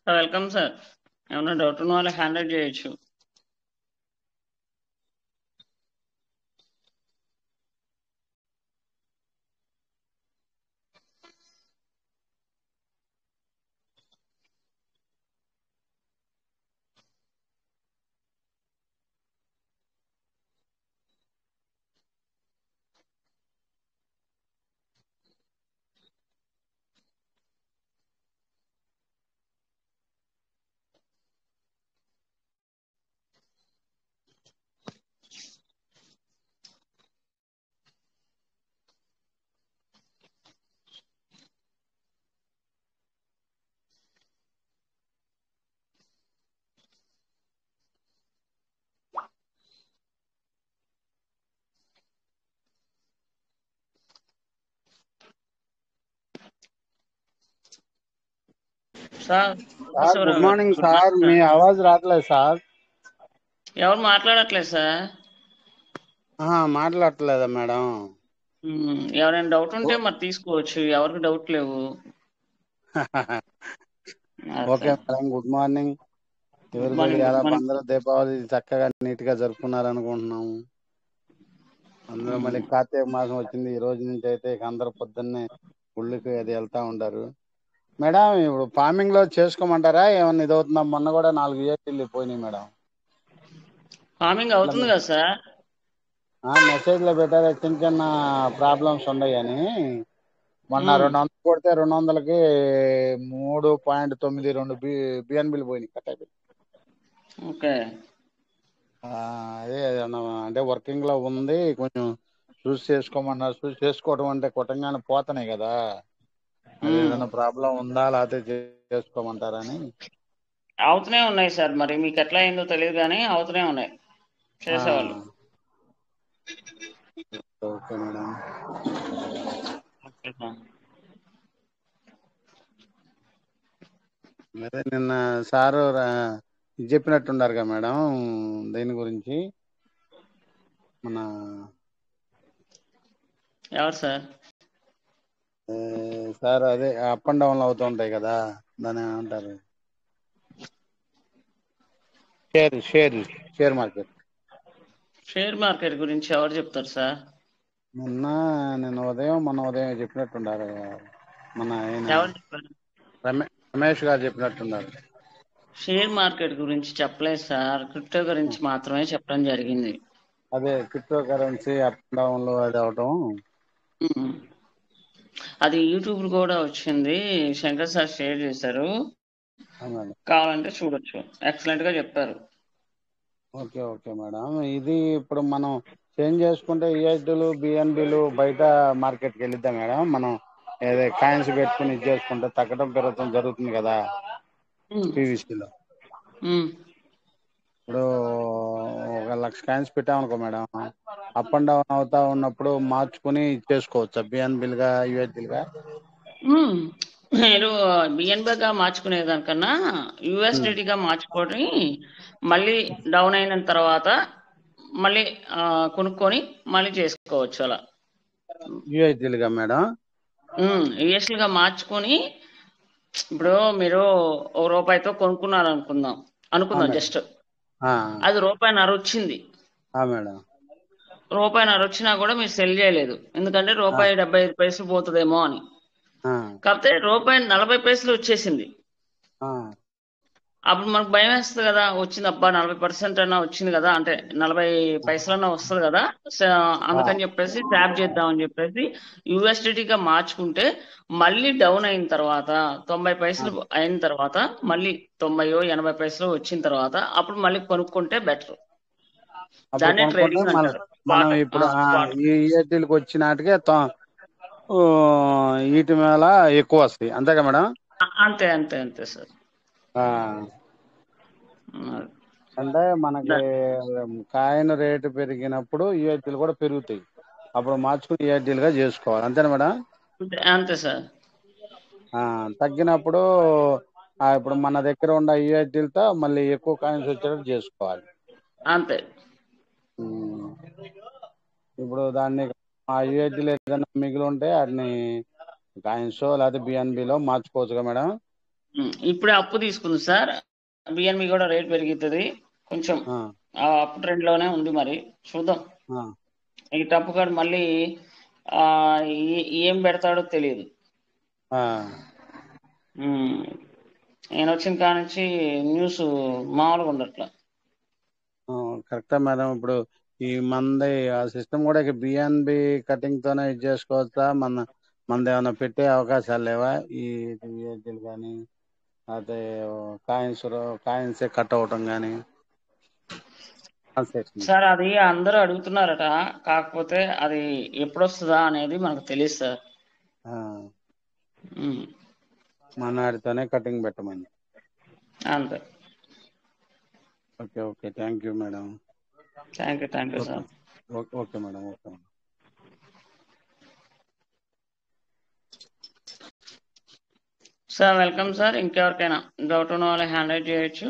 Sir welcome sir. ఏమన్నా డౌట్ ఉన్న వాళ్ళకి హ్యాండిల్ చేయొచ్చు. సార్ సార్ కోటేశ్వరరావు గుడ్ గారు మార్నింగ్ గుడ్ సార్. మార్నింగ్ మీ సార్. ఆవాజ్ రావట్లేదు సార్. ఎవరు మాట్లాడట్లేదు సార్. మాట్లాడట్లేదా మేడం? ఎవరైనా డౌట్ ఉంటే మరి తీసుకోవచ్చు, ఎవరికి డౌట్ లేవు. Okay madam, good morning. Good morning. Good morning. అందరూ దీపావళి చక్కగా నీట్ గా జరుపుకున్నారు అనుకుంటున్నాము. అందరూ మళ్ళీ కార్తీక మాసం వచ్చింది. ఈ రోజు నుంచి అయితే ఇక అందరూ పొద్దున్నే గుళ్ళకి అది వెళ్తా ఉంటారు. మేడం, ఇప్పుడు ఫార్మింగ్ లో చేసుకోమంటారా? ఏమన్నా ఇది అవుతుందా? మొన్న కూడా 4 ఏళ్ళు పోయినాయి మేడం. ఫార్మింగ్ అవుతుంది కదా సార్. మెసేజ్ లో పెట్టారు చిన్న చిన్న ప్రాబ్లమ్స్ ఉన్నాయని. మొన్న 200 కొడితే 200కి 3.92 బిఎన్బిలు పోయినాయి, కట్ అయిపోయి. ఓకే. అదే అంటే వర్కింగ్ లో ఉంది, కొంచెం చూస్ చేసుకోమన్నారు. చూస్ చేసుకోవడం అంటే కొట్టంగానే పోతున్నాయి కదా, అది ఏదైనా ప్రాబ్లం ఉందా లేకపోతే చేసుకోమంటారని. అవుతూనే ఉన్నాయి సార్, మరి మీకు ఎట్లా అయిందో తెలియదు కానీ అవుతూనే ఉన్నాయి చేసేవాళ్ళు. Okay madam. అదే నిన్న సారు ఇది చెప్పినట్టున్నారు కదా మేడం, దీని గురించి. మన ఎవరు సార్? సార్ అదే అప్ అండ్ డౌన్ అవుతూ ఉంటాయి కదా, దాని ఏమంటారు? Share market. షేర్ మార్కెట్ గురించి ఎవరు చెప్తారు సార్? మొన్న ఉదయం చెప్పినట్టున్నారు. మన ఆయన ఎవరు చెప్పారు? రమేష్ గారు చెప్పినట్టున్నారు. షేర్ మార్కెట్ గురించి చెప్పలేదు సార్, క్రిప్టో గురించి మాత్రమే చెప్పడం జరిగింది. అదే crypto currency up and down లో అది అవటం. అది యూట్యూబ్ కూడా వచ్చింది, శంకర్ సార్ షేర్ చేశారు, కావాలంటే చూడొచ్చు. ఎక్సలెంట్ గా చెప్పారు. Okay okay madam. ఇది ఇప్పుడు మనం చేంజ్ చేసుకుంటే ఈఎస్డీలు బిఎన్బిలు బయట మార్కెట్కి వెళ్ళిద్దాం మేడం. మనం ఏదో కాయిన్స్ పెట్టుకుని ఇది చేసుకుంటే తగ్గడం పెరగడం జరుగుతుంది కదా పీవీసీలో. ఇప్పుడు 1,00,000 కాయిన్స్ పెట్టామనుకో మేడం, అప్ అండ్ డౌన్ అవుతా ఉన్నప్పుడు మార్చుకుని చేసుకోవచ్చా బిఎన్బిలుగా యూఎస్డీలుగా? మీరు బిఎన్బిగా మార్చుకునే దానికన్నా యూఎస్డిటీగా మార్చుకొని మళ్ళీ డౌన్ అయిన తర్వాత మళ్ళీ కొనుక్కొని మళ్ళీ చేసుకోవచ్చు. అలా యూఎస్డీలుగా మేడం? యూఎస్డీగా మార్చుకొని, ఇప్పుడు మీరు ₹1 కొనుక్కున్నారు అనుకుందాం జస్ట్, అది ₹1.50 వచ్చింది మేడం. ₹1.50 వచ్చినా కూడా మీరు సెల్ చేయలేదు, ఎందుకంటే ₹1.75 పోతుందేమో అని. కాకపోతే ₹1.40 వచ్చేసింది. అప్పుడు మనకు భయం వేస్తుంది కదా, వచ్చింది అబ్బా 40% అన్నా వచ్చింది కదా, అంటే 40 పైసలన్నా వస్తుంది కదా, అందుకని చెప్పేసి ట్యాప్ చేద్దామని చెప్పేసి యూఎస్డిటీగా మార్చుకుంటే మళ్ళీ డౌన్ అయిన తర్వాత 90 పైసలు అయిన తర్వాత మళ్ళీ 90-80 వచ్చిన తర్వాత అప్పుడు మళ్ళీ కొనుక్కుంటే బెటర్. దాన్నే ట్రేడింగ్ అంటారు. మనం ఇప్పుడు ఈ ఈఎస్డీలకు వచ్చిన నాటికే వీటి మేళ ఎక్కువ వస్తాయి, అంతేగా మేడం? అంతే అంతే అంతే సార్. అంటే మనకి కాయిన్ రేటు పెరిగినప్పుడు ఈఎస్డీలు కూడా పెరుగుతాయి, అప్పుడు మార్చుకుని ఈఎస్డీలుగా చేసుకోవాలి, అంతేనా మేడం? అంతే సార్. తగ్గినప్పుడు ఇప్పుడు మన దగ్గర ఉన్న యూఎస్డీలతో మళ్ళీ ఎక్కువ కాయిన్స్ వచ్చేటట్టు చేసుకోవాలి, అంతే. ఇప్పుడు దాన్ని ఆ యూఎస్డీలు ఏదైనా మిగిలి ఉంటే వాటిని కాయిన్స్ లేకపోతే బిఎన్బిలో మార్చుకోవచ్చుగా మేడం? ఇప్పుడే అప్పు తీసుకుంది సార్, బిఎన్బి కూడా రేట్ పెరుగుతుంది కొంచెం, అప్ ట్రెండ్ లోనే ఉంది, మరి చూద్దాం. ఈ టప్పు కాడు మళ్ళీ ఏం పెడతాడో తెలియదు. నేను వచ్చిన కాడ నుంచి న్యూస్ మామూలుగా ఉండట్లా. కరెక్టా మేడం? ఇప్పుడు ఈ మంది ఆ సిస్టమ్ కూడా బిఎన్బి కటింగ్ తోనే ఇది చేసుకోవచ్చా? మనది ఏమైనా పెట్టే అవకాశాలు లేవా? ఈ యూఎస్డీలు కానీ అదే కాయిన్స్ కట్ అవటం కానీ? సార్ అది అందరూ అడుగుతున్నారట, కాకపోతే అది ఎప్పుడు వస్తుందా అనేది మనకు తెలియదు సార్. మన వాడితోనే కటింగ్ పెట్టమని. అంతే. Okay okay, thank you madam. Thank you sir. Okay madam. Okay madam. Sir welcome sir. ఇంకెవరికైనా డౌట్ ఉన్న వాళ్ళు హ్యాండ్ రైజ్ చేయొచ్చు.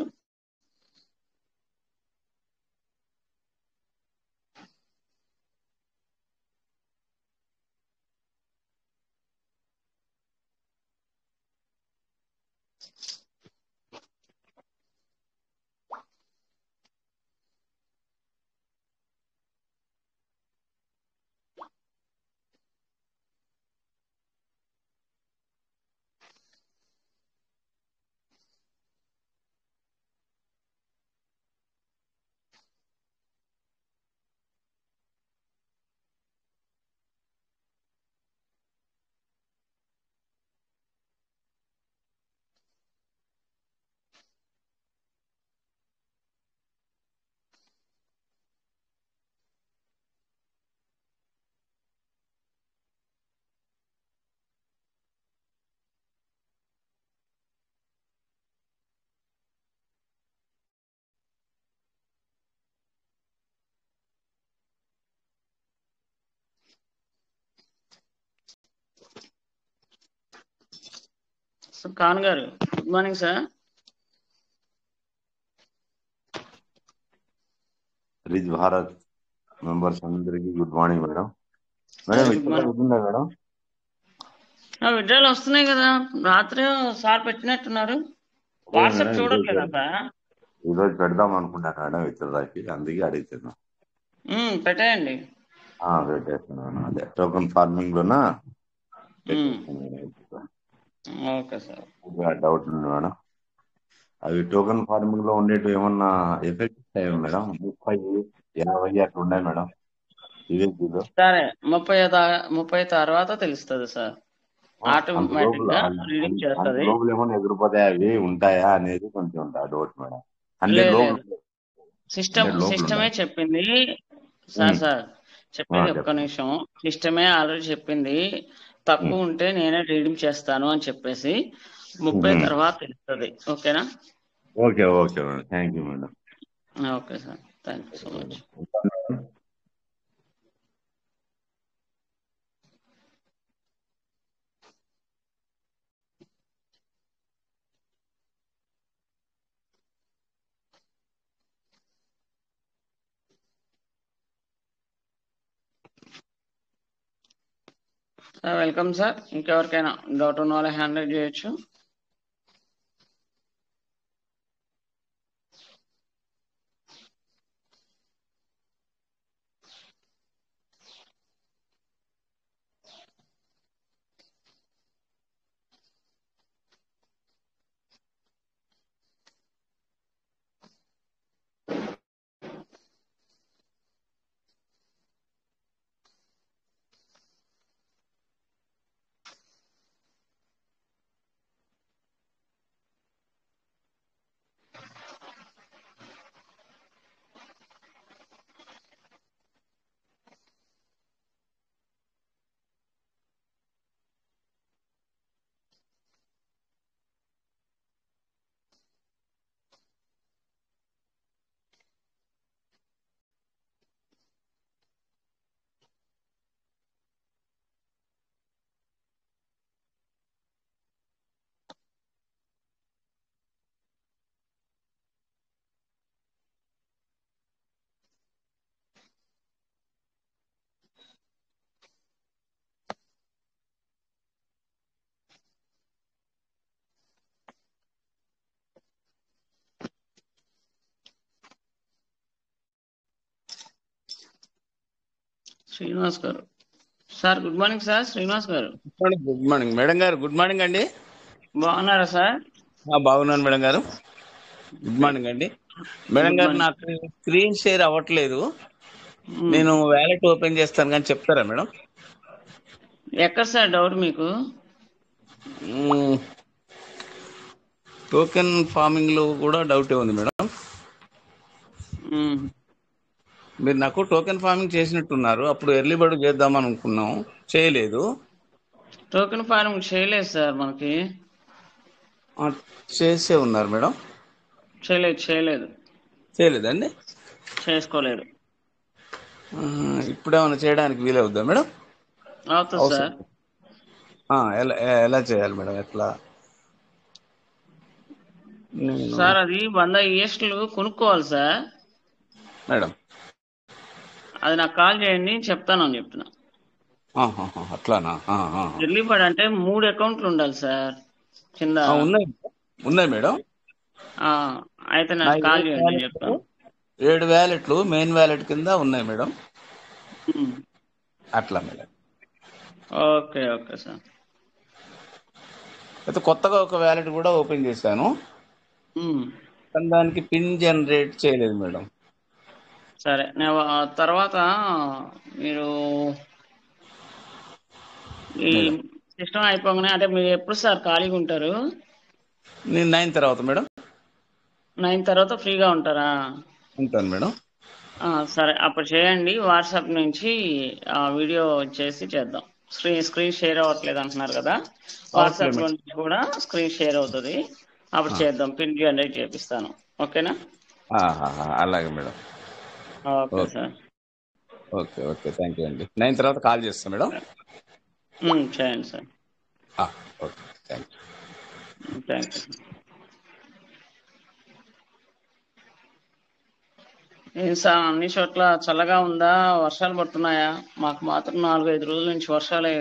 సో ఖాన్ గారు good morning sir. Rich Bharat members అందరికి good morning madam. Madam good morning. ఉంటుందా madam? విడ్రాలు వస్తున్నాయి కదా, రాత్రి సార్ పెట్టినట్టున్నారు. వాట్సాప్ చూడట్లేదా సార్? ఈరోజు పెడదాం అనుకుంటాను మేడం విత్డ్రాకి, అందుకే అడుగుతున్నాను. పెట్టేయండి. పెట్టేస్తున్నాను. అదే టోకన్ ఫార్మింగ్ లోనా ఓకే సార్. డౌట్ ఉంది మేడం. అవి టోకన్ ఫార్మింగ్ లో ఉండేవి ఏమన్నా ఎఫెక్ట్ అయ్యాయి మేడం? 30, 50 అట్లా ఉన్నాయి మేడం యూఎస్డీలో. సరే 30 తర్వాత తెలుస్తుంది సార్. ఆటోమేటిక్ గా రీడింగ్ చేస్తుంది. లోపల ఏమన్నా ఎగిరిపోతాయి అవి ఉంటాయా అనేది కొంచెం డౌట్ మేడం. 100 లోపల సిస్టమే చెప్పింది సార్ చెప్పేది ఒక్క నిమిషం. సిస్టమే ఆల్రెడీ చెప్పింది తక్కువ ఉంటే నేనే రీడింగ్ చేస్తాను అని చెప్పేసి 30 తర్వాత తెలుస్తుంది. ఓకేనా? Okay madam. Thank you madam. Okay sir, thank you so much. Welcome sir. ఇంకెవరికైనా డౌట్ ఉన్న వాళ్ళు హ్యాండ్ రైజ్ చేయొచ్చు. శ్రీనివాస్ గారు sir good morning sir. Srinivas గారు గుడ్ మార్నింగ్ మేడం గారు. గుడ్ మార్నింగ్ అండి. బాగున్నారా సార్? బాగున్నాను మేడం గారు. గుడ్ మార్నింగ్ అండి మేడం గారు. నాకు స్క్రీన్ షేర్ అవ్వట్లేదు. నేను వ్యాలెట్ ఓపెన్ చేస్తాను కానీ చెప్తారా మేడం? ఎక్కడ సార్ డౌట్ మీకు? టోకెన్ ఫార్మింగ్ లో కూడా డౌటే ఉంది మేడం. మీరు నాకు టోకెన్ ఫార్మింగ్ చేసినట్టున్నారు. అప్పుడు ఎర్లీ బర్డ్ చేద్దాం అనుకున్నాం, చేయలేదు. టోకెన్ ఫార్మింగ్ చేయలేదు సార్. మనకి చేసే ఉన్నారు మేడం. చేయలేదండి, చేసుకోలేదు. ఇప్పుడు ఏమైనా చేయడానికి వీలవుద్దా మేడం? అవుతుంది సార్. ఎలా చేయాలి మేడం? ఎట్లా? నేను సార్ అది 100 ESTలు కొనుక్కోవాలి సార్. మేడం అది నాకు కాల్ చేయండి, చెప్తానని చెప్తున్నా. అట్లానా? ఎర్లీ బర్డ్ అంటే 3 అకౌంట్లు ఉండాలి సార్ కింద. ఉన్నాయి ఉన్నాయి మేడం. అయితే నా నాకు కాల్ 7 చేయండి, నేను వ్యాలెట్లు చెప్తాను. 7 వ్యాలెట్లు మెయిన్ వ్యాలెట్ కింద ఉన్నాయి మేడం. అట్లా మేడం. Okay okay sir. అయితే కొత్తగా ఒక వ్యాలెట్ కూడా ఓపెన్ చేశాను, కానీ దానికి పిన్ జనరేట్ చేయలేదు మేడం. సరే, నేను తర్వాత మీరు ఈ మేడం సిస్టమ్ అయిపోగానే, అంటే మీరు ఎప్పుడు సార్ ఖాళీగా ఉంటారు? నేను 9 తర్వాత మేడం. 9 తర్వాత ఫ్రీగా ఉంటారా? ఉంటాను మేడం. సరే, అప్పుడు చేయండి. వాట్సాప్ నుంచి వీడియో చేసి చేద్దాం. స్క్రీన్ షేర్ అవ్వట్లేదు అంటున్నారు కదా, వాట్సాప్ లో నుంచి కూడా స్క్రీన్ షేర్ అవుతుంది. అప్పుడు చేద్దాం, పిన్ జనరేట్ చేపిస్తాను. ఓకేనా? అలాగే madam. Okay sir. Okay okay, thank you అండి. 9 తర్వాత కాల్ చేస్తాను మేడం. చేయండి sir. Okay, thank you. Thank you. ఏం సార్, అన్ని చోట్ల చల్లగా ఉందా? వర్షాలు పడుతున్నాయా? మాకు మాత్రం 4-5 రోజుల నుంచి వర్షాలే.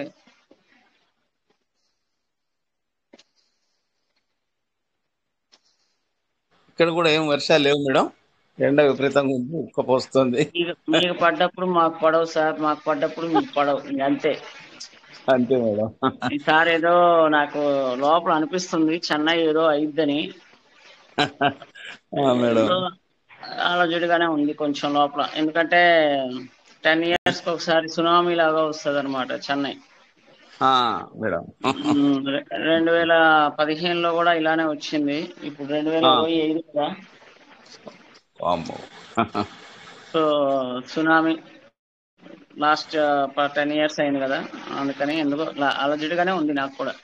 ఇక్కడ కూడా ఏం వర్షాలు లేవు మేడం. ఎండ విపరీతంగా ఉంది, ఉక్కపోస్తుంది. మీకు పడ్డప్పుడు మాకు పడవు సార్, మాకు పడ్డప్పుడు మీకు పడవు, అంతే. అంతే మేడం. ఈసారి ఏదో నాకు లోపల అనిపిస్తుంది, చెన్నై ఏదో అయిద్దని. మేడం అలజడిగానే ఉంది కొంచెం లోపల. ఎందుకంటే 10 years ఒకసారి సునామీ లాగా వస్తుంది అనమాట చెన్నై. మేడం 2015లో కూడా ఇలానే వచ్చింది. ఇప్పుడు 2025 కదా, సో సునామీ లాస్ట్ 10 years అయింది కదా, అందుకని ఎందుకో అలజడిగానే ఉంది నాకు కూడా.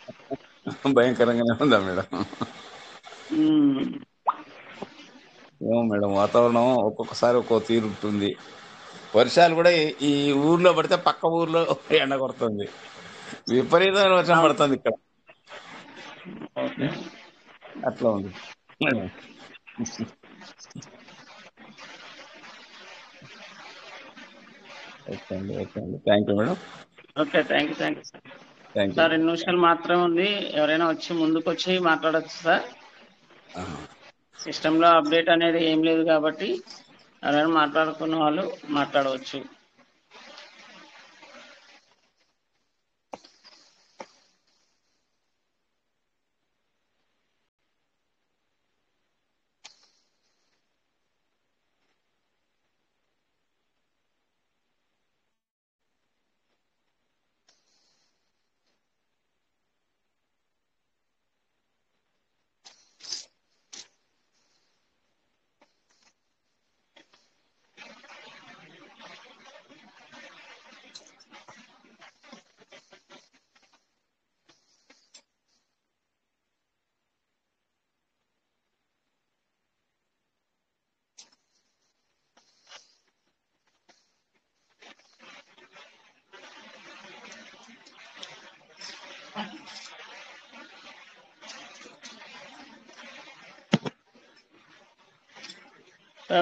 భయంకరంగానే ఉందా మేడం? ఏమో మేడం, వాతావరణం ఒక్కొక్కసారి ఒక్కో తీరు ఉంటుంది. వర్షాలు కూడా ఈ ఊర్లో పడితే పక్క ఊర్లో ఎండ కొడుతుంది, విపరీతమైన వర్షం పడుతుంది ఇక్కడ. అట్లా ఉంది మేడం. ఓకే అండి, ఓకే అండి, thank you madam. Okay, thank you sir. Thank you. Sir 2 నిమిషాలు మాత్రమే ఉంది, ఎవరైనా వచ్చి ముందుకు వచ్చి మాట్లాడచ్చు సార్. సిస్టంలో అప్డేట్ అనేది ఏం లేదు కాబట్టి ఎవరైనా మాట్లాడుకున్న వాళ్ళు మాట్లాడవచ్చు.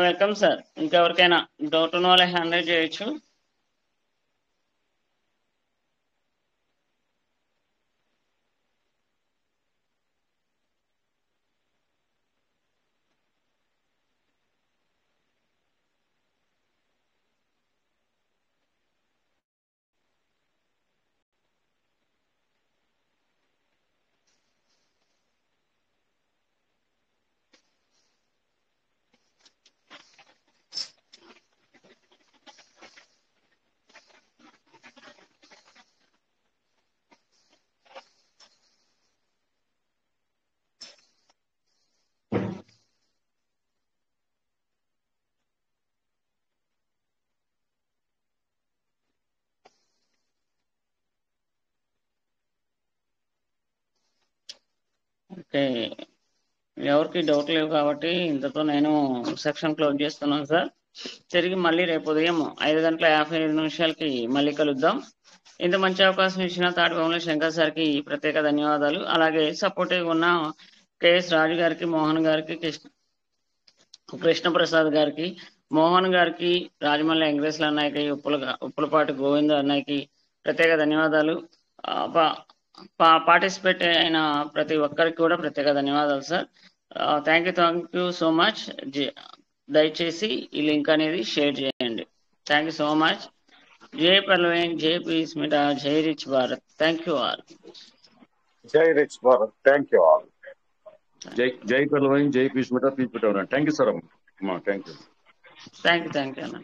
Welcome sir. ఇంకెవరికైనా డౌట్ ఉన్న వాళ్ళే హ్యాండ్ రైజ్ చేయొచ్చు. ఓకే, ఎవరికి డౌట్ లేవు కాబట్టి ఇంతతో నేను సెక్షన్ క్లోజ్ చేస్తున్నాను సార్. తిరిగి మళ్ళీ రేపు ఉదయం 5:55 మళ్ళీ కలుద్దాం. ఇంత మంచి అవకాశం ఇచ్చిన తాటిబొమ్మల శంకర్ సార్కి ప్రత్యేక ధన్యవాదాలు. అలాగే సపోర్టివ్ ఉన్న కేఎస్ రాజు గారికి, మోహన్ గారికి, కృష్ణప్రసాద్ గారికి, మోహన్ గారికి, రాజమల్లి వెంకటేశ్వర అన్నయ్యకి, ఉప్పులపాటి గోవింద అన్నయ్యకి ప్రత్యేక ధన్యవాదాలు. పార్టిసిపేట్ అయిన ప్రతి ఒక్కరికి కూడా ప్రత్యేక ధన్యవాదాలు sir. Thank you so much. దయచేసి ఈ లింక్ అనేది షేర్ చేయండి. Thank you so much. జై పల్లవేన్, జై పీస్ మీటా, జై rich Bharat. Thank you all. జై rich Bharat. Thank you all. జై పల్లవైన్, జై peace Meta, peace Meta. Thank you sir అమ్మా. థ్యాంక్ యూ అన్న.